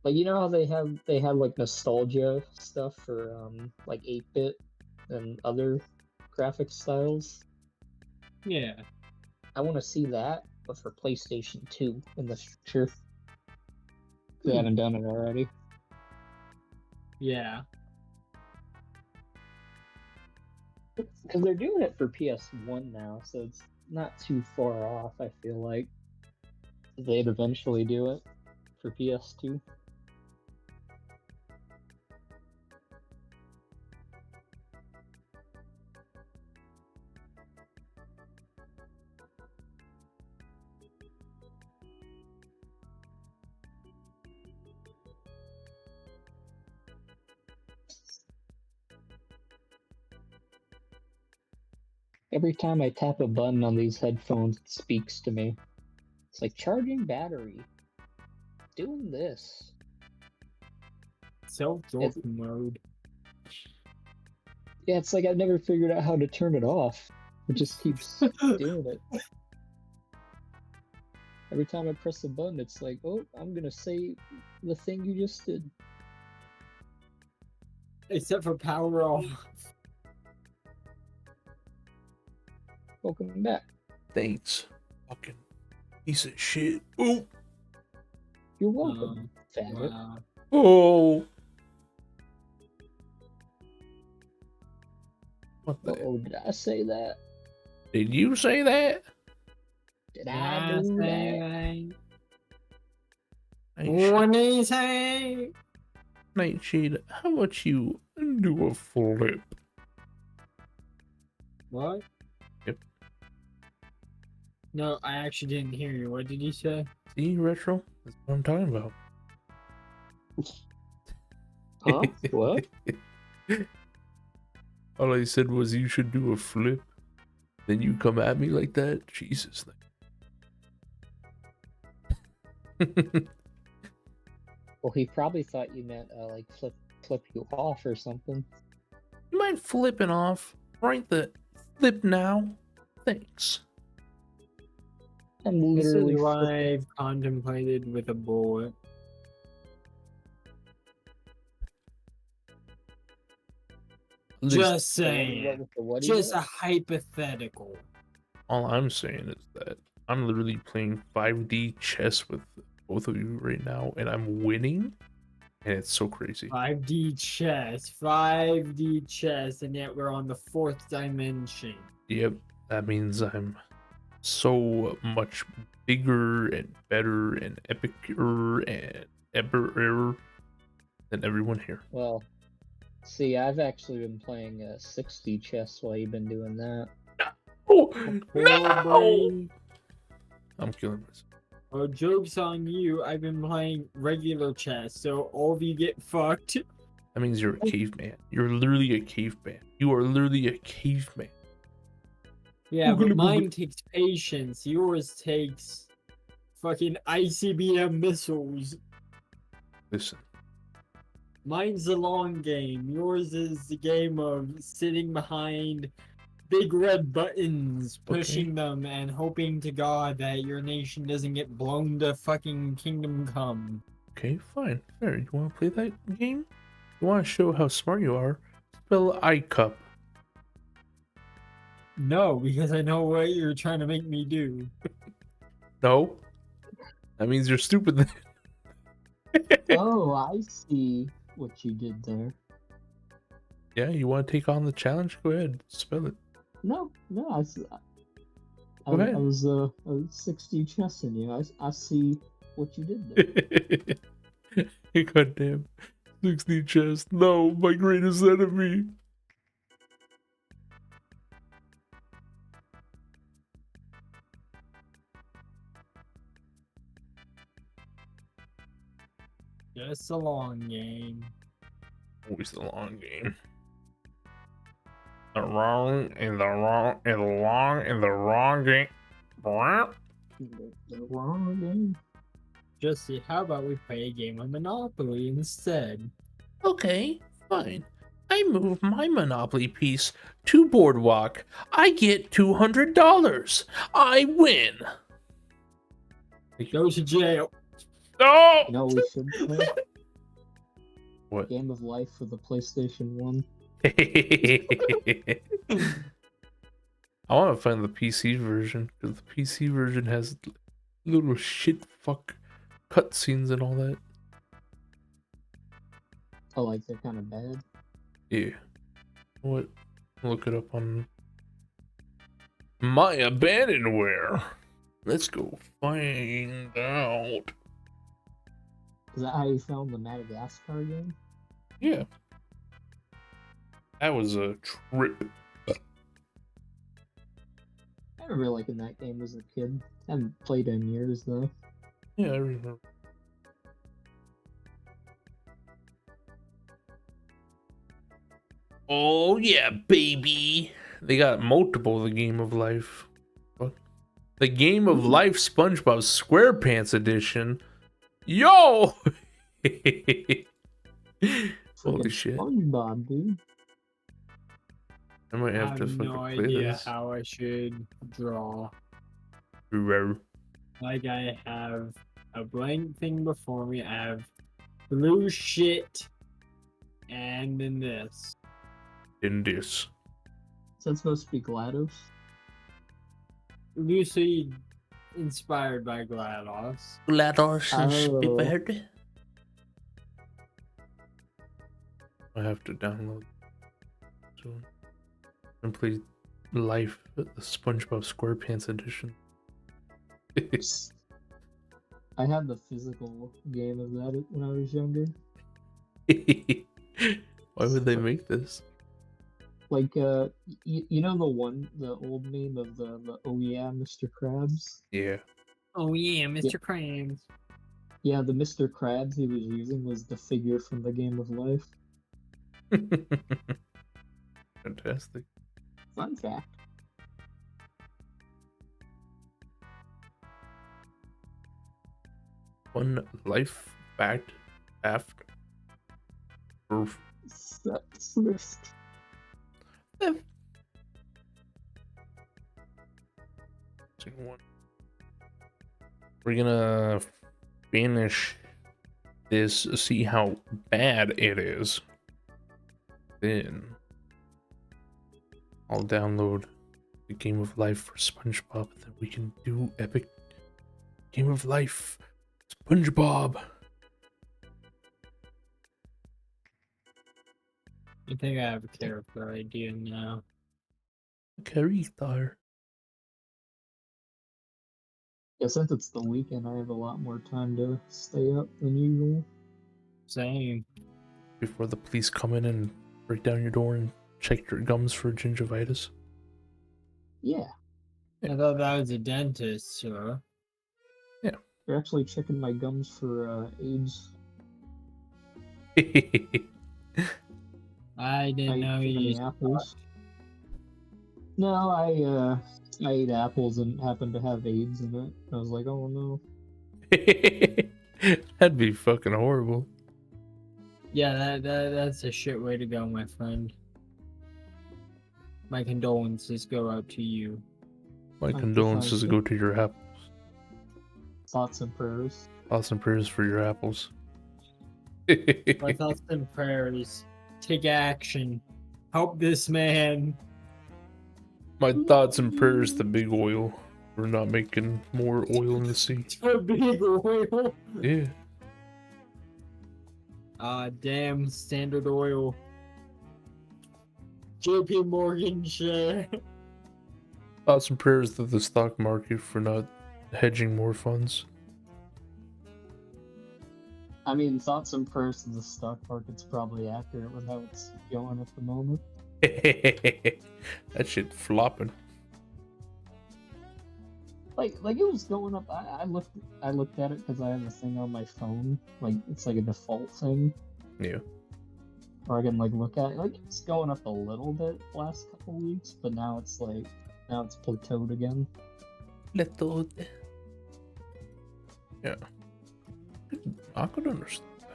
you know how they had like nostalgia stuff for like 8-bit and other graphic styles. Yeah. I want to see that, but for PlayStation 2 in the future. They haven't done it already. Yeah. Because they're doing it for PS1 now, so it's not too far off, I feel like. They'd eventually do it for PS2. Every time I tap a button on these headphones, it speaks to me. It's like charging battery. Doing this. Self-dork mode. Yeah, it's like I've never figured out how to turn it off. It just keeps doing it. Every time I press a button, it's like, oh, I'm gonna say the thing you just did. Except for power off. Welcome back. Thanks. Fucking piece of shit. Oh. You're welcome, faggot. Wow. Oh. What the? Oh, did I say that? Did you say that? Did I do that? Ain't What do you say? Nightshade, how about you do a flip? What? Yep. No, I actually didn't hear you. What did you say? See, Retro? That's what I'm talking about. Huh? What? All I said was you should do a flip. Then you come at me like that? Jesus. Well, he probably thought you meant like flip you off or something. You mind flipping off? Right the flip now? Thanks. I'm This is literally what flipping. I've contemplated with a bullet. Just saying. What with the Just a what? hypothetical. All I'm saying is that I'm literally playing 5D chess with both of you right now, and I'm winning, and it's so crazy. 5D chess, and yet we're on the 4th dimension. Yep, that means I'm so much bigger and better and epicer and ever than everyone here. Well, see, I've actually been playing 60 chess while you've been doing that. Oh, Poor no! brain. I'm killing myself. Oh, joke's on you. I've been playing regular chess, so all of you get fucked. That means you're a caveman. You're literally a caveman. You are literally a caveman. Yeah, Oogly but mine boogly. takes patience. Yours takes fucking ICBM missiles. Listen, Mine's the long game. Yours is the game of sitting behind big red buttons, pushing them and hoping to God that your nation doesn't get blown to fucking Kingdom Come. Okay, fine. There, you want to play that game? You want to show how smart you are? Spell iCup. No, because I know what you're trying to make me do. No, that means you're stupid. Oh, I see what you did there. Yeah, you want to take on the challenge? Go ahead, spell it. No, I Go ahead. was 60 chessing you. I see what you did there. Goddamn, 60 chess. No, my greatest enemy. Just a long game. Always the long game. The wrong and the wrong and the long and the wrong game. The wrong game. Jesse, how about we play a game of Monopoly instead? Okay, fine. I move my Monopoly piece to Boardwalk. I get $200. I win. Go to jail. No! You know what we should play? What? Game of Life for the PlayStation 1. I want to find the PC version because the PC version has little shit fuck cutscenes and all that. Oh, like they're kind of bad. Yeah. What? Look it up on my abandonware. Let's go find out. Is that how you found the Madagascar game? Yeah. That was a trip. I remember liking that game as a kid. Haven't played in years though. Yeah, I remember. Oh yeah, baby. They got multiple the Game of Life. What? The Game of Life SpongeBob SquarePants edition. Yo! Holy shit. SpongeBob, dude. I might I have have to fucking no play idea this. how I should draw. Rawr. Like, I have a blank thing before me. I have blue shit, and then this. In this. Is that supposed to be GLaDOS? Loosely inspired by GLaDOS. GLaDOS Oh. inspired. I have to download soon and play Life, the SpongeBob SquarePants edition. I had the physical game of that when I was younger. Why would they make this? Like, you know the old meme of the oh yeah, Mr. Krabs? Yeah. Oh yeah, Mr. Krabs. Yeah, the Mr. Krabs he was using was the figure from the Game of Life. Fantastic. Fun fact. One life fact after. Swift. We're gonna finish this, see how bad it is. Then I'll download the Game of Life for SpongeBob, and then we can do epic Game of Life SpongeBob. I think I have a character idea now. Character. Yeah, since it's the weekend, I have a lot more time to stay up than usual. Same. Before the police come in and break down your door and check your gums for gingivitis. Yeah, I thought that was a dentist, sir. they're actually checking my gums for AIDS. I didn't know too you many used apples. No, I ate apples and happened to have AIDS in it. I was like, oh no. That'd be fucking horrible. Yeah, that's a shit way to go, my friend. My condolences go out to you. My Thank you, condolences thank you. go to your apples. Thoughts and prayers. Thoughts and prayers for your apples. My thoughts and prayers. Take action. Help this man. My thoughts and prayers to Big Oil. We're not making more oil in the sea. To big oil. Yeah. Damn, Standard Oil. JP Morgan share. Thoughts and prayers to the stock market for not hedging more funds. I mean, thoughts and prayers to the stock market's probably accurate with how it's going at the moment. That shit flopping. Like it was going up. I looked at it because I have a thing on my phone. Like it's like a default thing, Yeah. where I can like look at it. Like it's going up a little bit the last couple weeks, but now it's plateaued again. Little. Yeah. I could understand that.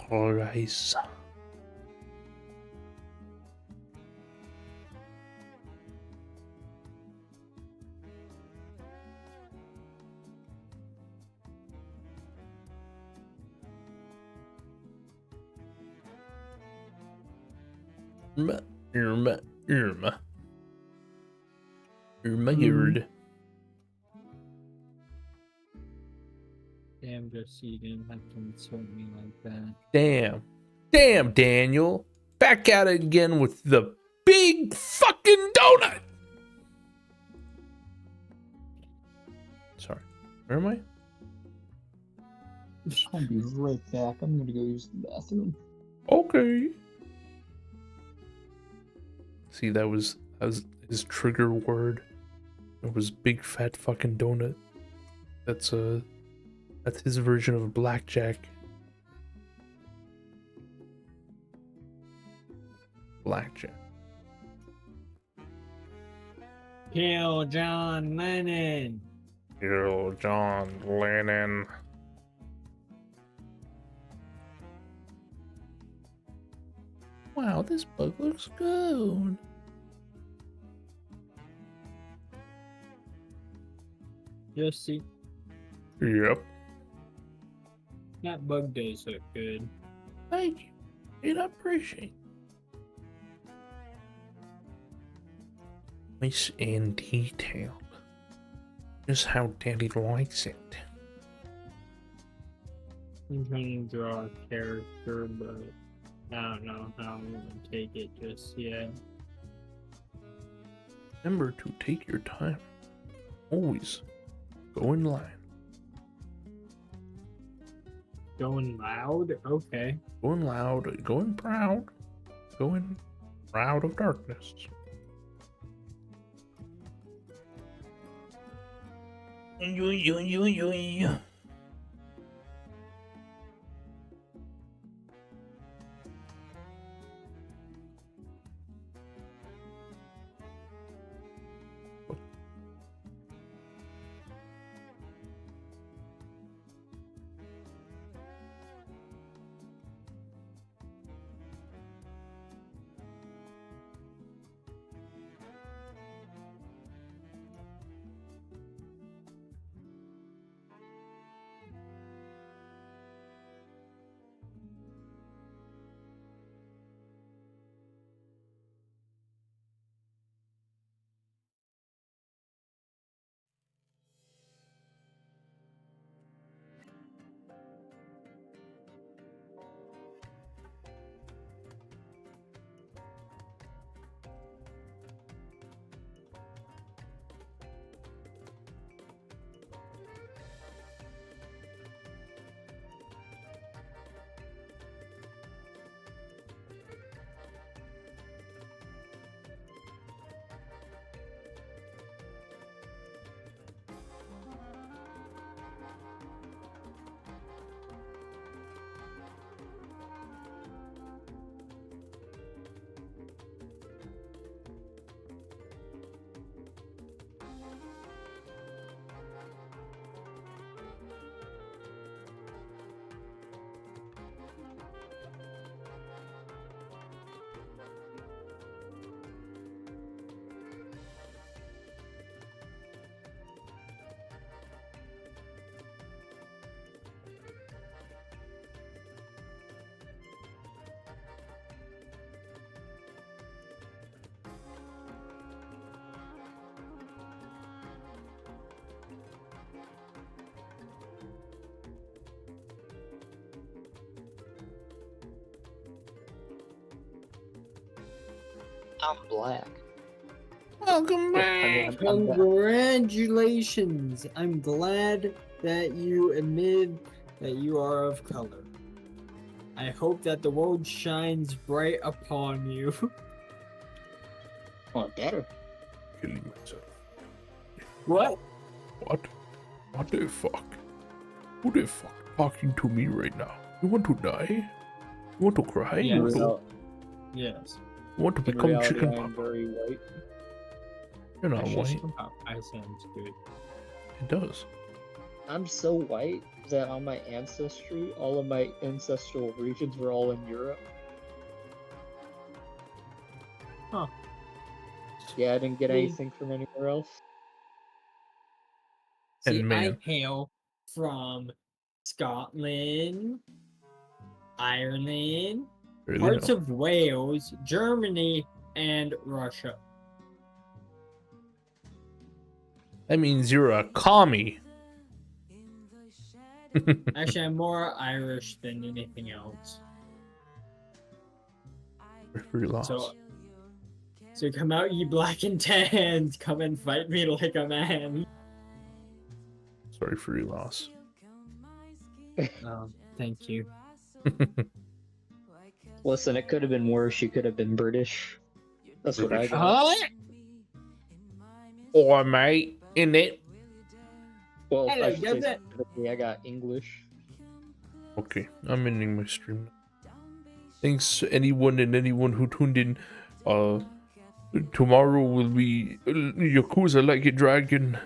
Rice. Irma. Yard. Damn, Jesse, you didn't have to insult me like that. Damn, Daniel. Back at it again with the big fucking donut. Sorry. Where am I? I'll be right back. I'm gonna go use the bathroom. Okay. See, that was his trigger word. It was big fat fucking donut. That's his version of blackjack. Blackjack. Kill John Lennon. Yo, John Lennon. Wow, this bug looks good. Jesse, Yep. that bug does look good. Thank you. And I appreciate it. Nice and detailed. Just how Daddy likes it. I'm trying to draw a character, but I don't know how I'm gonna take it just yet. Remember to take your time. Always go in line. Going loud? Okay. Going loud, going proud, going proud of darkness. I'm black. Welcome I mean, back. I'm back. Congratulations! I'm glad that you admit that you are of color. I hope that the world shines bright upon you. Oh, better. Killing myself. What? What? What the fuck? Who the fuck talking to me right now? You want to die? You want to cry? Yeah, You want to, Real- Yes. you want to In become reality, chicken I'm papa? very white. You're not Actually, white. chicken pot pie sounds good. It does. I'm so white that on my ancestry, all of my ancestral regions were all in Europe. Huh. Yeah, I didn't get Hmm. anything from anywhere else. And See, man. I hail from Scotland, Ireland, Really parts no. of Wales, Germany, and Russia. That means you're a commie. Actually, I'm more Irish than anything else. Referee loss. So come out, ye black and tans, come and fight me like a man. Sorry for your loss. Thank you. Listen, it could have been worse. You could have been British. That's what I British. got. Oh, mate, in it. Well, Hello, I should say Gilbert. specifically, I got English. Okay, I'm ending my stream. Thanks to anyone and anyone who tuned in. Tomorrow will be Yakuza Like a Dragon.